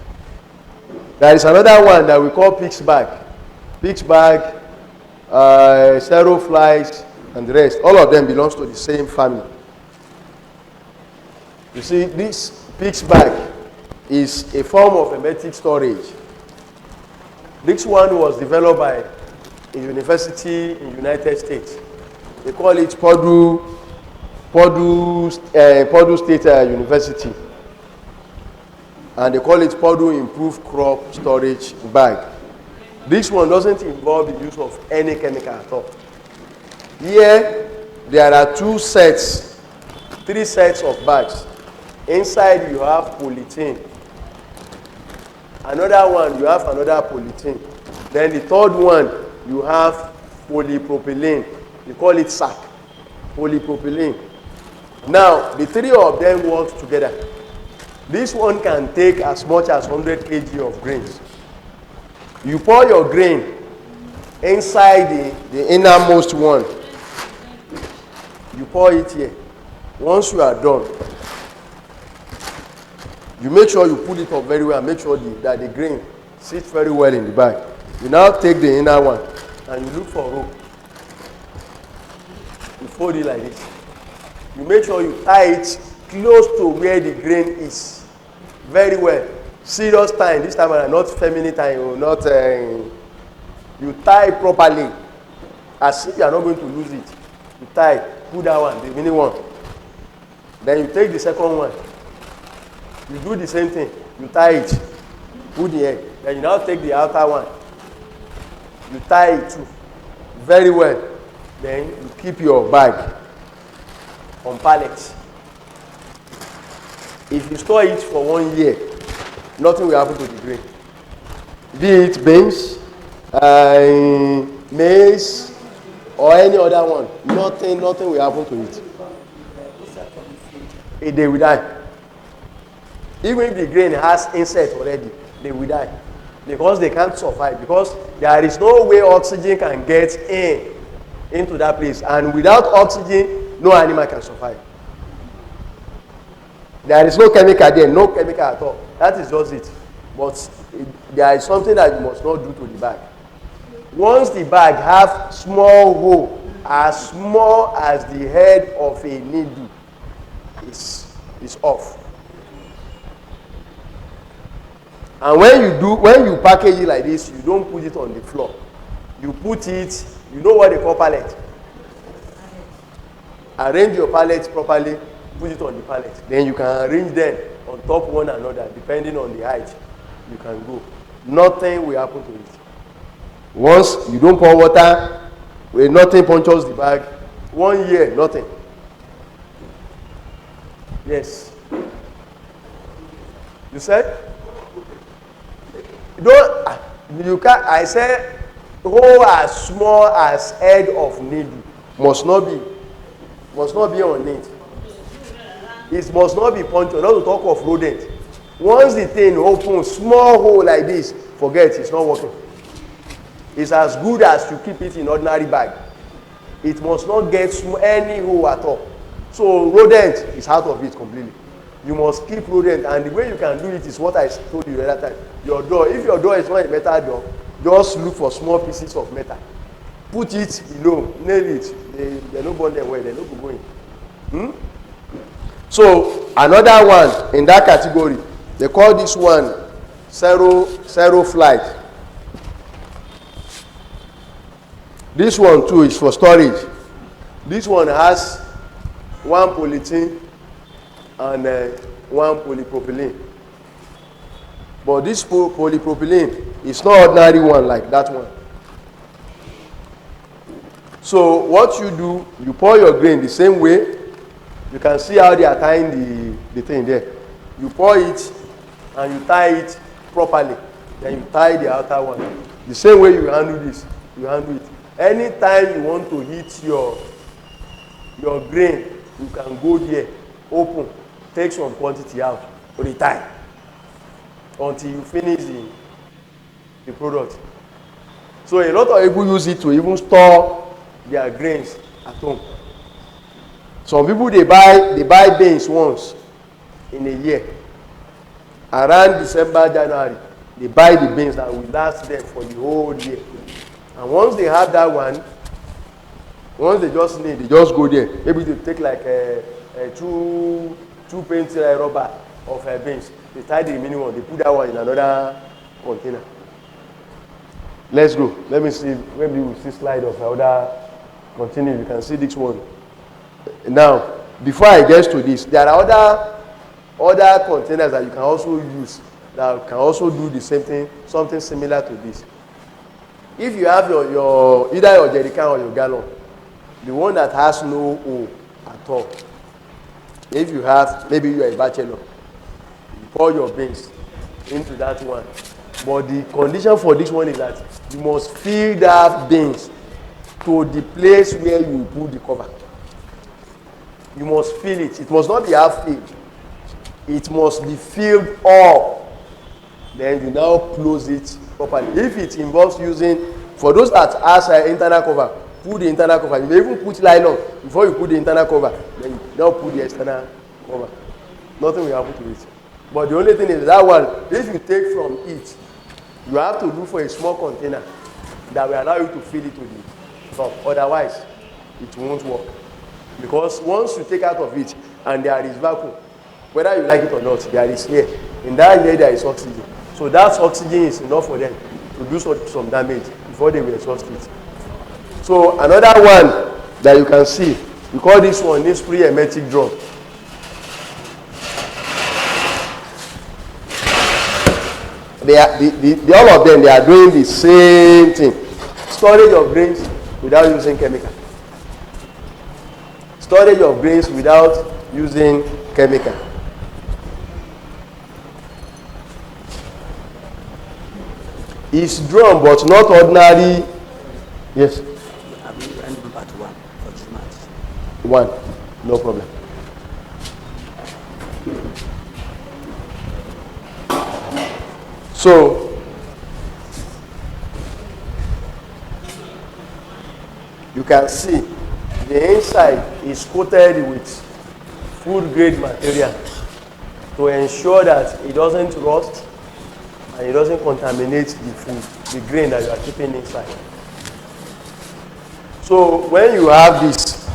There is another one that we call pig's bag. Pig's bag, zero flies, and the rest. All of them belongs to the same family. You see, this pig's bag is a form of hermetic storage. This one was developed by a university in the United States. They call it Purdue State University. And they call it Purdue Improved Crop Storage Bag. This one doesn't involve the use of any chemical at all. Here, there are three sets of bags. Inside, you have polythene. Another one, you have another polythene. Then the third one, you have polypropylene. We call it sack, polypropylene. Now, the three of them work together. This one can take as much as 100 kg of grains. You pour your grain inside the innermost one. You pour it here. Once you are done, you make sure you pull it up very well and make sure that the grain sits very well in the bag. You now take the inner one and you look for rope. You fold it like this. You make sure you tie it close to where the grain is. Very well. Serious time. This time around, not feminine time or not. You tie it properly, as if you are not going to lose it. You tie it, put that one, the mini one. Then you take the second one. You do the same thing. You tie it, put the egg. Then you now take the outer one. You tie it too. Very well. Then you keep your bag on pallets. If you store it for 1 year, nothing will happen to the grain. Be it beans, maize, or any other one. Nothing will happen to it. They will die. Even if the grain has insect already, they will die. Because they can't survive. Because there is no way oxygen can get into that place. And without oxygen, no animal can survive. There is no chemical there, no chemical at all. That is just it. But there is something that you must not do to the bag. Once the bag have small hole, as small as the head of a needle, is off. And when you package it like this, you don't put it on the floor. You put it, you know what they call pallet. Arrange your pallets properly, put it on the pallet. Then you can arrange them on top one another, depending on the height. You can go. Nothing will happen to it. Once you don't pour water, where nothing punctures the bag, 1 year, nothing. Yes. You said? You can't. I said, hole as small as head of needle must not be on it. It must not be punctured. Not to talk of rodent. Once the thing opens, small hole like this, forget it's not working. It's as good as you keep it in ordinary bag. It must not get any hole at all. So rodent is out of it completely. You must keep rodent, and the way you can do it is what I told you the other time. Your door, if your door is not a metal door, just look for small pieces of metal. Put it below, nail it. They don't burn them well, they don't go in. So another one in that category, they call this one zero flight. This one too is for storage. This one has one polythene and one polypropylene. But this polypropylene is not ordinary one like that one. So what you do, you pour your grain the same way. You can see how they are tying the thing there. You pour it and you tie it properly. Then you tie the outer one. The same way you handle this, you handle it. Anytime you want to heat your grain, you can go there, open, take some quantity out, retie until you finish the product. So a lot of people use it to even store their grains at home. Some people they buy beans once in a year. Around December, January, they buy the beans that will last them for the whole year. And once they have that one, once they just need, they just go there. Maybe they take like two paint rubber of beans. They tie the remaining one. They put that one in another container. Let's go. Let me see. Maybe we'll see slide of another container. You can see this one. Now, before I get to this, there are other containers that you can also use that can also do the same thing, something similar to this. If you have your either your jerrycan or your gallon, the one that has no hole at all. If you have, maybe you are a bachelor, you pour your beans into that one. But the condition for this one is that you must fill that beans to the place where you put the cover. You must fill it. It must not be half filled. it must be filled up. Then you now close it properly. If it involves using, for those that has an internal cover, put the internal cover. You may even put nylon before you put the internal cover. Then you now put the external cover. Nothing will happen to it. But the only thing is that one, if you take from it, you have to look for a small container that will allow you to fill it to the top. Otherwise, it won't work. Because once you take out of it and there is vacuum, whether you like it or not, there is air. In that air, there is oxygen. So that oxygen is enough for them to do some damage before they will exhaust it. So another one that you can see, we call this one this pre-hermetic drum. All of them, they are doing the same thing. Storage of grains without using chemical. Storage of grains without using chemical. It's drum, but not ordinary. Yes. One, no problem. So, you can see the inside is coated with food grade material to ensure that it doesn't rust and it doesn't contaminate the food, the grain that you are keeping inside. So when you have this,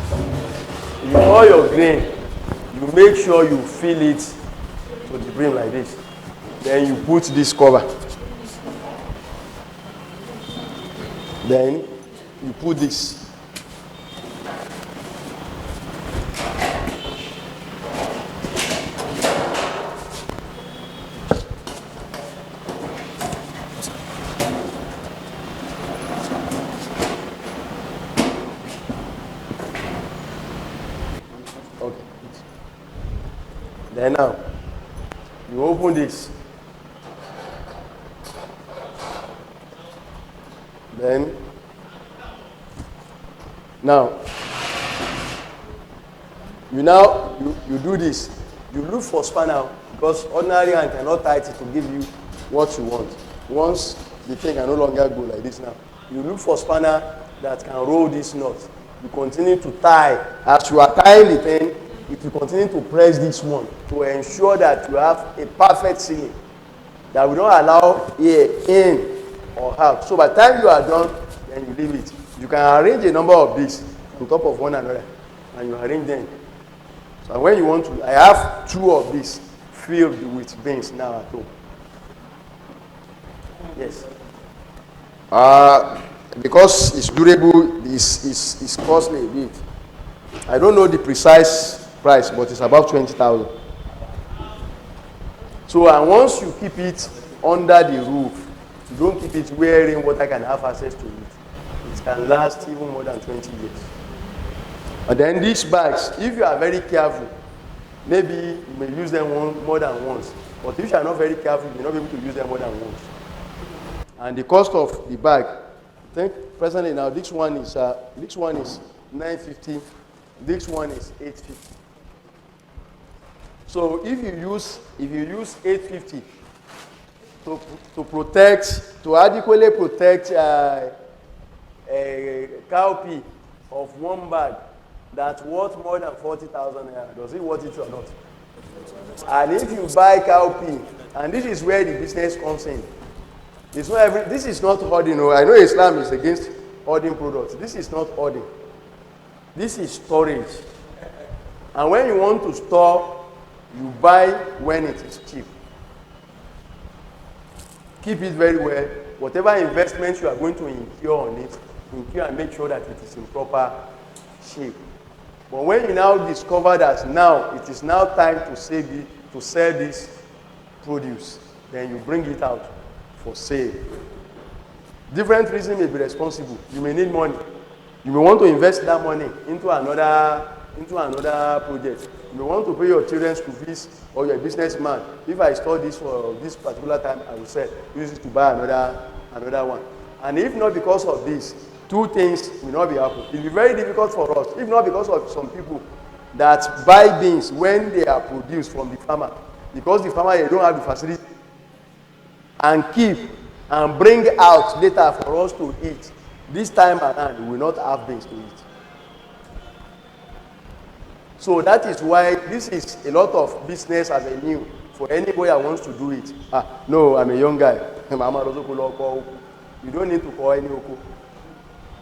you pour your grain, you make sure you fill it to the brim like this. Then you put this cover. Then you put this. Okay. Then now, you open this. Then, now, you do this. You look for spanner because ordinary hand cannot tight it to give you what you want. Once the thing can no longer go like this now, you look for spanner that can roll this knot. You continue to tie. As you are tying the thing, it will continue to press this one to ensure that you have a perfect sealing that will not allow air in or out. So by the time you are done, then you leave it. You can arrange a number of these on top of one another, and you arrange them. So when you want to, I have 2 of these filled with beans now at home. Yes. Because it's durable, it's costly a bit. I don't know the precise price, but it's about 20,000. So and once you keep it under the roof, you don't keep it where rainwater can have access to it. It can last even more than 20 years. And then these bags, if you are very careful, maybe you may use them more than once. But if you are not very careful, you may not be able to use them more than once. And the cost of the bag, I think presently now this one is 950, this one is 850. So if you use 850 to protect, to adequately protect a cowpea of one bag that's worth more than 40,000 naira, does it worth it or not? And if you buy cowpea, and this is where the business comes in. It's not this is not hoarding. I know Islam is against hoarding products. This is not hoarding. This is storage. And when you want to store, you buy when it is cheap. Keep it very well. Whatever investment you are going to incur on it, incur and make sure that it is in proper shape. But when you now discover that now it is now time to sell this produce, then you bring it out for sale. Different reasons may be responsible. You may need money. You may want to invest that money into another project. You may want to pay your children's school fees or your businessman. If I store this for this particular time, I will sell. Use it to buy another one. And if not because of this, 2 things will not be happening. It will be very difficult for us, if not because of some people that buy beans when they are produced from the farmer. because the farmer they don't have the facility and keep and bring out later for us to eat. This time around, we will not have beans to eat. So that is why this is a lot of business as a new for anybody that wants to do it. No, I'm a young guy. You don't need to call any oko.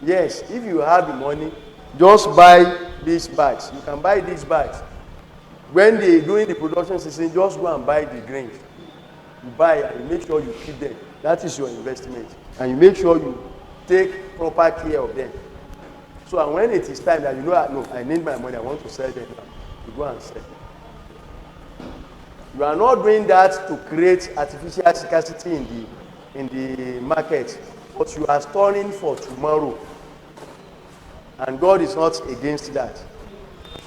Yes, if you have the money, just buy these bags. You can buy these bags. When they doing the production season, just go and buy the grains. You buy and you make sure you keep them. That is your investment. And you make sure you take proper care of them. So and when it is time that you know, no, I need my money, I want to sell them now, you go and sell. You are not doing that to create artificial scarcity in the market, but you are storing for tomorrow. And God is not against that.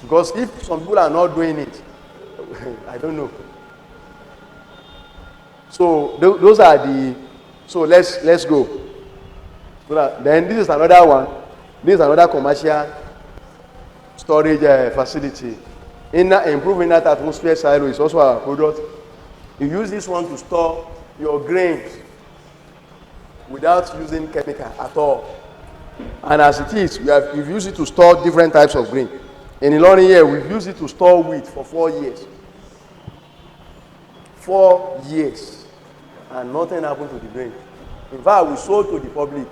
Because if some people are not doing it, I don't know. So those are the. So let's go. Then this is another one. This is another commercial storage facility. Improving that atmosphere silo is also our product. You use this one to store your grains without using chemical at all. And as it is, we've used it to store different types of grain. In Ilorin here, we've used it to store wheat for 4 years. 4 years. And nothing happened to the grain. In fact, we sold to the public.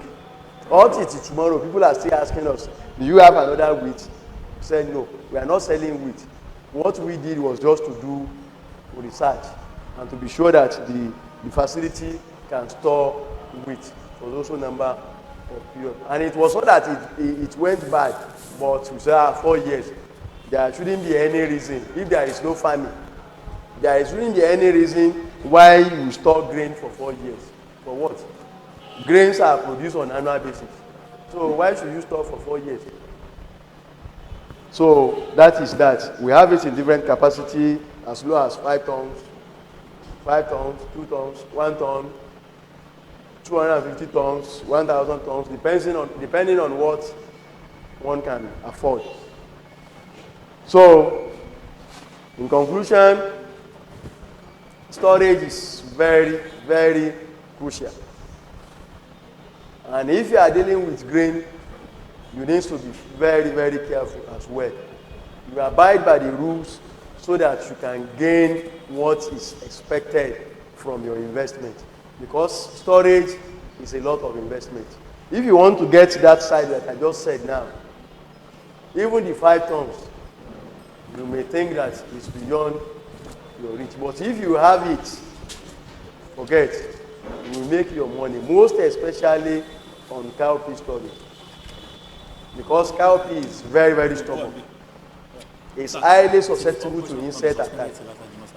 Until tomorrow, people are still asking us, do you have another wheat? We said, no, we are not selling wheat. What we did was just to do research and to be sure that the facility can store wheat for those number of period. And it was not that it went bad, but we said 4 years. There shouldn't be any reason, if there is no farming, there shouldn't be any reason why you store grain for 4 years. For what? Grains are produced on an annual basis. So why should you store for 4 years? So that is that. We have it in different capacity, as low as 5 tons, 5 tons, 2 tons, 1 ton, 250 tons, 1,000 tons, depending on what one can afford. So, in conclusion, storage is very, very crucial. And if you are dealing with grain, you need to be very, very careful as well. You abide by the rules so that you can gain what is expected from your investment. Because storage is a lot of investment. If you want to get that side that I just said now, even the 5 tons, you may think that it's beyond your reach. But if you have it, forget, you will make your money, most especially on cowpea storage. Because cowpea is very, very stubborn. It's highly susceptible to insect attack.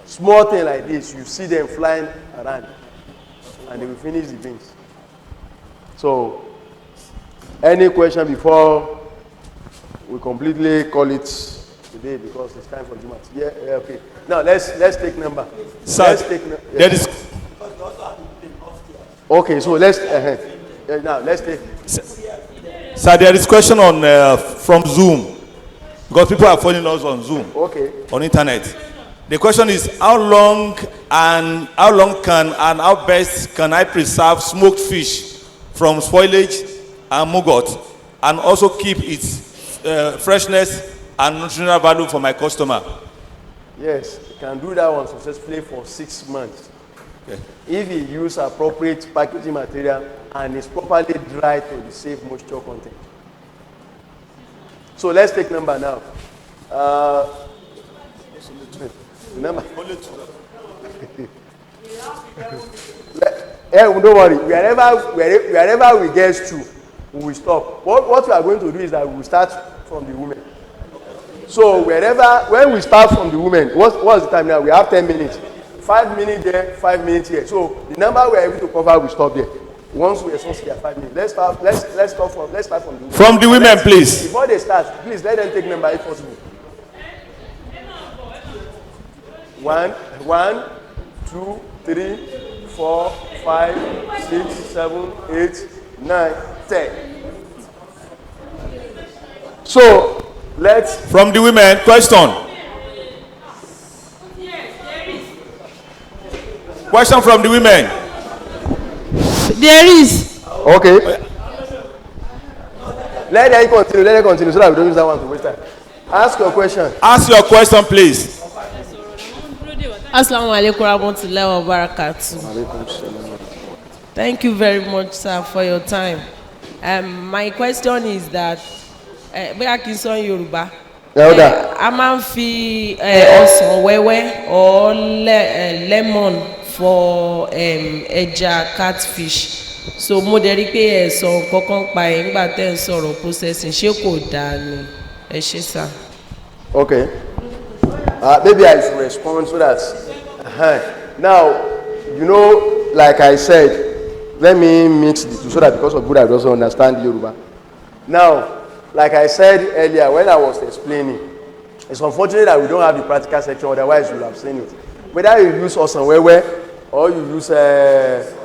Small thing like this, you see them flying around and they will finish the beans. So, any question before we completely call it today, because it's time for Jumat? Yeah, okay. Now let's take number. Sir, let's take there is. Okay, so let's now let's take. Sir, there is question on from Zoom, because people are following us on Zoom. Okay. On internet. The question is, how long can and how best can I preserve smoked fish from spoilage and maggot, and also keep its freshness and nutritional value for my customer? Yes, you can do that one successfully for 6 months. Okay. If you use appropriate packaging material and is properly dried to the safe moisture content. So let's take number now. Number. Don't worry. Wherever we get to, we will stop. What we are going to do is that we will start from the women. So when we start from the women, what's the time now? We have 10 minutes. 5 minutes there, 5 minutes here. So the number we are able to cover, we stop there. Once we exhaust here, 5 minutes. Let's start from the women. From the women, please. Before they start, please let them take number if possible. 1, 2, 3, 4, 5, 6, 7, 8, 9, 10. So let's. From the women, question. Question from the women. There is. Okay. Let them continue so that we don't use that one to waste time. Ask your question. Ask your question, please. Assalamu alaikum warahmatullahi wabarakatuh. Thank you very much, sir, for your time. My question is that bóyá kí n sọ Yorùbá. A máa ń fi ọsàn wẹ́wẹ́ or lemon for ẹja catfish. So mo dẹ̀ rí pé ẹ sọ kankan pa ẹ̀ ńgbà tẹ́ ń sọ̀rọ̀ processing ṣé kò dáa ni ẹ ṣe sá. Okay. Maybe I should respond so that now you know, like I said, let me mix the two so that because of good I also understand Yoruba. Now, like I said earlier when I was explaining, it's unfortunate that we don't have the practical section, otherwise you will have seen it. Whether you use osan wewe or you use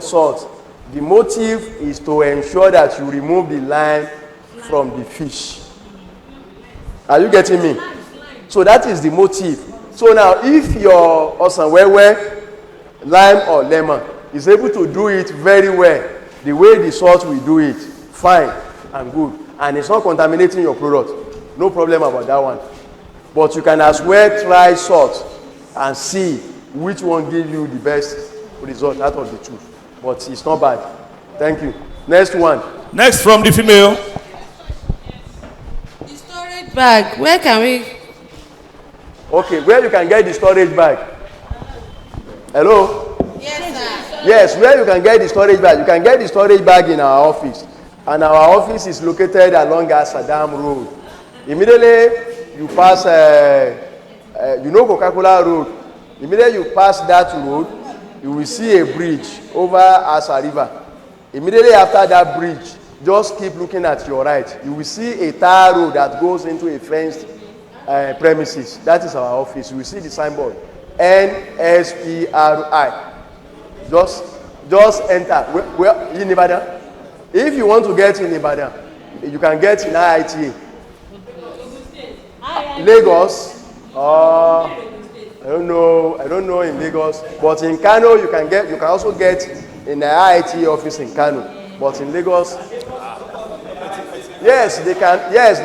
salt, the motive is to ensure that you remove the lime from the fish. Are you getting me? So that is the motive. So now if your osan wewe, lime or lemon is able to do it very well, the way the salt will do it, fine and good, and it's not contaminating your product, no problem about that one. But you can as well try salt and see which one gives you the best result out of the two. But it's not bad. Thank you. Next one. Next from the female. The storage bag, where can we? Okay, where you can get the storage bag? Hello? Yes, sir. Yes, where you can get the storage bag? You can get the storage bag in our office. And our office is located along Saddam Road. Immediately you pass, you know Coca-Cola Road. Immediately you pass that road, you will see a bridge over Asa River. Immediately after that bridge, just keep looking at your right. You will see a tar road that goes into a fenced premises. That is our office. You will see the signboard, NSPRI. Just enter. Where in Ibadan? If you want to get in Ibadan, you can get in IITA. Lagos. I don't know in Lagos, but in Kano you can also get in the IIT office in Kano, but in Lagos, yes they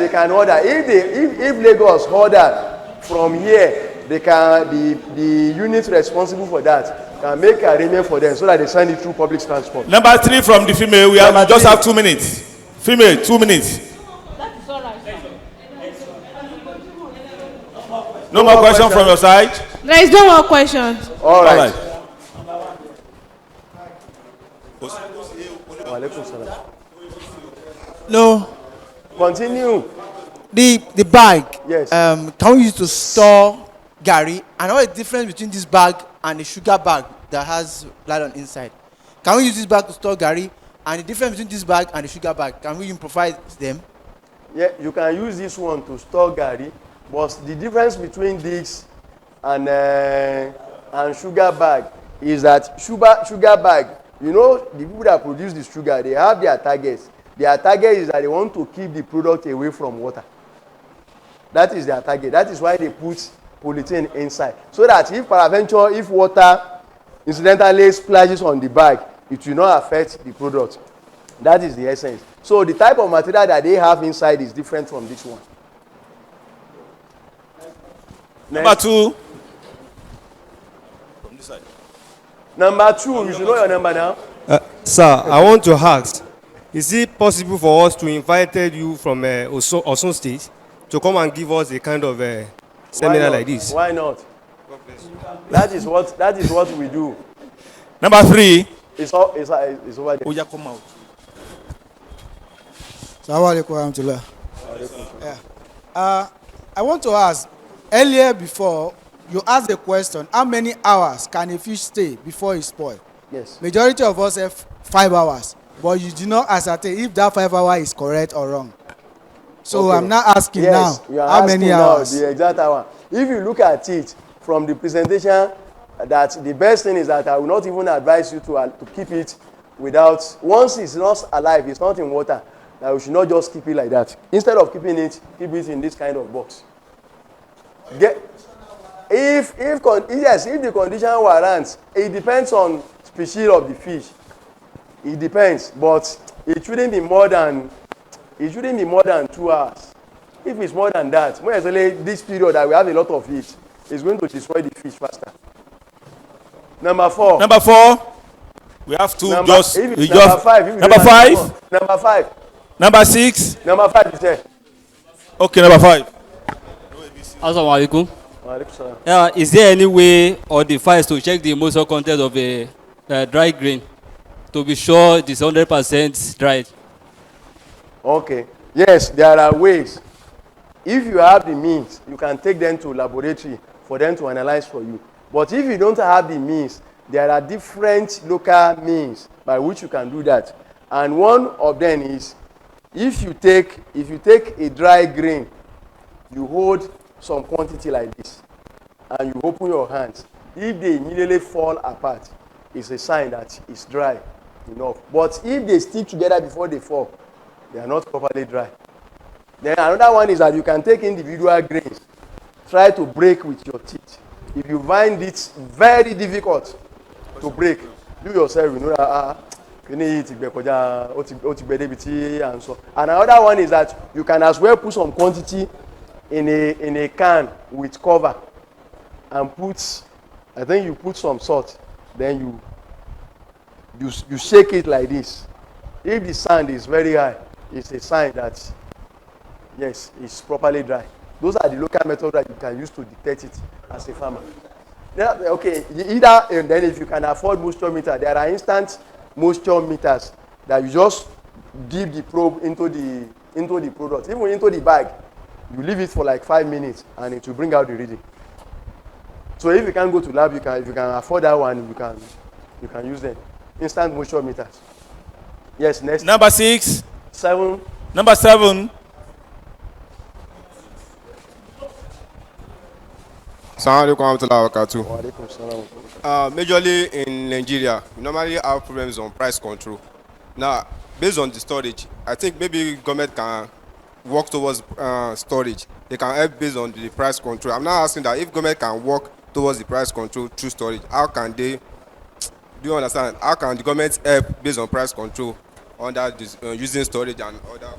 can order. If Lagos order from here, they can the unit responsible for that can make arrangement for them so that they send it through public transport. Number 3 from the female. We just have 2 minutes. Female, 2 minutes. That is all right. No more question from your side? There is no more question. All right. No. Continue. The bag. Yes. Can we use to store Gary? And what is the difference between this bag and the sugar bag that has nylon inside? Can we use this bag to store Gary? And the difference between this bag and the sugar bag, can we provide them? Yeah, you can use this one to store Gary, but the difference between this and sugar bag is that sugar bag, you know, the people that produce the sugar, they have their targets. Their target is that they want to keep the product away from water. That is their target. That is why they put polythene inside, so that if peradventure, if water incidentally splashes on the bag, it will not affect the product. That is the essence. So the type of material that they have inside is different from this one. Number 2. From this side. Number 2, you should know your number now. Sir, I want to ask, is it possible for us to invite you from Osun State to come and give us a kind of seminar like this? Why not? That is what we do. Number 3. It's over there. Oh, yeah, come out. Assalamu alaikum warahmatullah. I want to ask, earlier before, you asked the question, how many hours can a fish stay before it spoil? Yes. Majority of us have 5 hours, but you do not ascertain if that 5 hours is correct or wrong. So okay. I'm not asking now, how many hours? The exact hour. If you look at it from the presentation, that the best thing is that I will not even advise you to keep it without, once it's not alive, it's not in water, that we should not just keep it like that. Instead of keeping it, keep it in this kind of box. if the condition warrants, it depends on species of the fish. It depends, but it shouldn't be more than 2 hours. If it's more than that, more especially this period that we have a lot of heat, it's going to destroy the fish faster. Number 4. Number 4. We have two. Number 5. Number 5. Number 5. Number 6. Number 5 is there. Okay, number 5. Assalamu alaikum. Is there any way or device to check the moisture content of a dry grain to be sure it is 100% dried? Okay. Yes, there are ways. If you have the means, you can take them to laboratory for them to analyze for you. But if you don't have the means, there are different local means by which you can do that. And one of them is if you take a dry grain, you hold some quantity like this, and you open your hands. If they immediately fall apart, it's a sign that it's dry enough. But if they stick together before they fall, they are not properly dry. Then another one is that you can take individual grains, try to break with your teeth. If you find it very difficult to break, you yourself will know that and another one is that you can as well put some quantity in a can with cover and I think you put some salt, then you shake it like this. If the sand is very high, it's a sign that yes, it's properly dry. Those are the local methods that you can use to detect it as a farmer. Okay, either and then if you can afford moisture meter, there are instant moisture meters that you just dip the probe into the product, even into the bag. You leave it for like 5 minutes and it will bring out the reading. So if you can't go to lab, if you can afford that one, you can use them. Instant moisture meters. Yes, next. Number 6. 7. Number 7. Majorly in Nigeria, we normally have problems on price control. Now, based on the storage, I think maybe government can work towards storage. They can help based on the price control. I'm not asking that if government can work towards the price control through storage, how can they, do you understand? How can the government help based on price control under this, using storage and other?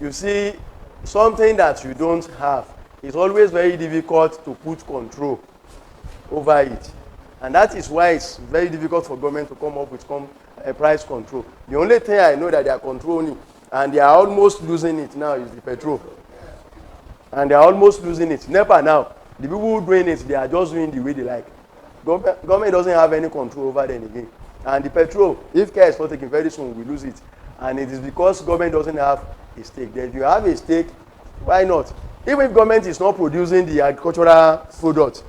You see, something that you don't have, it's always very difficult to put control over it. And that is why it's very difficult for government to come up with a price control. The only thing I know that they are controlling, and they are almost losing it now, is the petrol. And they are almost losing it. NEPA now, the people who are doing it, they are just doing the way they like. Government doesn't have any control over them again. And the petrol, if care is not taken very soon, we lose it. And it is because government doesn't have a stake. Then if you have a stake, why not? Even if government is not producing the agricultural product,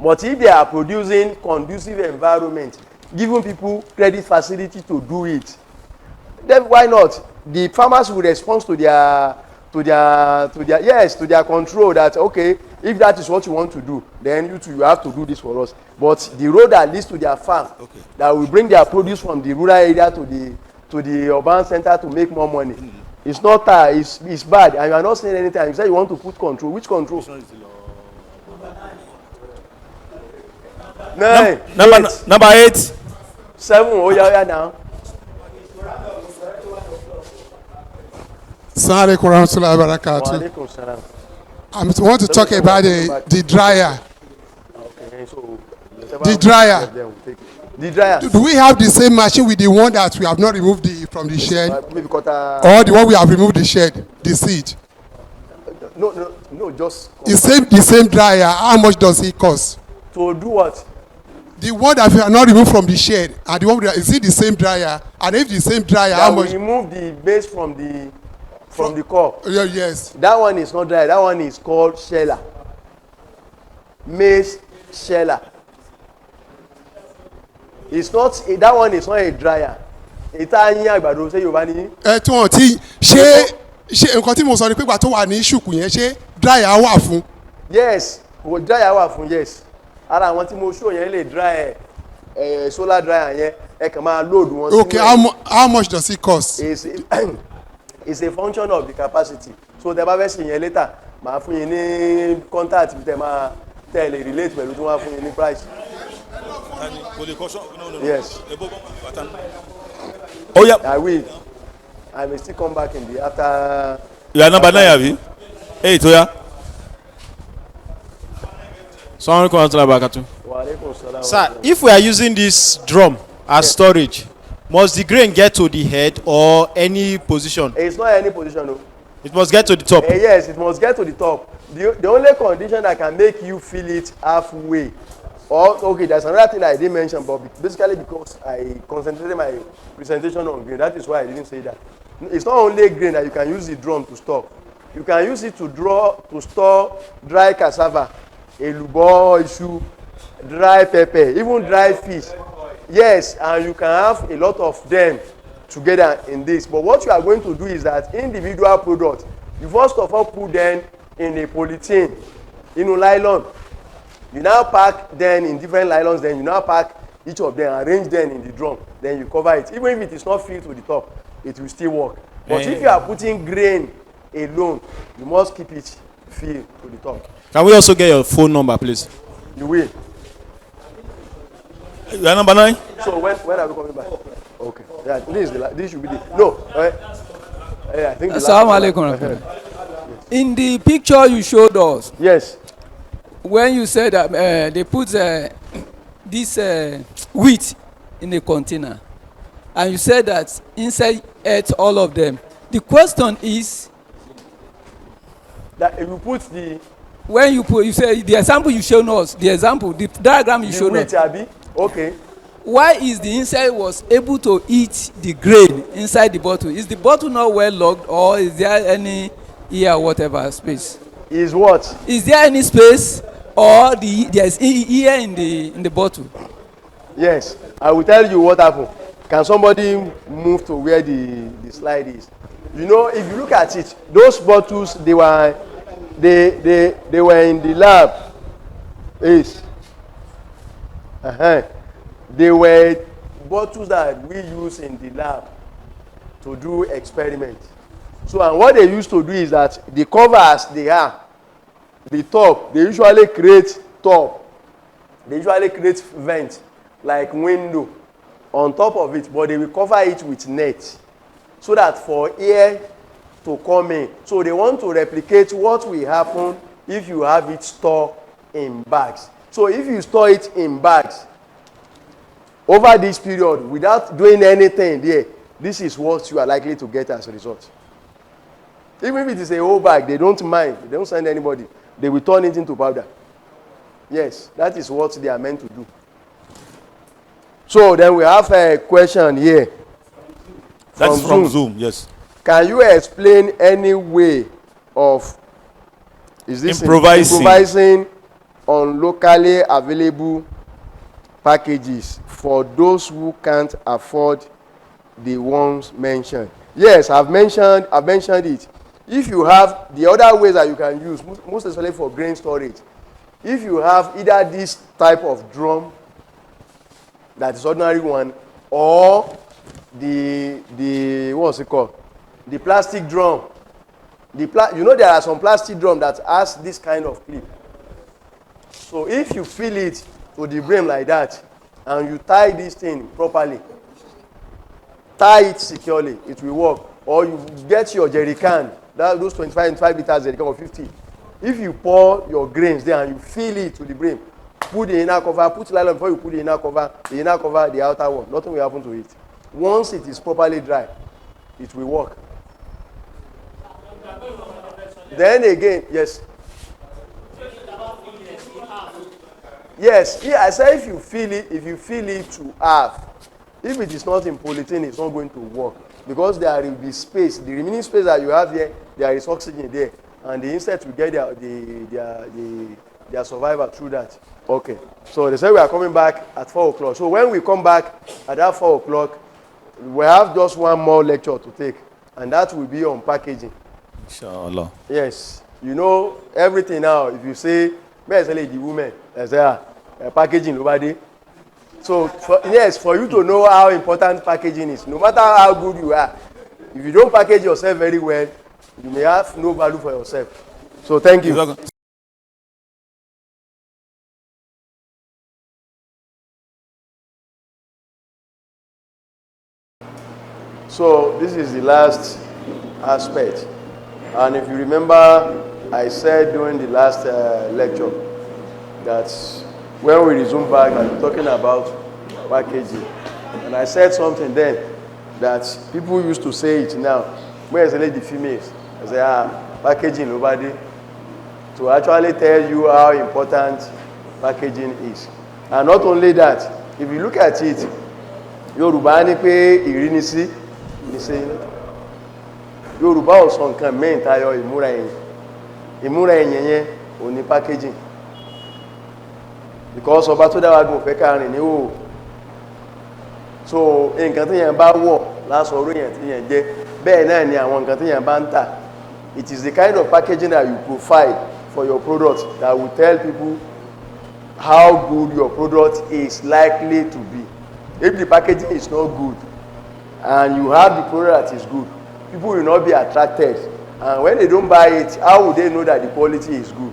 but if they are producing conducive environment, giving people credit facility to do it, then why not? The farmers will respond to their control that okay, if that is what you want to do, then you have to do this for us. But the road that leads to their farm, that will bring their produce from the rural area to the urban center to make more money. It's not it's bad, and you are not saying anything. You say you want to put control. Which control? Number 8. 7. Oh yeah now. Assalamu alaikum warahmatullahi wabarakatuh. I want to talk about the dryer. Okay, so the dryer. The dryer. Do we have the same machine with the one that we have not removed from the shed? Maybe or the one we have removed the shed, the seed? No, just... The same dryer, how much does it cost? To do what? The one that we have not removed from the shed, and the one is it the same dryer? And if the same dryer, how much? Remove the base from the core. Yes. That one is not dryer. That one is called sheller. Maize sheller. It's not. That one is not a dryer. Ìta yín àgbàdo ṣé Yorùbá ni. Tí wọ́n ti ṣe nǹkan tí mo sọ ni pé ìgbà tó wà ní ṣùkú yẹn ṣé dryer wà fún. Yes, kò dryer wà fún yes. Ara àwọn tí mo show yẹn lè dry solar dryer yẹn ẹ kàn máa load wọn. Okay, how much does it cost? It's a function of the capacity. So tẹ́ bá fẹ́ ṣe yẹn later màá fún yín ní contact bí tẹ́ tell a relate pẹ̀lú tí wọ́n á fún yín ní price. Yes. Oh yeah. I will. I may still come back in the after. You are number 9, abi? 8, oya. Sir, if we are using this drum as storage, must the grain get to the head or any position? It's not any position, no. It must get to the top. Yes, it must get to the top. The only condition that can make you feel it halfway, or okay, there's another thing I didn't mention, but basically because I concentrated my presentation on grain, that is why I didn't say that. It's not only grain that you can use the drum to store. You can use it to store dry cassava, elubo, isu, dry pepper, even dry fish. Yes, and you can have a lot of them together in this. But what you are going to do is that individual products, you first of all put them in a polythene, in a nylon. You now pack them in different nylons, then you now pack each of them, arrange them in the drum, then you cover it. Even if it is not filled to the top, it will still work. But if you are putting grain alone, you must keep it filled to the top. Can we also get your phone number, please? You will. You are number 9? So when are we coming back? Okay. Yeah, this should be the no. I think. Assalamu alaikum. In the picture you showed us. Yes. When you said that they put this wheat in a container, and you said that inside ate all of them. The question is that if you put the when you say the example you showed us, the diagram you showed us. Abi? Okay. Why is the inside was able to eat the grain inside the bottle? Is the bottle not well locked, or is there any ear whatever space? Is what? Is there any space, or there's ear in the bottle? Yes, I will tell you what happened. Can somebody move to where the slide is? You know, if you look at it, those bottles they were in the lab. Yes. They were bottles that we use in the lab to do experiments. So, and what they used to do is that the covers they are, the top, they usually create top. They usually create vent, like window, on top of it, but they will cover it with net, so that for air to come in. So they want to replicate what will happen if you have it stored in bags. So if you store it in bags, over this period, without doing anything there, this is what you are likely to get as a result. Even if it is a whole bag, they don't mind. They don't send anybody. They will turn it into powder. Yes, that is what they are meant to do. So then we have a question here. That's from Zoom, yes. Can you explain any way of improvising on locally available packages for those who can't afford the ones mentioned? Yes, I've mentioned it. If you have the other ways that you can use, most especially for grain storage, if you have either this type of drum, that is ordinary one, or the what's it called? The plastic drum. You know there are some plastic drum that has this kind of clip. So if you fill it to the brim like that, and you tie this thing properly, tie it securely, it will work. Or you get your jerry can, those 25 liters jerry can or 50. If you pour your grains there and you fill it to the brim, put the inner cover, put nylon before you put the inner cover, the outer one. Nothing will happen to it. Once it is properly dry, it will work. Then again, yes. Yes, I say if you fill it to half, if it is not in polythene, it's not going to work, because there will be space. The remaining space that you have here, there is oxygen there, and the insect will get their survival through that. Okay. So they say we are coming back at 4 o'clock. So when we come back at that 4 o'clock, we have just one more lecture to take, and that will be on packaging. Inshallah. Yes. You know everything now. If you say, especially the women, they say, packaging nobody. So for you to know how important packaging is, no matter how good you are, if you don't package yourself very well, you may have no value for yourself. So thank you. So this is the last aspect. And if you remember, I said during the last lecture that when we resume back, I'm talking about packaging. And I said something then that people used to say it now. When I say the females, I say, packaging, nobody. To actually tell you how important packaging is. And not only that, if you look at it, Yorùbá ní pé ìrínisí ní sẹ́yìn. Yorùbá ò sọ nǹkan mẹ́rin tayọ ìmúra ẹ̀yìn. Ìmúra ẹ̀yìn yẹn ò ní packaging. Because ọba tó dáwà gùn fẹ́ káàrin ní o. So nǹkan tí yẹn bá wọ̀ lásọ orí yẹn tí yẹn jẹ́ bẹ́ẹ̀ náà ni àwọn nǹkan tí yẹn bá ń tà. It is the kind of packaging that you provide for your product that will tell people how good your product is likely to be. If the packaging is not good and you have the product that is good, people will not be attracted. And when they don't buy it, how would they know that the quality is good?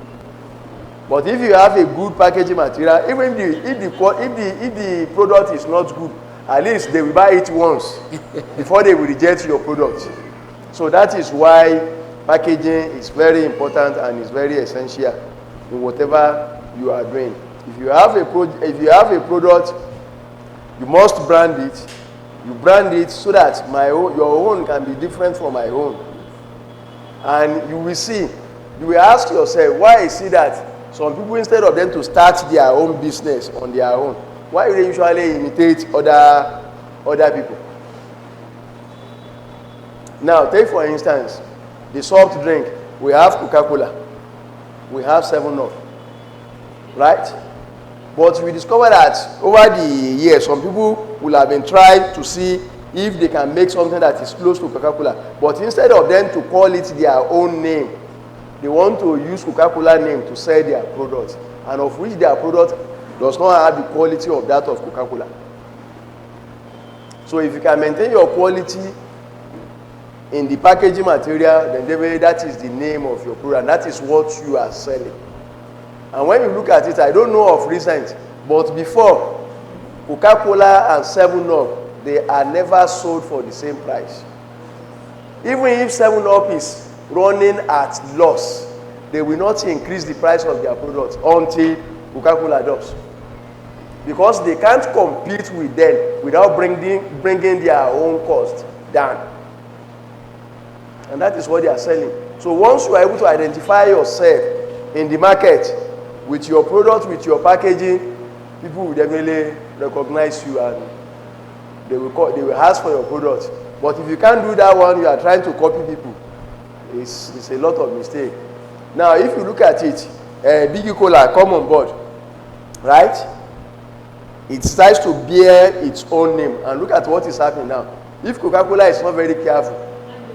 But if you have a good packaging material, even if the product is not good, at least they will buy it once before they will reject your product. So that is why packaging is very important and is very essential in whatever you are doing. If you have a product, you must brand it. You brand it so that your own can be different from my own. And you will see, you will ask yourself, why is it that some people, instead of them to start their own business on their own, why do they usually imitate other people? Now, take for instance, the soft drink. We have Coca-Cola. We have 7-Up. Right? But we discovered that over the years, some people will have been trying to see if they can make something that is close to Coca-Cola. But instead of them to call it their own name, they want to use Coca-Cola name to sell their product, and of which their product does not have the quality of that of Coca-Cola. So if you can maintain your quality in the packaging material, then definitely that is the name of your product, and that is what you are selling. And when you look at it, I don't know of recent, but before, Coca-Cola and 7-Up, they are never sold for the same price. Even if 7-Up is running at loss, they will not increase the price of their product until Coca-Cola does. Because they can't compete with them without bringing their own cost down. And that is what they are selling. So once you are able to identify yourself in the market with your product, with your packaging, people will definitely recognize you and they will ask for your product. But if you can't do that one, you are trying to copy people. It's a lot of mistake. Now, if you look at it, Biggie Cola come on board, right? It starts to bear its own name. And look at what is happening now. If Coca-Cola is not very careful,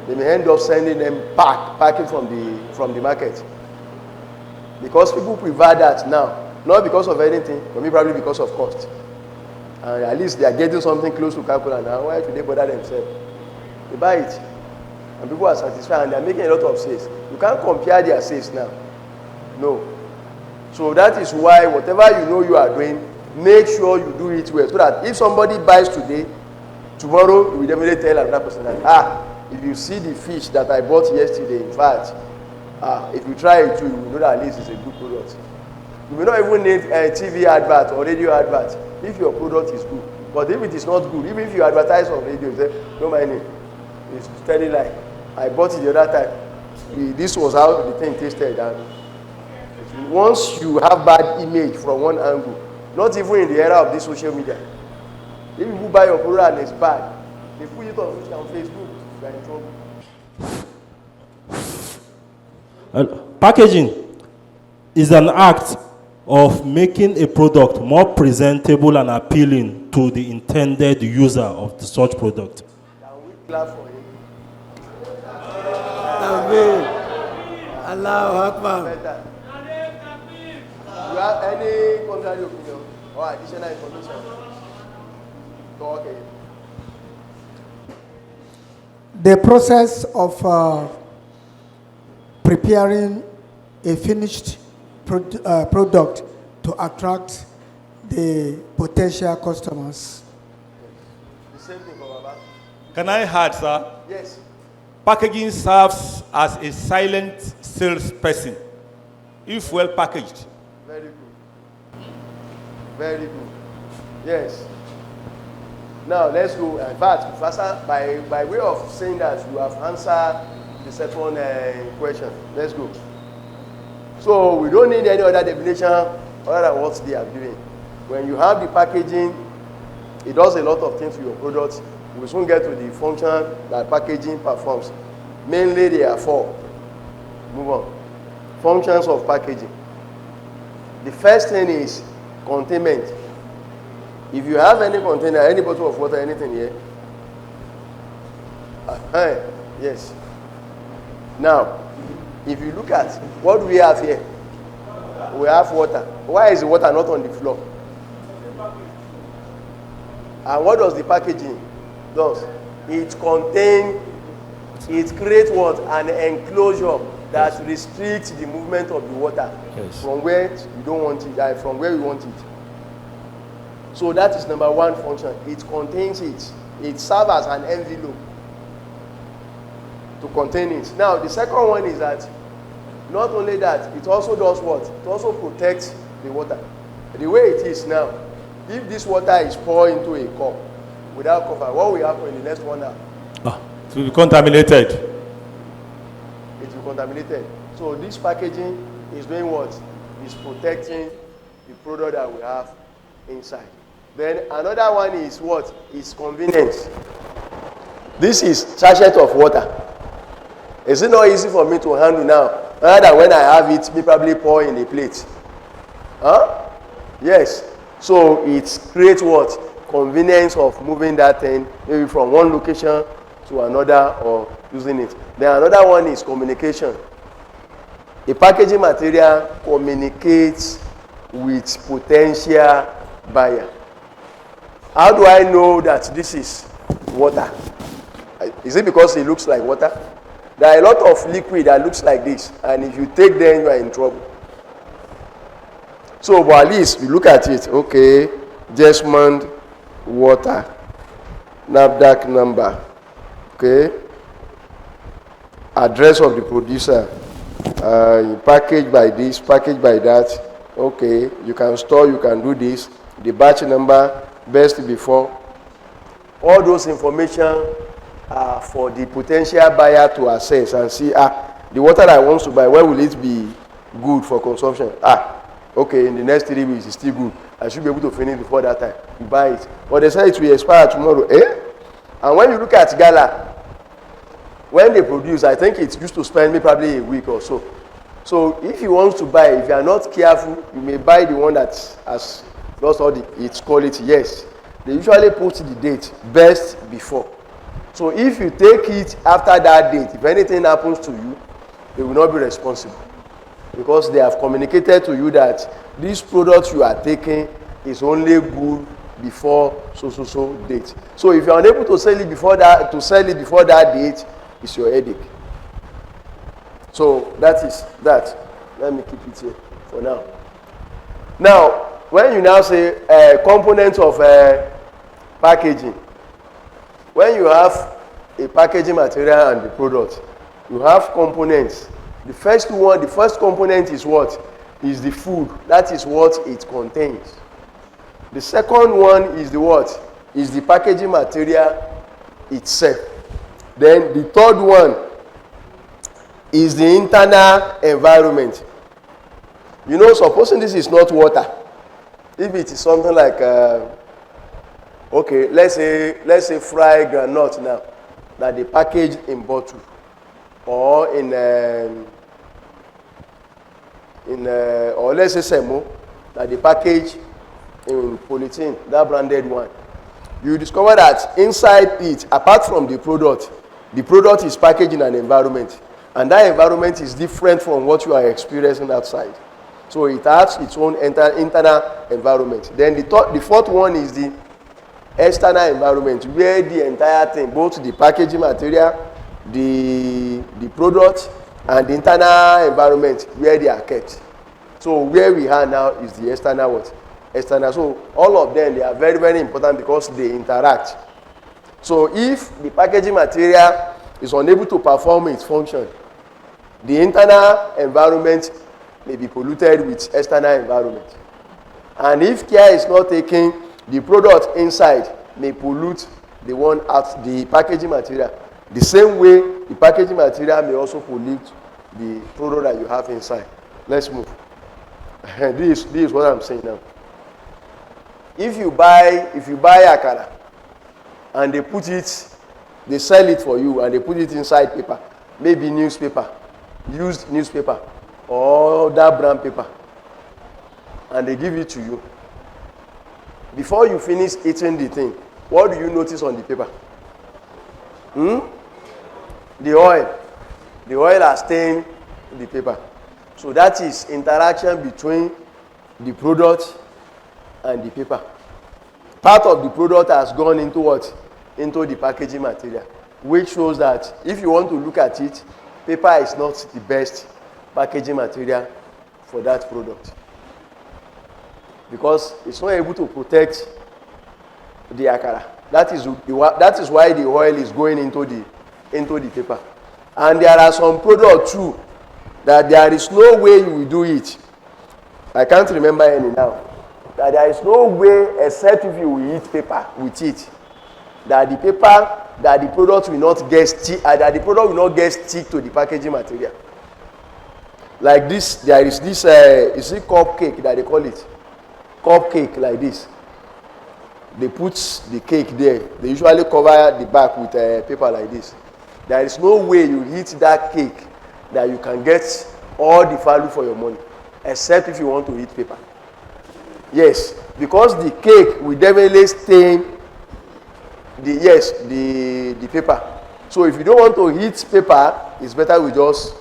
they may end up sending them packing from the market. Because people prefer that now, not because of anything, but maybe probably because of cost. And at least they are getting something close to Coca-Cola now. Why should they bother themselves? They buy it. And people are satisfied and they are making a lot of sales. You can't compare their sales now. No. So that is why whatever you know you are doing, make sure you do it well. So that if somebody buys today, tomorrow you will definitely tell another person that, if you see the fish that I bought yesterday, in fact, if you try it too, you will know that at least it's a good product. You may not even need a TV advert or radio advert if your product is good. But if it is not good, even if you advertise on radio, you say, don't mind it. It's telling like, I bought it the other time. This was how the thing tasted. And once you have bad image from one angle, not even in the era of this social media, if you buy your product and it's bad, they put it on Facebook, you are in trouble. Packaging is an act of making a product more presentable and appealing to the intended user of such product. Can we clap for him? Amen. Allahu Akbar. Do you have any contrary opinion or additional information? Okay. The process of preparing a finished product to attract the potential customers. The same thing for Baba. Can I add, sir? Yes. Packaging serves as a silent salesperson, if well packaged. Very good. Very good. Yes. Now let's go. In fact, Professor, by way of saying that you have answered the second question. Let's go. So we don't need any other definition other than what they are doing. When you have the packaging, it does a lot of things to your product. We soon get to the function that packaging performs. Mainly there are four. Move on. Functions of packaging. The first thing is containment. If you have any container, any bottle of water, anything here, yes. Now, if you look at what do we have here, we have water. Why is the water not on the floor? And what does the packaging do? It contains, it creates what? An enclosure that restricts the movement of the water from where you don't want it, from where you want it. So that is number one function. It contains it. It serves as an envelope to contain it. Now, the second one is that not only that, it also does what? It also protects the water. The way it is now, if this water is poured into a cup without cover, what will happen in the next 1 hour? It will be contaminated. It will be contaminated. So this packaging is doing what? Is protecting the product that we have inside. Then another one is what? Is convenience. This is sachet of water. Is it not easy for me to handle now? Rather than when I have it, me probably pour in a plate. Huh? Yes. So it creates what? Convenience of moving that thing maybe from one location to another or using it. Then another one is communication. A packaging material communicates with potential buyer. How do I know that this is water? Is it because it looks like water? There are a lot of liquid that looks like this, and if you take them, you are in trouble. So, but at least you look at it. Okay, Jesmond water, NAFDAC number. Okay, address of the producer. Packaged by this, packaged by that. Okay, you can store, you can do this. The batch number, best before. All those information are for the potential buyer to assess and see, the water that I want to buy, where will it be good for consumption? Okay, in the next 3 weeks, it's still good. I should be able to finish before that time. You buy it. But they say it will expire tomorrow. And when you look at Gala, when they produce, I think it's used to spend me probably a week or so. So if you want to buy, if you are not careful, you may buy the one that has lost all its quality. Yes, they usually put the date best before. So if you take it after that date, if anything happens to you, they will not be responsible, because they have communicated to you that this product you are taking is only good before so date. So if you are unable to sell it before that date, it's your headache. So that is that. Let me keep it here for now. Now, when you now say components of packaging, when you have a packaging material and the product, you have components. The first component is what? Is the food. That is what it contains. The second one is the what? Is the packaging material itself. Then the third one is the internal environment. You know, supposing this is not water, if it is something like, okay, let's say fried granite now, that they package in bottle, or or let's say semo, that they package in polythene, that branded one. You discover that inside it, apart from the product is packaged in an environment, and that environment is different from what you are experiencing outside. So it has its own internal environment. Then the fourth one is the external environment, where the entire thing, both the packaging material, the product, and the internal environment, where they are kept. So where we are now is the external what? External. So all of them, they are very, very important because they interact. So if the packaging material is unable to perform its function, the internal environment may be polluted with external environment. And if care is not taken, the product inside may pollute the one at the packaging material. The same way, the packaging material may also pollute the product that you have inside. Let's move. This is what I'm saying now. If you buy akara and they sell it for you and they put it inside paper, maybe newspaper, used newspaper or that brown paper, and they give it to you. Before you finish eating the thing, what do you notice on the paper? The oil. The oil has stained the paper. So that is interaction between the product and the paper. Part of the product has gone into what? Into the packaging material, which shows that if you want to look at it, paper is not the best packaging material for that product, because it's not able to protect the akara. That is why the oil is going into the paper. And there are some products too that there is no way you will do it. I can't remember any now. That there is no way except if you will eat paper with it, that the product will not get stick to the packaging material. Like this, there is this is it cupcake that they call it? Cupcake like this. They put the cake there. They usually cover the back with paper like this. There is no way you eat that cake that you can get all the value for your money, except if you want to eat paper. Yes, because the cake will definitely stain the paper. So if you don't want to eat paper, it's better we just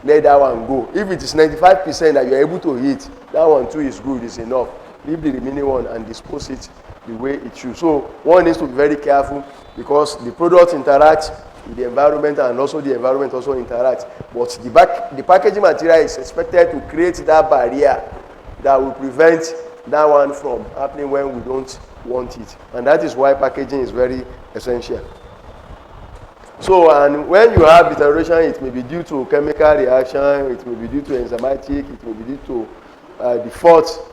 let that one go. If it is 95% that you are able to eat, that one too is good, is enough. Leave the remaining one and dispose it the way it should. So one needs to be very careful, because the product interacts with the environment and also the environment also interacts. But the packaging material is expected to create that barrier that will prevent that one from happening when we don't want it. And that is why packaging is very essential. So, and when you have deterioration, it may be due to chemical reaction, it may be due to enzymatic, it may be due to the fault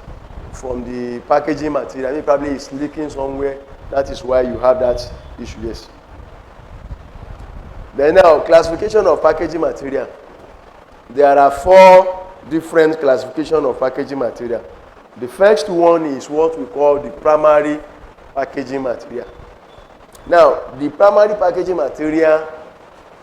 from the packaging material. It probably is leaking somewhere. That is why you have that issue. Yes. Then now, classification of packaging material. There are 4 different classifications of packaging material. The first one is what we call the primary packaging material. Now, the primary packaging material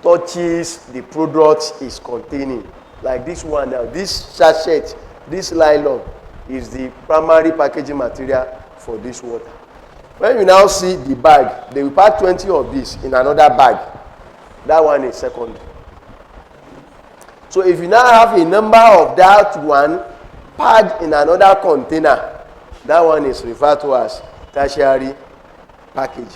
touches the product is containing. Like this one now, this sachet, this nylon is the primary packaging material for this water. When you now see the bag, they will pack 20 of this in another bag. That one is secondary. So if you now have a number of that one packed in another container, that one is referred to as tertiary package.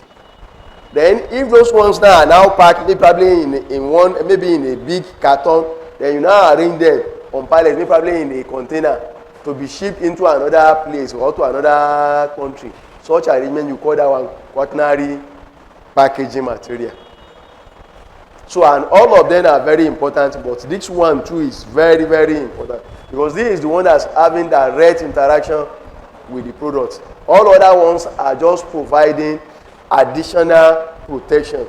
Then if those ones now are now packed, probably in one, maybe in a big carton, then you now arrange them on pallets, maybe probably in a container to be shipped into another place or to another country. Such arrangement, you call that one quaternary packaging material. So, and all of them are very important, but this one too is very, very important, because this is the one that's having direct interaction with the product. All other ones are just providing additional protection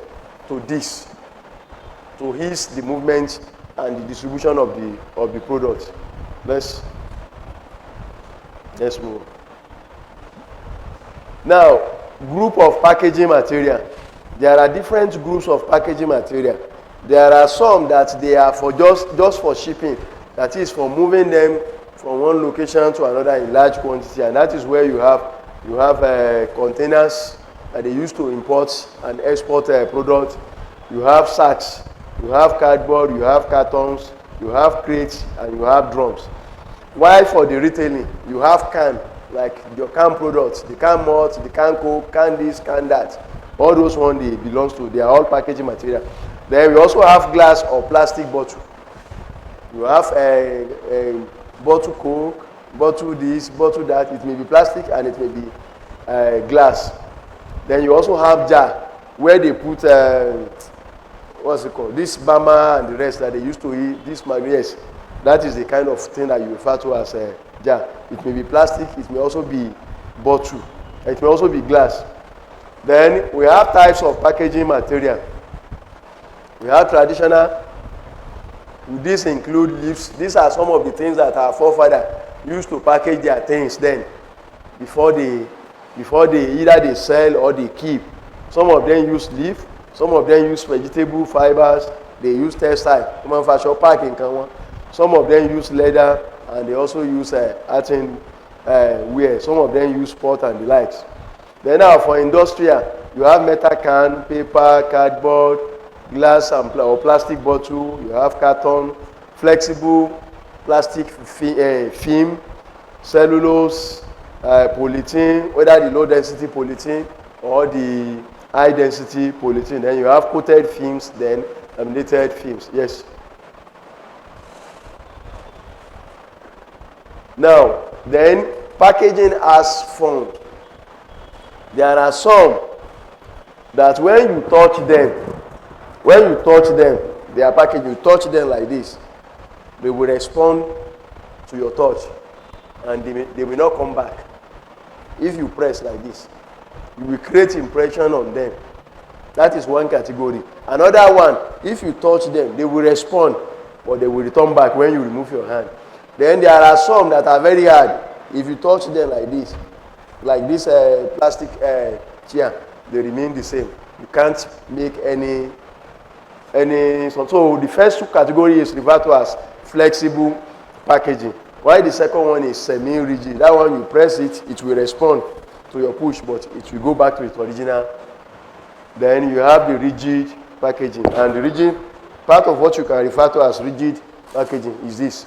to this, to ease the movement and the distribution of the product. Let's move. Now, group of packaging material. There are different groups of packaging material. There are some that they are for just for shipping, that is for moving them from one location to another in large quantity, and that is where you have containers that they use to import and export products. You have sacks, you have cardboard, you have cartons, you have crates, and you have drums. While for the retailing, you have can, like your can products, the can malt, the can coke, can this, can that. All those ones they belongs to, they are all packaging material. Then we also have glass or plastic bottle. You have a bottle coke, bottle this, bottle that. It may be plastic and it may be glass. Then you also have jar. where they put what's it called? This bama and the rest that they used to eat. This yes, that is the kind of thing that you refer to as a jar. It may be plastic. It may also be bottle. It may also be glass. Then we have types of packaging material. We have traditional. These include leaves. These are some of the things that our forefathers used to package their things then, before they either they sell or they keep. Some of them use leaf. Some of them use vegetable fibers. They use textile. Some of them use leather, and they also use earthen wear. Some of them use pot and the likes. Then now for industrial, you have metal can, paper, cardboard, glass or plastic bottle. You have carton, flexible plastic film, cellulose, polythene, whether the low density polythene or the high density polythene. Then you have coated films, then laminated films. Yes. Now, then packaging as form. There are some that when you touch them, they are packaged, you touch them like this, they will respond to your touch, and they will not come back. If you press like this, you will create impression on them. That is one category. Another one, if you touch them, they will respond, but they will return back when you remove your hand. Then there are some that are very hard. If you touch them like this plastic chair, they remain the same. You can't make any. So the first two categories is referred to as flexible packaging. While the second one is semi-rigid. That one, you press it, it will respond to your push, but it will go back to its original. Then you have the rigid packaging. And the rigid, part of what you can refer to as rigid packaging is this.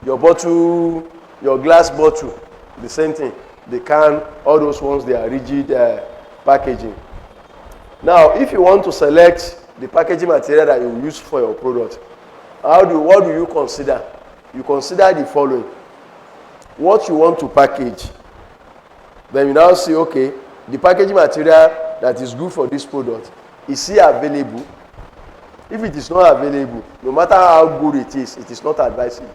Your bottle, your glass bottle, the same thing. The can, all those ones, they are rigid packaging. Now, if you want to select the packaging material that you use for your product, what do you consider? You consider the following. What you want to package. Then you now say, okay, the packaging material that is good for this product, is it available? If it is not available, no matter how good it is not advisable.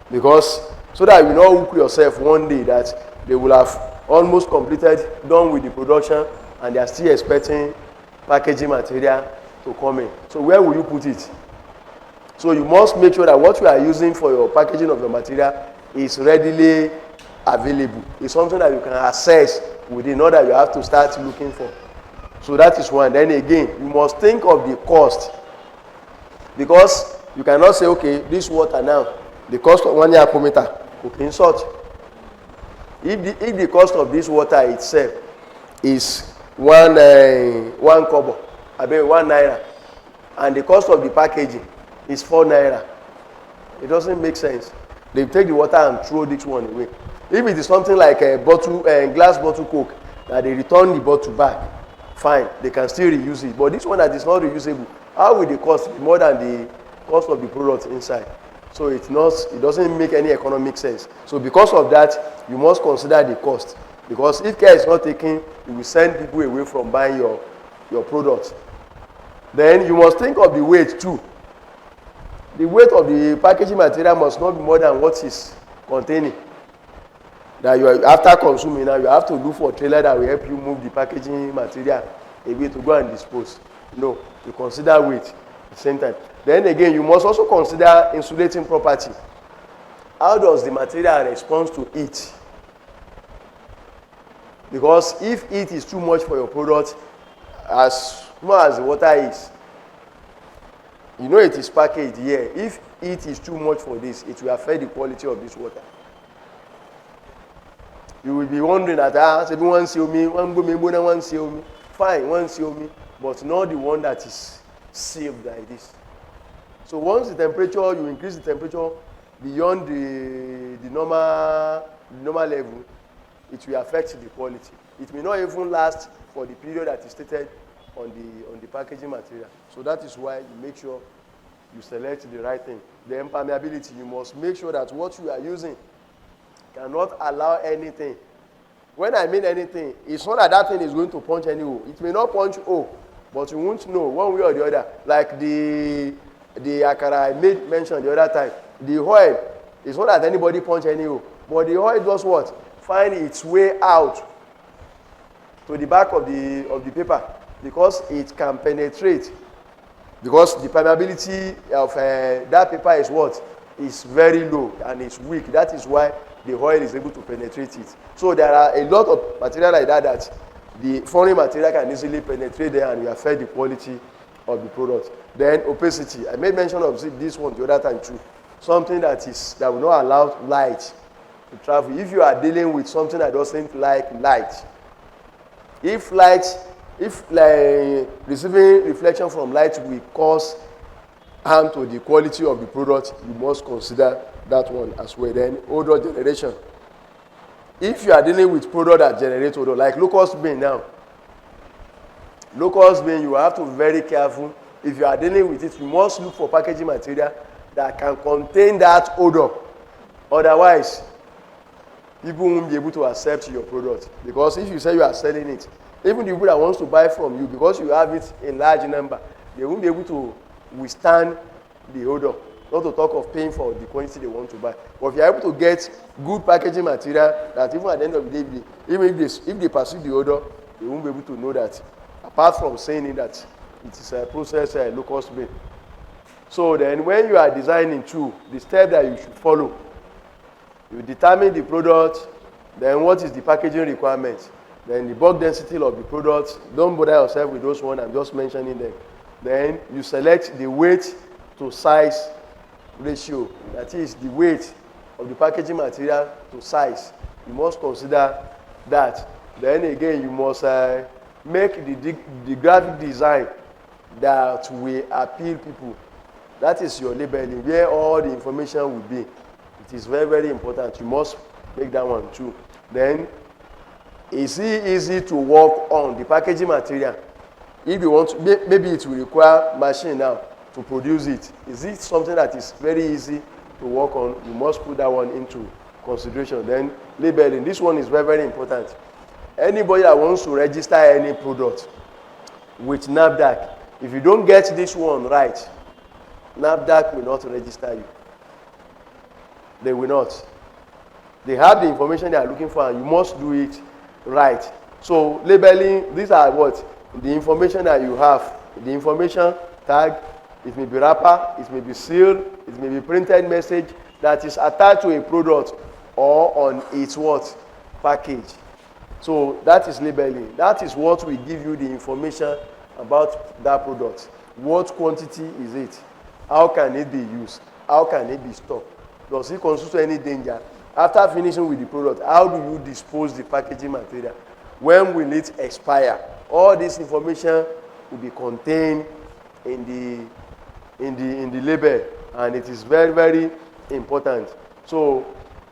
Because so that you not hook yourself one day that they will have almost done with the production, and they are still expecting packaging material to come in. So where will you put it? So you must make sure that what you are using for your packaging of your material is readily available. It's something that you can access within, not that you have to start looking for. So that is one. Then again, you must think of the cost. Because you cannot say, okay, this water now, the cost of 1 year per meter, okay, salt. If the cost of this water itself is one kobo, I mean 1 naira, and the cost of the packaging is 4 naira, it doesn't make sense. They take the water and throw this one away. If it is something like a glass bottle Coke, that they return the bottle back, fine, they can still reuse it. But this one that is not reusable, how will the cost be more than the cost of the product inside? So it doesn't make any economic sense. So because of that, you must consider the cost. Because if care is not taken, you will send people away from buying your product. Then you must think of the weight too. The weight of the packaging material must not be more than what is containing. That you are, after consuming now, you have to look for a trailer that will help you move the packaging material away to go and dispose. No, you consider weight at the same time. Then again, you must also consider insulating property. How does the material respond to heat? Because if heat is too much for your product, as small as the water is, you know it is packaged here. If heat is too much for this, it will affect the quality of this water. You will be wondering that, one see me, one see me. Fine, one see me, but not the one that is sealed like this. So once the temperature, you increase the temperature beyond the normal level, it will affect the quality. It may not even last for the period that is stated on the packaging material. So that is why you make sure you select the right thing. The impermeability, you must make sure that what you are using cannot allow anything When I mean anything, it's not that that thing is going to punch any hole. It may not punch hole, but you won't know one way or the other. Like the akara I made mention the other time. The oil, it's not that anybody punch any hole, but the oil does what? Find its way out to the back of the paper because it can penetrate. Because the permeability of that paper is what? Is very low and it's weak. That is why the oil is able to penetrate it. So there are a lot of material like that the foreign material can easily penetrate there and will affect the quality of the product. Then opacity. I made mention of this one the other time too. Something that will not allow light to travel. If you are dealing with something that doesn't like light, if receiving reflection from light will cause harm to the quality of the product, you must consider that one as well. Then odor generation. If you are dealing with product that generate odor, like locust bean now, locust bean, you have to be very careful. If you are dealing with it, you must look for packaging material that can contain that odor. Otherwise, people won't be able to accept your product. Because if you say you are selling it, even the people that wants to buy from you, because you have it in large number, they won't be able to withstand the odor. Not to talk of paying for the quantity they want to buy. But if you are able to get good packaging material, that even at the end of the day, even if they perceive the odor, they won't be able to know that. Apart from saying it that it is a processed locust bean. So then when you are designing too, the step that you should follow, you determine the product, then what is the packaging requirement, then the bulk density of the product. Don't bother yourself with those ones, I'm just mentioning them. Then you select the weight to size ratio, that is the weight of the packaging material to size. You must consider that. Then again, you must make the graphic design that will appeal people. That is your labeling, where all the information will be. It is very, very important. You must make that one too. Then, is it easy to work on the packaging material? If you want to, maybe it will require machine now to produce it. Is it something that is very easy to work on? You must put that one into consideration. Then labeling. This one is very, very important. Anybody that wants to register any product with NAFDAC, if you don't get this one right, NAFDAC will not register you. They will not. They have the information they are looking for and you must do it right. So labeling, these are what? The information that you have. The information tag, it may be wrapper, it may be sealed, it may be printed message that is attached to a product or on its what? Package. So that is labeling. That is what will give you the information about that product. What quantity is it? How can it be used? How can it be stored? Does it constitute any danger? After finishing with the product, how do you dispose the packaging material? When will it expire? All this information will be contained in the label, and it is very, very important. So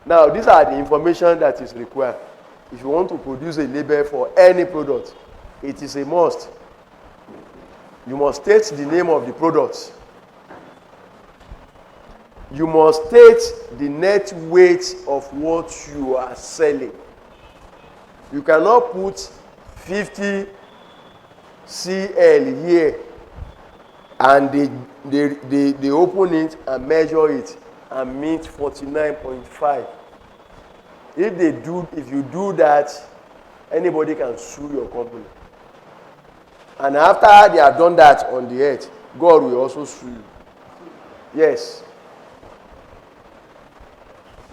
now these are the information that is required. If you want to produce a label for any product, it is a must. You must state the name of the product. You must state the net weight of what you are selling. You cannot put 50 CL here and they open it and measure it and meet 49.5. If you do that, anybody can sue your company. And after they have done that on the earth, God will also sue you. Yes.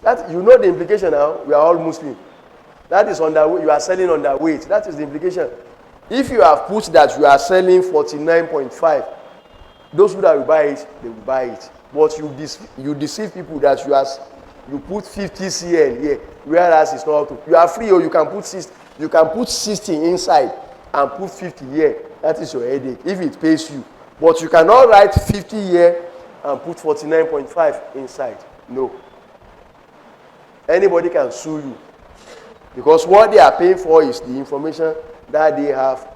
That, you know the implication now. We are all Muslim. That is underweight. You are selling underweight. That is the implication. If you have put that you are selling 49.5, those who that will buy it, they will buy it. But you deceive people that you put 50 CL here, whereas it's not. You are free, or you can put 60. You can put 60 inside and put 50 here. That is your headache if it pays you. But you cannot write 50 here and put 49.5 inside. No. Anybody can sue you. Because what they are paying for is the information that they have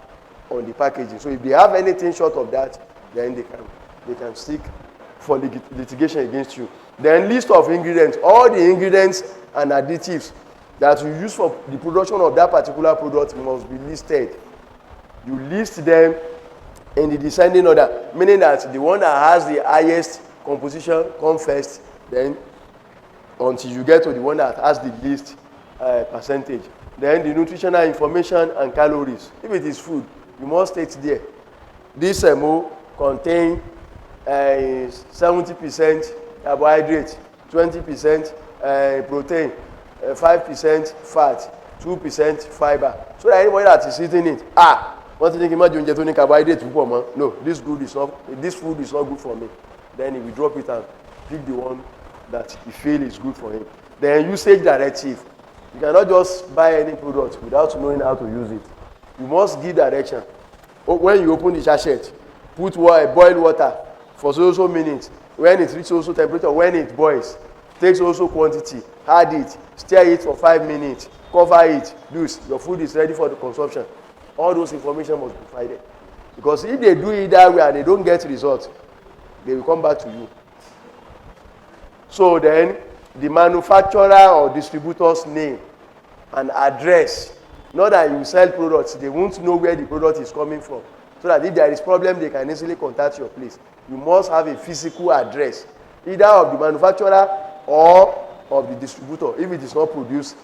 on the packaging. So if they have anything short of that, then they can seek for litigation against you. Then list of ingredients, all the ingredients and additives that you use for the production of that particular product must be listed. You list them in the descending order, meaning that the one that has the highest composition comes first, then until you get to the one that has the least percentage. Then the nutritional information and calories. If it is food, you must state there. This MO contains 70% carbohydrate, 20% protein, 5% fat, 2% fiber. So that anybody that is eating it, one thing you imagine getting carbohydrate, no, this food is not good for me. Then he will drop it and pick the one that he feels is good for him. Then usage directive. You cannot just buy any product without knowing how to use it. You must give direction. When you open the sachet, put boiled water for so minutes. When it reaches also temperature, when it boils, takes also quantity, add it, stir it for 5 minutes, cover it, your food is ready for the consumption. All those information must be provided. Because if they do it that way and they don't get results, they will come back to you. So then, the manufacturer or distributor's name and address, not that you sell products, they won't know where the product is coming from. So that if there is problem, they can easily contact your place. You must have a physical address, either of the manufacturer or of the distributor, if it is not produced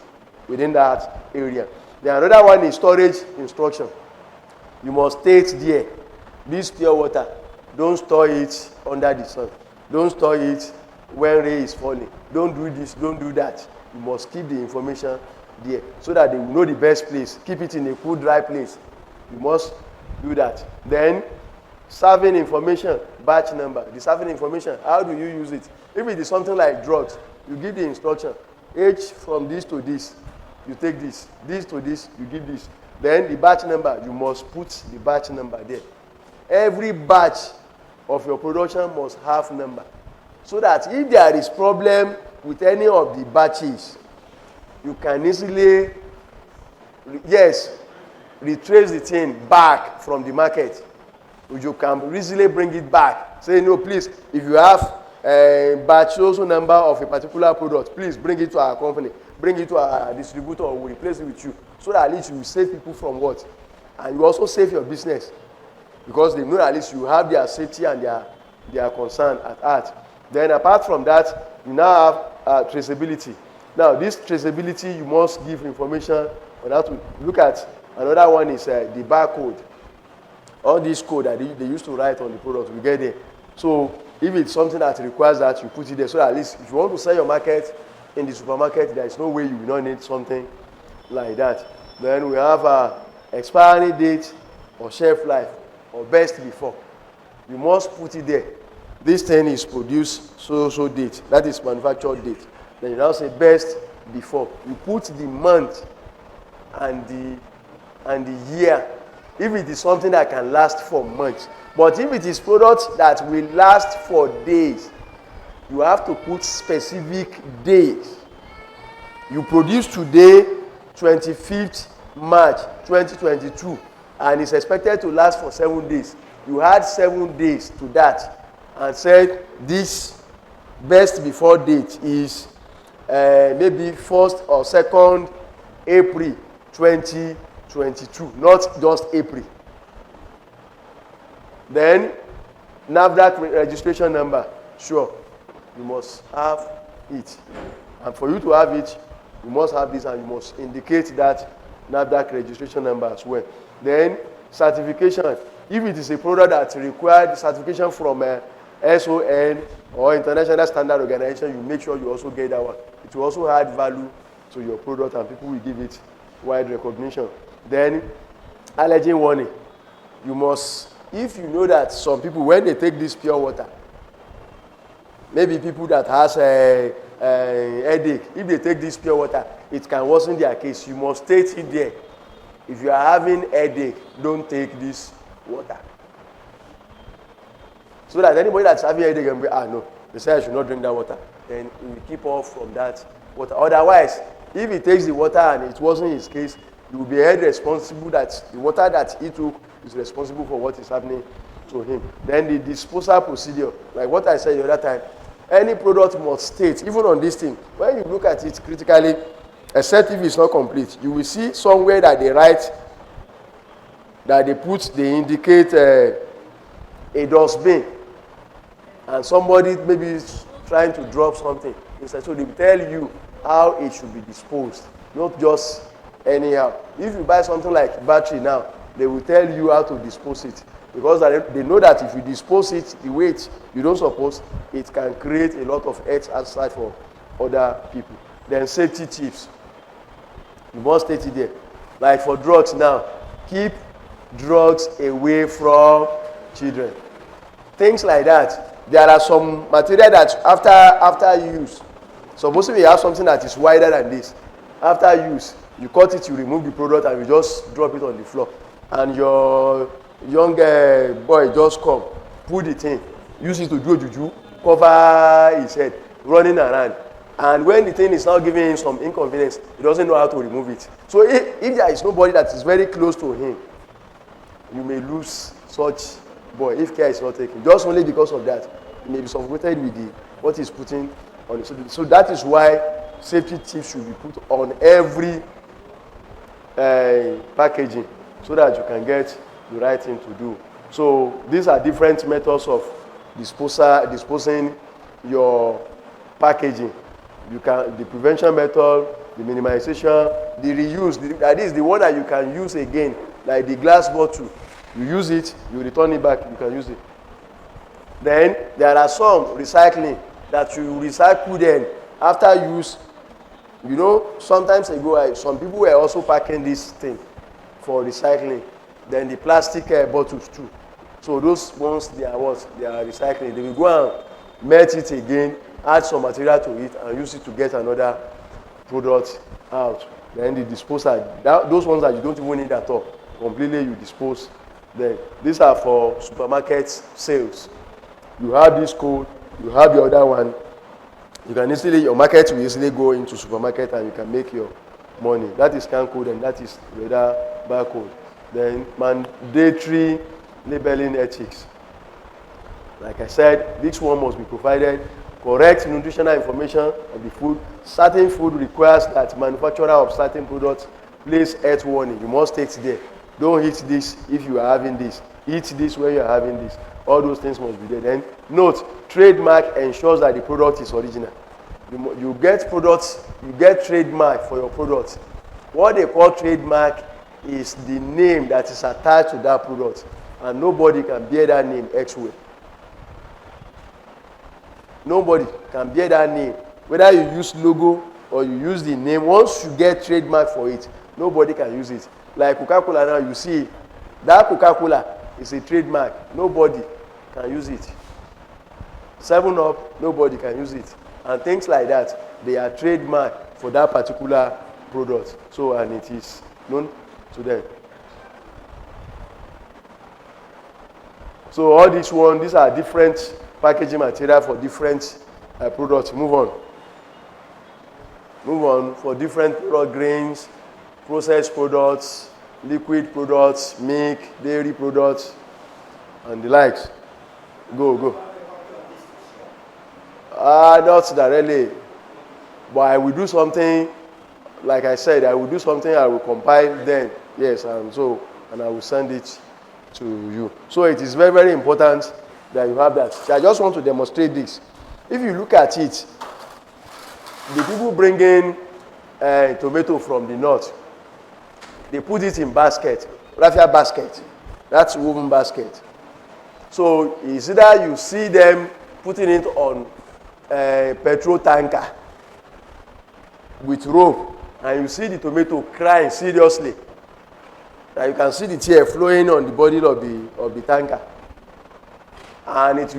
within that area. Then another one is storage instruction. You must state there, this pure water, don't store it under the sun. Don't store it when rain is falling. Don't do this, don't do that. You must keep the information there so that they will know the best place. Keep it in a cool, dry place. You must do that. Then, serving information, batch number. The serving information, how do you use it? If it is something like drugs, you give the instruction. H from this to this, you take this. This to this, you give this. Then the batch number, you must put the batch number there. Every batch of your production must have number. So that if there is problem with any of the batches, you can easily, retrace the thing back from the market. You can easily bring it back. Say, no, please, if you have a batch also number of a particular product, please bring it to our company. Bring it to our distributor, or we'll replace it with you. So that at least you save people from what? And you also save your business. Because they know at least you have their safety and their concern at heart. Then apart from that, you now have traceability. Now, this traceability, you must give information on how to look at. Another one is the barcode. All this code that they used to write on the product, we get there. So if it's something that requires that, you put it there. So at least if you want to sell your market in the supermarket, there is no way you will not need something like that. Then we have expiry date or shelf life or best before. You must put it there. This thing is produced so date. That is manufactured date. Then you now say best before. You put the month and the year. If it is something that can last for months. But if it is product that will last for days, you have to put specific days. You produce today, 25th March 2022, and it's expected to last for 7 days. You add 7 days to that and said this best before date is maybe 1st or 2nd April 2022, not just April. Then NAFDAC registration number, sure, you must have it. And for you to have it, you must have this and you must indicate that NAFDAC registration number as well. Then certification. If it is a product that requires certification from SON or International Standard Organization, you make sure you also get that one. It will also add value to your product and people will give it wide recognition. Then allergen warning. You must, if you know that some people, when they take this pure water, maybe people that has a headache, if they take this pure water, it can worsen their case. You must state it there. If you are having headache, don't take this water. So that anybody that's having headache can be, no, they say I should not drink that water. Then he will keep off from that water. Otherwise, if he takes the water and it wasn't his case, he will be held responsible that the water that he took is responsible for what is happening to him. Then the disposal procedure, like what I said the other time, any product must state, even on this thing, when you look at it critically, except if it's not complete. You will see somewhere that they write, that they indicate a dustbin, and somebody maybe is trying to drop something inside. So they will tell you how it should be disposed, not just anyhow. If you buy something like battery now, they will tell you how to dispose it, because they know that if you dispose it the way you don't suppose, it can create a lot of hurt outside for other people. Then safety tips, you must state it there. Like for drugs now, keep drugs away from children. Things like that. There are some material that after use, supposedly you have something that is wider than this. After use, you cut it, you remove the product, and you just drop it on the floor. And your young boy just come, put the thing, use it to do juju, cover his head, running around. And when the thing is now giving him some inconvenience, he doesn't know how to remove it. So if there is nobody that is very close to him, you may lose such boy if care is not taken. Just only because of that, he may be suffocated with what he's putting on it. So that is why safety tips should be put on every packaging, so that you can get the right thing to do. So these are different methods of disposing your packaging. The prevention method, the minimization, the reuse, that is the one that you can use again, like the glass bottle. You use it, you return it back, you can use it. Then there are some recycling that you recycle then after use. You know, sometimes ago, some people were also packing this thing for recycling. Then the plastic bottles too. So those ones, they are what? They are recycling. They will go and melt it again, add some material to it, and use it to get another product out. Then the disposal, those ones that you don't even need at all, completely you dispose them. These are for supermarket sales. You have this code, you have the other one. You can easily, your market will easily go into supermarket and you can make your money. That is scan code, and that is the other barcode. Then mandatory labeling ethics. Like I said, this one must be provided correct nutritional information of the food. Certain food requires that manufacturer of certain products place health warning. You must state there. Don't eat this if you are having this. Eat this when you are having this. All those things must be there. Then note, trademark ensures that the product is original. You get products, you get trademark for your product. What they call trademark is the name that is attached to that product, and nobody can bear that name elsewhere. Nobody can bear that name. Whether you use logo or you use the name, once you get trademark for it, nobody can use it. Like Coca-Cola now, you see, that Coca-Cola is a trademark. Nobody can use it. 7-Up, nobody can use it. And things like that, they are trademark for that particular product. So, and it is known to them. So all these are different packaging material for different products. Move on for different product grains, processed products, liquid products, milk, dairy products, and the likes. Go. Not directly, but I will do something. Like I said, I will do something. I will compile them. Yes, and I will send it to you. So it is very, very important that you have that. So I just want to demonstrate this. If you look at it, the people bringing tomato from the north, they put it in basket, raffia basket. That's woven basket. So it's either you see them putting it on a petrol tanker with rope, and you see the tomato crying seriously. And you can see the tear flowing on the body of the tanker. And it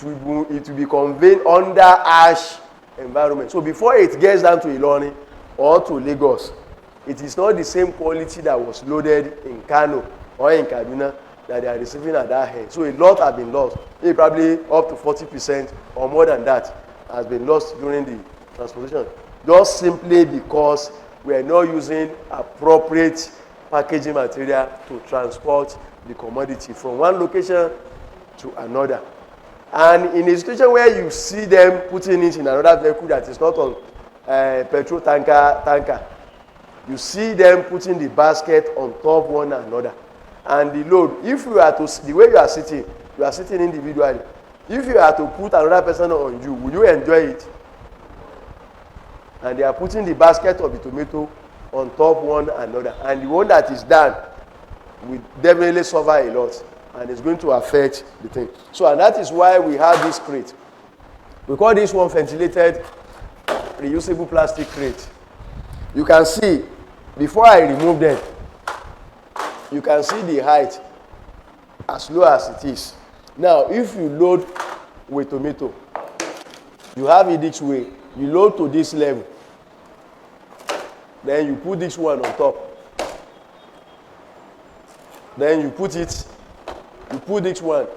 will be conveyed under ash environment. So before it gets down to Ilorin or to Lagos, it is not the same quality that was loaded in Kano or in Kaduna that they are receiving at that end. So a lot have been lost. Maybe probably up to 40% or more than that has been lost during the transportation. Just simply because we are not using appropriate packaging material to transport the commodity from one location to another. And in a situation where you see them putting it in another vehicle that is not on petrol tanker, You see them putting the basket on top one another. And the load, if you are to, the way you are sitting individually. If you are to put another person on you, will you enjoy it? And they are putting the basket of the tomato on top one another. And the one that is done will definitely suffer a lot. And it's going to affect the thing. So, and that is why we have this crate. We call this one ventilated reusable plastic crate. You can see, before I remove them, you can see the height as low as it is. Now, if you load with tomato, you have it this way. You load to this level. Then you put this one on top. Then you put this one.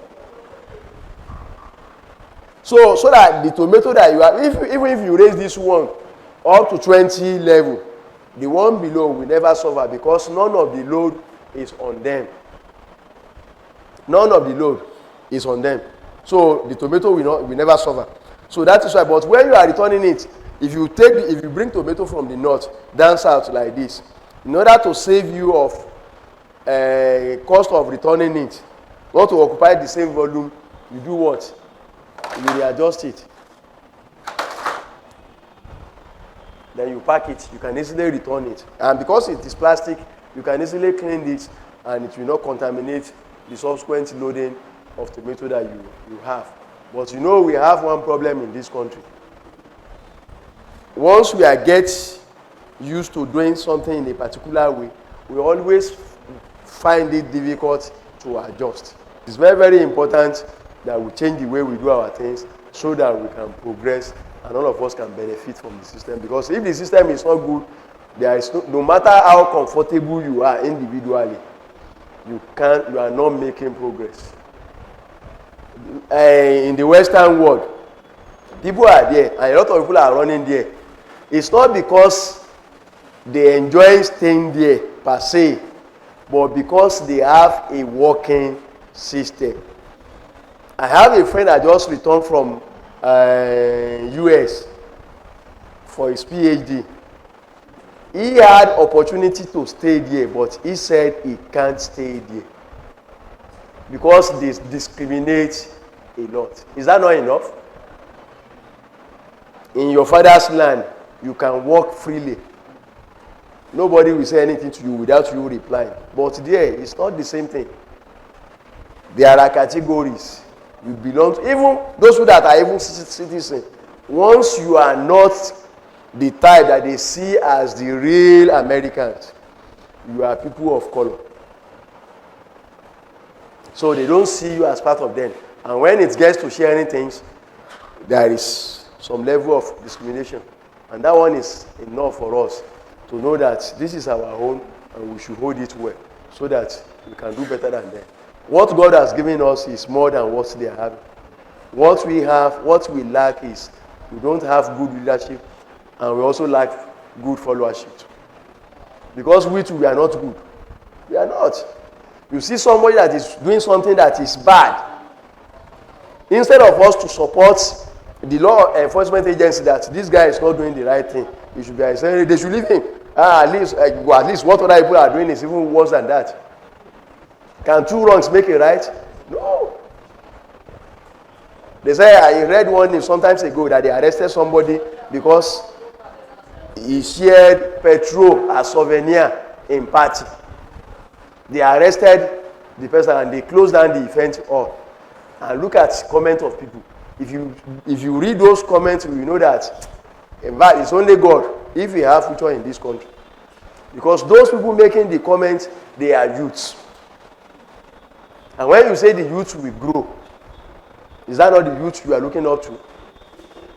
So that the tomato that you have, even if you raise this one up to 20 level, the one below will never suffer because none of the load is on them. None of the load is on them. So the tomato will never suffer. So that is why. But when you are returning it, if you bring tomato from the north down south like this, in order to save you of cost of returning it, not to occupy the same volume, you do what? You readjust it. Then you pack it. You can easily return it. And because it is plastic, you can easily clean it and it will not contaminate the subsequent loading of tomato that you have. But you know we have one problem in this country. Once we get used to doing something in a particular way, we always find it difficult to adjust. It's very, very important that we change the way we do our things so that we can progress and all of us can benefit from the system. Because if the system is not good, there is no matter how comfortable you are individually, you are not making progress. In the Western world, people are there and a lot of people are running there. It's not because they enjoy staying there per se, but because they have a working system. I have a friend that just returned from US for his PhD. He had opportunity to stay there, but he said he can't stay there because they discriminate a lot. Is that not enough? In your father's land, you can walk freely. Nobody will say anything to you without you replying. But there, it's not the same thing. There are categories. You belong to, even those who that are even citizens. Once you are not the type that they see as the real Americans, you are people of color. So they don't see you as part of them. And when it gets to sharing things, there is some level of discrimination. And that one is enough for us to know that this is our own and we should hold it well so that we can do better than them. What God has given us is more than what they are having. What we have, what we lack is we don't have good leadership and we also lack good followership. Because we too, we are not good. We are not. You see somebody that is doing something that is bad. Instead of us to support the law enforcement agency that this guy is not doing the right thing, you should be saying they should leave him. At least what other people are doing is even worse than that. Can two wrongs make a right? No. They say, I read one sometimes ago that they arrested somebody because he shared petrol as souvenir in party. They arrested the person and they closed down the event all. And look at comments of people. If you read those comments, you know that in fact it's only God if we have future in this country. Because those people making the comments, they are youths. And when you say the youth will grow, is that not the youth you are looking up to?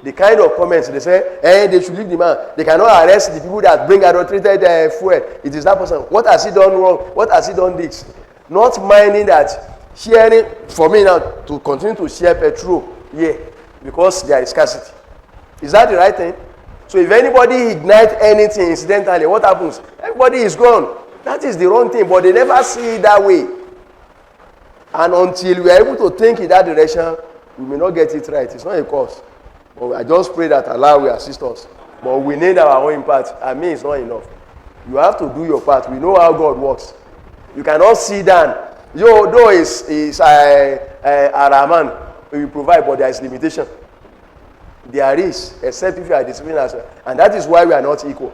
The kind of comments they say, they should leave the man. They cannot arrest the people that bring adulterated fuel. It is that person. What has he done wrong? What has he done this? Not minding that sharing, for me now, to continue to share petrol, because there is scarcity. Is that the right thing? So if anybody ignites anything incidentally, what happens? Everybody is gone. That is the wrong thing, but they never see it that way. And until we are able to think in that direction, we may not get it right. It's not a cause. But I just pray that Allah will assist us. But we need our own impact. I mean, it's not enough. You have to do your part. We know how God works. You cannot sit down. Though is a Rahman, we provide, but there is limitation. There is, except if you are disciplined as well. And that is why we are not equal.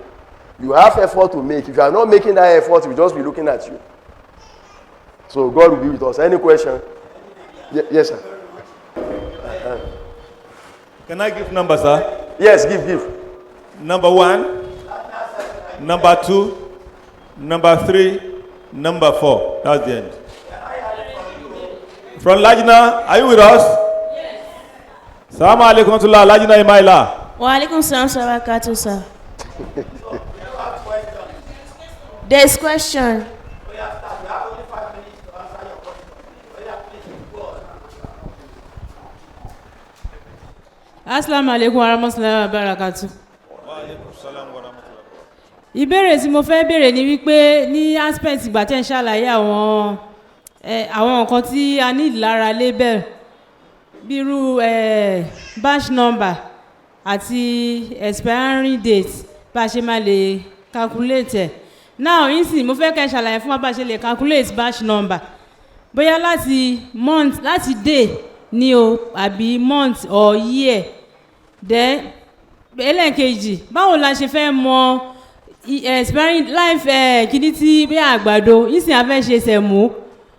You have effort to make. If you are not making that effort, we'll just be looking at you. So God will be with us. Any question? Yes, sir. Can I give numbers, sir? Yes, give. Number 1, number 2, number 3, number 4. That's the end. From Lajna, are you with us? Yes. Assalamu alaikum to Lajna Imaila. Wa alaikum salam wa barakatuh, sir. There's question. Assalamu alaikum warahmatullahi wabarakatuh. Ìbéèrè tí mo fẹ́ béèrè ni wípé ní aspect ìgbà tẹ́ ń ṣàlàyé àwọn nǹkan tí a ní lára label bírú batch number àti expiring date bá ṣe máa lè calculate ẹ̀. Now ìsìn mo fẹ́ kẹ́ ṣàlàyé fún wa bá ṣe lè calculate batch number bóyá láti month láti day ni o àbí month or year. Then ẹlẹ́ẹ̀kejì báwo la ṣe fẹ́ mọ expiring life kìíní tí bí àgbàdo ìsìn afẹ́ ṣe sẹ̀mú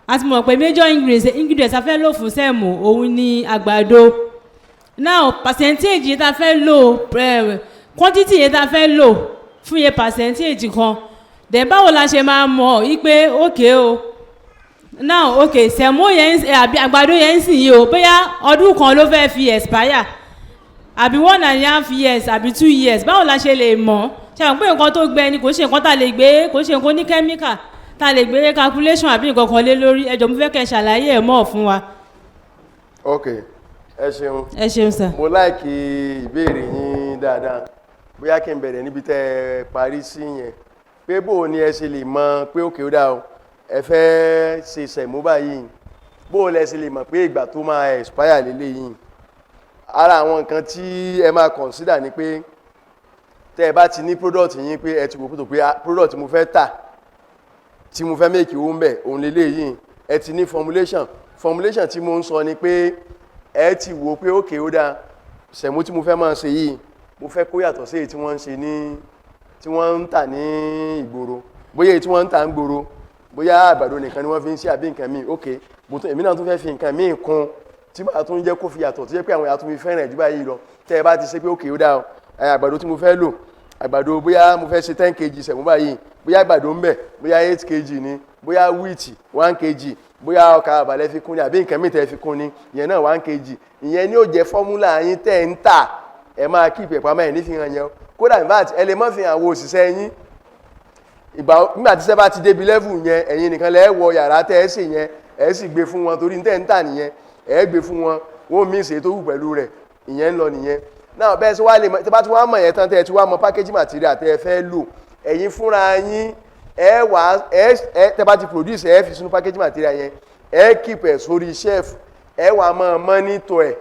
àti mọ̀ pé major ingredients afẹ́ lò fún sẹ̀mú òun ni àgbàdo. Now percentage yẹn ta fẹ́ lò quantity yẹn ta fẹ́ lò fún iye percentage kan. Then báwo la ṣe máa mọ̀ wípé okay o now okay sẹ̀mú yẹn àbí àgbàdo yẹn ń sìn yìí o bóyá ọdún kan ló fẹ́ fi expire àbí 1.5 years àbí 2 years báwo la ṣe lè mọ̀ ṣe àwọn pé nǹkan tó gbẹ ni kò ṣe nǹkan tá lè gbé kò ṣe nǹkan ní chemical tá lè gbé calculation àbí nǹkan kan lé lórí ẹjọ́ mo fẹ́ kẹ́ ṣàlàyé ẹ̀ mọ́ fún wa. Ok, ẹ ṣeun. Ẹ ṣeun sir. Mo láìkí ìbéèrè yín dáadáa bóyá kí n bẹ̀rẹ̀ níbi tẹ́ ẹ parí sí yẹn pé bó ni ẹ ṣe lè mọ̀ pé òkè ó dá o ẹ fẹ́ ṣe sẹ̀mú báyìí bó lẹ ṣe lè mọ̀ pé ìgbà tó máa expire lélẹ́yìn. Ara àwọn nǹkan tí ẹ máa consider ni pé tẹ́ ẹ bá ti ní product yín pé ẹ ti wò pé product mo fẹ́ tà tí mo fẹ́ make owó ń bẹ̀ òun lélẹ́yìn ẹ ti ní formulation tí mo ń sọ ni pé ẹ ti wò pé òkè ó dáa sẹ̀mú tí mo fẹ́ máa ṣe yìí mo fẹ́ kó yàtọ̀ sí èyí tí wọ́n ń ṣe ní tí wọ́n ń tà ní ìgboro bóyá èyí tí wọ́n ń tà ń gboro bóyá àgbàdo nìkan ni wọ́n fi ń ṣe àbí nǹkan míì òkè èmi náà tún fẹ́ fi nǹkan míì kún tí màá tún jẹ́ kó fi yàtọ̀ tó jẹ́ pé àwọn èèyàn tún fi fẹ́ràn jù báyìí lọ tẹ́ ẹ bá ti ṣe pé òkè ó dáa àgbàdo tí mo fẹ́ lò àgbàdo bóyá mo fẹ́ ṣe 10 kg sẹ̀mú báyìí bóyá àgbàdo ń bẹ̀ bóyá 8 kg ni bóyá wheat 1 kg bóyá ọkà àbàlẹ̀ fi kún ni àbí nǹkan mìíràn fi kún ni ìyẹn náà 1 kg ìyẹn ni ó jẹ́ fọ́múlà yín tẹ́ ń tà ẹ máa keep ẹ̀ pamọ́ ẹ̀ nífihàn yẹn kódà in fact ẹ lè má fi hàn àwọn òṣìṣẹ́ yín nígbà tí sẹ́ bá ti débi level yẹn ẹ̀yin nìkan lẹ́ wọ yàrá tẹ́ ẹ sì yẹn ẹ sì gbé fún wọn torí tẹ́ ń tà nìyẹn ẹ gbé fún wọn wọ́n mí ìṣe tó wù pẹ̀lú rẹ̀ ìyẹn ń lọ nìyẹn náà bẹ́ẹ̀ sí wá lè tẹ́ bá ti wá mọ̀ yẹn tán tẹ́ ẹ ti wá mọ package material tẹ́ ẹ fẹ́ lò ẹ̀yin fúnra yín tẹ́ bá ti produce ẹ fi sínú package material yẹn ẹ keep ẹ̀ sórí shelf ẹ wà máa monitor ẹ̀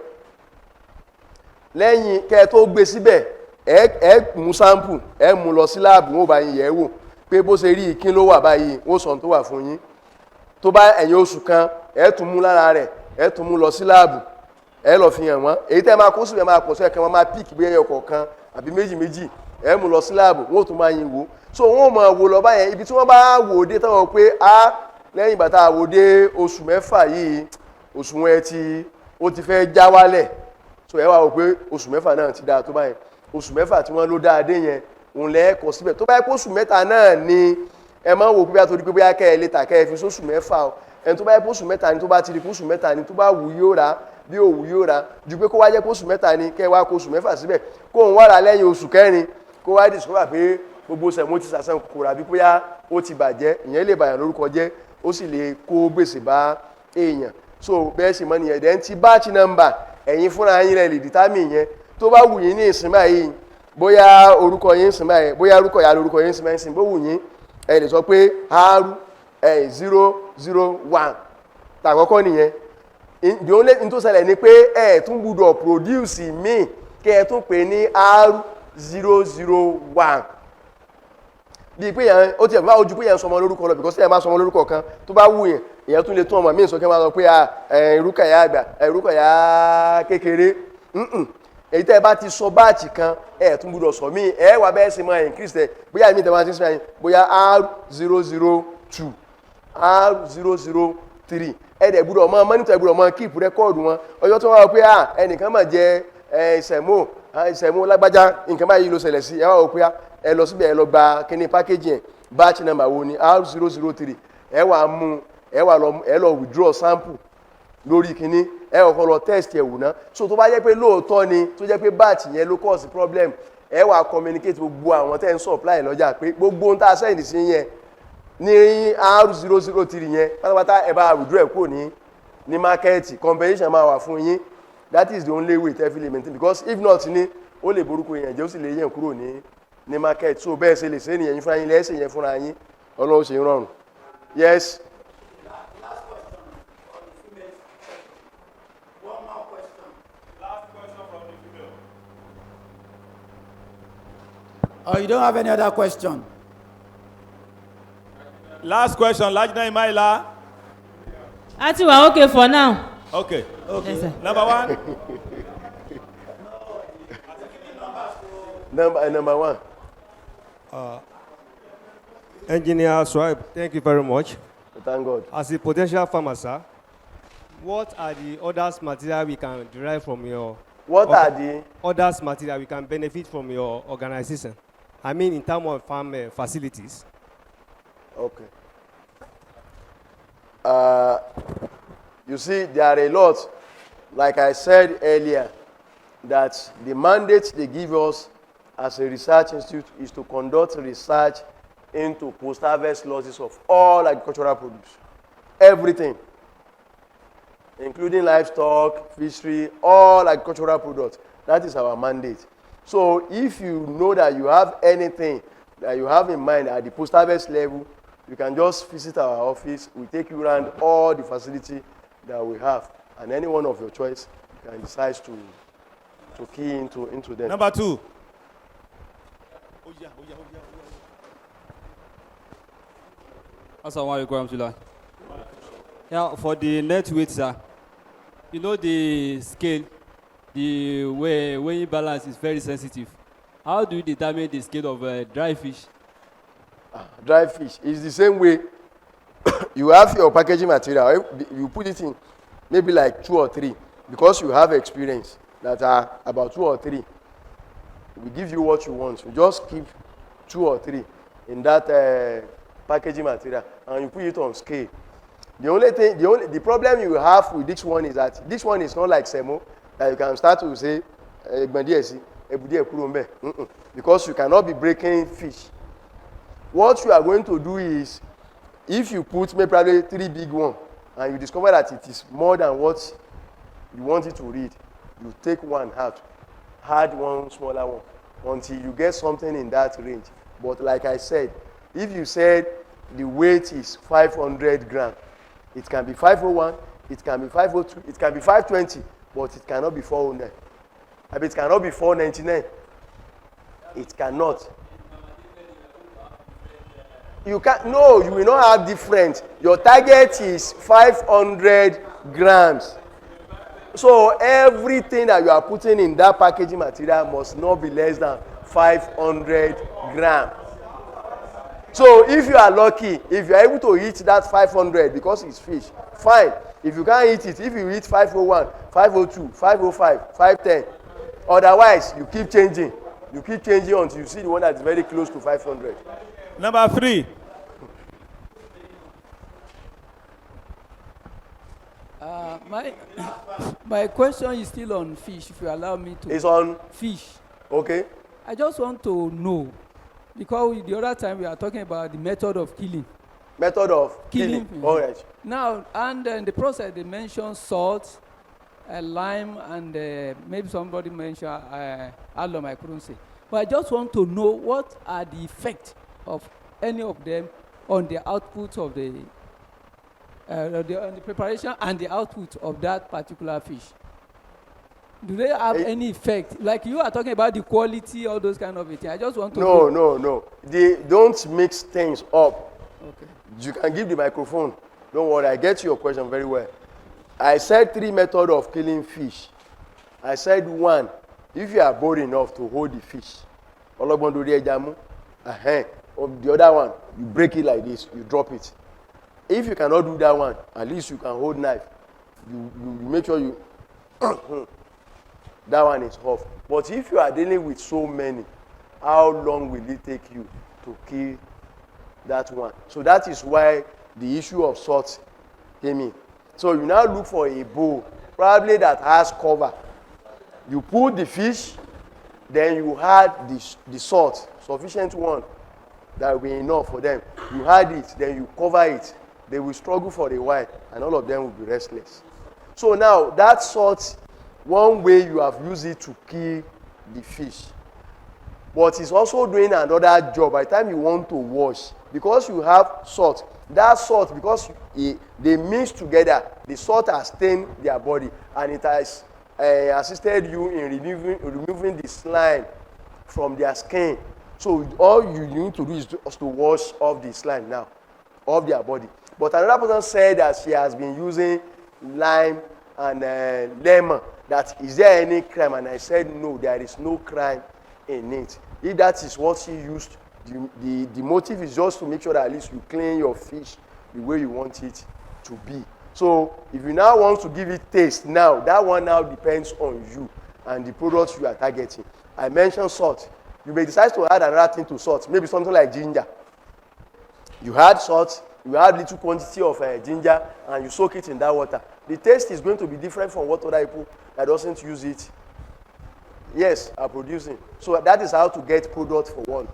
lẹ́yìn kẹ́ ẹ tó gbé síbẹ̀ ẹ mú sample ẹ mú lọ sí láàbù wọn ò bá yín yẹ̀ wò pé bó ṣe rí ìkín ló wà báyìí wọ́n sọ tó wà fún yín tó bá ẹ̀yìn oṣù kan ẹ tún mú lára rẹ̀ ẹ tún mú lọ sí láàbù ẹ lọ fi hàn wọ́n èyí tẹ́ máa kó síbẹ̀ máa pọ̀ sí ẹ̀kan wọn máa píìkì bí ẹyọ kọ̀ọ̀kan àbí méjì ẹ mú lọ sí láàbù wọ́n ò tún máa yín wò so wọ́n ò máa wò lọ báyẹn ibi tí wọ́n bá wò dé táwọn pé lẹ́yìn bàtà wò dé oṣù mẹ́fà yìí òṣùwọ̀n ó ti fẹ́ já wálẹ̀ so ẹ wá wò pé oṣù mẹ́fà náà ti dáa tó báyẹn oṣù mẹ́fà tí wọ́n ló dáa dé yẹn òun lẹ́ẹ̀kọ́ síbẹ̀ tó bá yẹ kó oṣù mẹ́ta náà ni ẹ máa wò pé bá torí pé bóyá kẹ́ ẹ lè tà kẹ́ ẹ fi sóṣù mẹ́fà o ẹni tó bá yẹ kó oṣù mẹ́ta ni tó bá ti di kó oṣù mẹ́ta ni tó bá wù yóò rà bí òwú yóò rà ju pé kó wá jẹ́ kó oṣù mẹ́ta ni kẹ́ ẹ wá kó oṣù mẹ́fà síbẹ̀ kó òun wá rà lẹ́yìn oṣù kẹrin kó wá discover pé gbogbo sẹ̀mó ti sàṣàn kòkòrò àbí bóyá ó ti bàjẹ́ ìyẹn lè bàyàn lórúkọ jẹ́ ó sì lè kó gbèsè bá èèyàn so bẹ́ẹ̀ sì mọ́ nìyẹn dẹ́n ti batch number ẹ̀yin fúnra yín rẹ̀ lè determine yẹn tó bá wù yín ní ìsìn báyìí bóyá orúkọ yín sìn báyìí bóyá orúkọ ìyá lórúkọ yín sìn báyìí sìn bó wù yín ẹ lè sọ pé R001 tàkọ́kọ́ nìyẹn the only thing tó ṣẹlẹ̀ ni pé ẹ tún gbúdọ̀ produce míì kí ẹ tún pè ní R001 bíi pé yẹn ó ti ẹ̀ bá ojú pé yẹn sọmọ lórúkọ lọ because ẹ̀ máa sọmọ lórúkọ kan tó bá wù yẹn ìyẹn tún lè tún ọmọ míì sọ kí wọ́n máa sọ pé Rúkàyà àgbà Rúkàyà kékeré èyí tẹ́ ẹ bá ti sọ báàtì kan ẹ̀ tún gbúdọ̀ sọ míì ẹ̀ wà bẹ́ẹ̀ sì máa increase ẹ̀ bóyá èmi tẹ́ bá ti sọ yẹn bóyá R002 R003 ẹ̀ dẹ̀ gbúdọ̀ mọ́ mọ́nítọ̀ ẹ̀ gbúdọ̀ mọ́ keep record wọn ọjọ́ tó wà wọ́n pé ẹnìkan máa jẹ ìsẹ̀mú lágbájá nǹkan báyìí ló ṣẹlẹ̀ sí ẹ wá wò pé ẹ lọ síbẹ̀ ẹ lọ gba kíní package yẹn batch number wo ni R003 ẹ wà mú ẹ lọ withdraw sample lórí kíní ẹ kọ́kọ́ lọ test ẹ̀ wò ná so tó bá jẹ́ pé lóòótọ́ ni tó jẹ́ pé batch yẹn ló cause problem ẹ wà communicate gbogbo àwọn tẹ́ ń supply lọ́jà pé gbogbo ohun tá a sẹ́yìn sí yẹn ní R003 yẹn pátápátá ẹ bá withdraw ẹ̀ kúrò ní market compensation máa wà fún yín. That is the only way tẹ́ fi lè maintain because if not ni ó lè borúkọ èèyàn jẹ́ ó sì lè yẹn kúrò ní market so bẹ́ẹ̀ ṣe lè ṣe nìyẹn fúnra yín lẹ́sẹ̀ yẹn fúnra yín Ọlọ́run ṣe ń rọrùn. Yes. Oh, you don't have any other question? Last question, Lajna Imaila. A ti wà okay for now. Okay. Yes, sir. Number one. Number one. Engineer Swaib, thank you very much. Thank God. As a potential farmer, sir, what are the others material we can derive from your... What are the... others material we can benefit from your organization? I mean in terms of farm facilities. Okay. You see, there are a lot, like I said earlier, that the mandate they give us as a research institute is to conduct research into post-harvest losses of all agricultural produce. Everything, including livestock, fishery, all agricultural products. That is our mandate. So if you know that you have anything that you have in mind at the post-harvest level, you can just visit our office. We take you around all the facility that we have. And any one of your choice, you can decide to key into them. Number two. Assalamu alaikum. Yeah, for the net weight, sir. You know the scale, the weighing balance is very sensitive. How do you determine the scale of dry fish? Dry fish is the same way. You have your packaging material. You put it in maybe like 2 or 3 because you have experience that are about 2 or 3. We give you what you want. You just keep 2 or 3 in that packaging material and you put it on scale. The problem you have with this one is that this one is not like semo that you can start to say because you cannot be breaking fish. What you are going to do is, if you put maybe probably 3 big ones and you discover that it is more than what you want it to read, you take one out, add one smaller one until you get something in that range. But like I said, if you said the weight is 500 grams, it can be 501, it can be 502, it can be 520, but it cannot be 409. I mean, it cannot be 499. It cannot. You can't, no, you will not have different. Your target is 500 grams. So everything that you are putting in that packaging material must not be less than 500 grams. So if you are lucky, if you are able to eat that 500 because it's fish, fine. If you can't eat it, if you eat 501, 502, 505, 510, otherwise you keep changing. You keep changing until you see the one that is very close to 500. Number 3. My question is still on fish, if you allow me to. It's on fish. Okay. I just want to know, because the other time we are talking about the method of killing. Method of killing. All right. Now, and in the process, they mentioned salt, lime, and maybe somebody mentioned alum, I couldn't say. But I just want to know what are the effects of any of them on the output of on the preparation and the output of that particular fish. do they have any effect? Like you are talking about the quality, all those kind of things. I just want to No, know. no. They don't mix things up. Okay. You can give the microphone. Don't worry, I get your question very well. I said 3 methods of killing fish. I said 1, if you are bold enough to hold the fish. The other one, you break it like this, you drop it. If you cannot do that one, at least you can hold knife. You make sure you that one is off. But if you are dealing with so many, how long will it take you to kill that one? So that is why the issue of salt came in. So you now look for a bowl, probably that has cover. You put the fish, then you add the salt, sufficient one, that will be enough for them. You add it, then you cover it. They will struggle for a while, and all of them will be restless. So now, that salt, one way you have used it to kill the fish. But it's also doing another job. By the time you want to wash, because you have salt, that salt, because they mix together, the salt has stained their body, and it has assisted you in removing the slime from their skin. So all you need to do is to wash off the slime now, off their body. But another person said that she has been using lime and lemon. That is there any crime? And I said no, there is no crime in it. If that is what she used, the motive is just to make sure that at least you clean your fish the way you want it to be. So if you now want to give it taste now, that one now depends on you and the products you are targeting. I mentioned salt. You may decide to add another thing to salt, maybe something like ginger. You add salt, you add little quantity of ginger, and you soak it in that water. The taste is going to be different from what other people that doesn't use it, yes, are producing. So that is how to get product for one.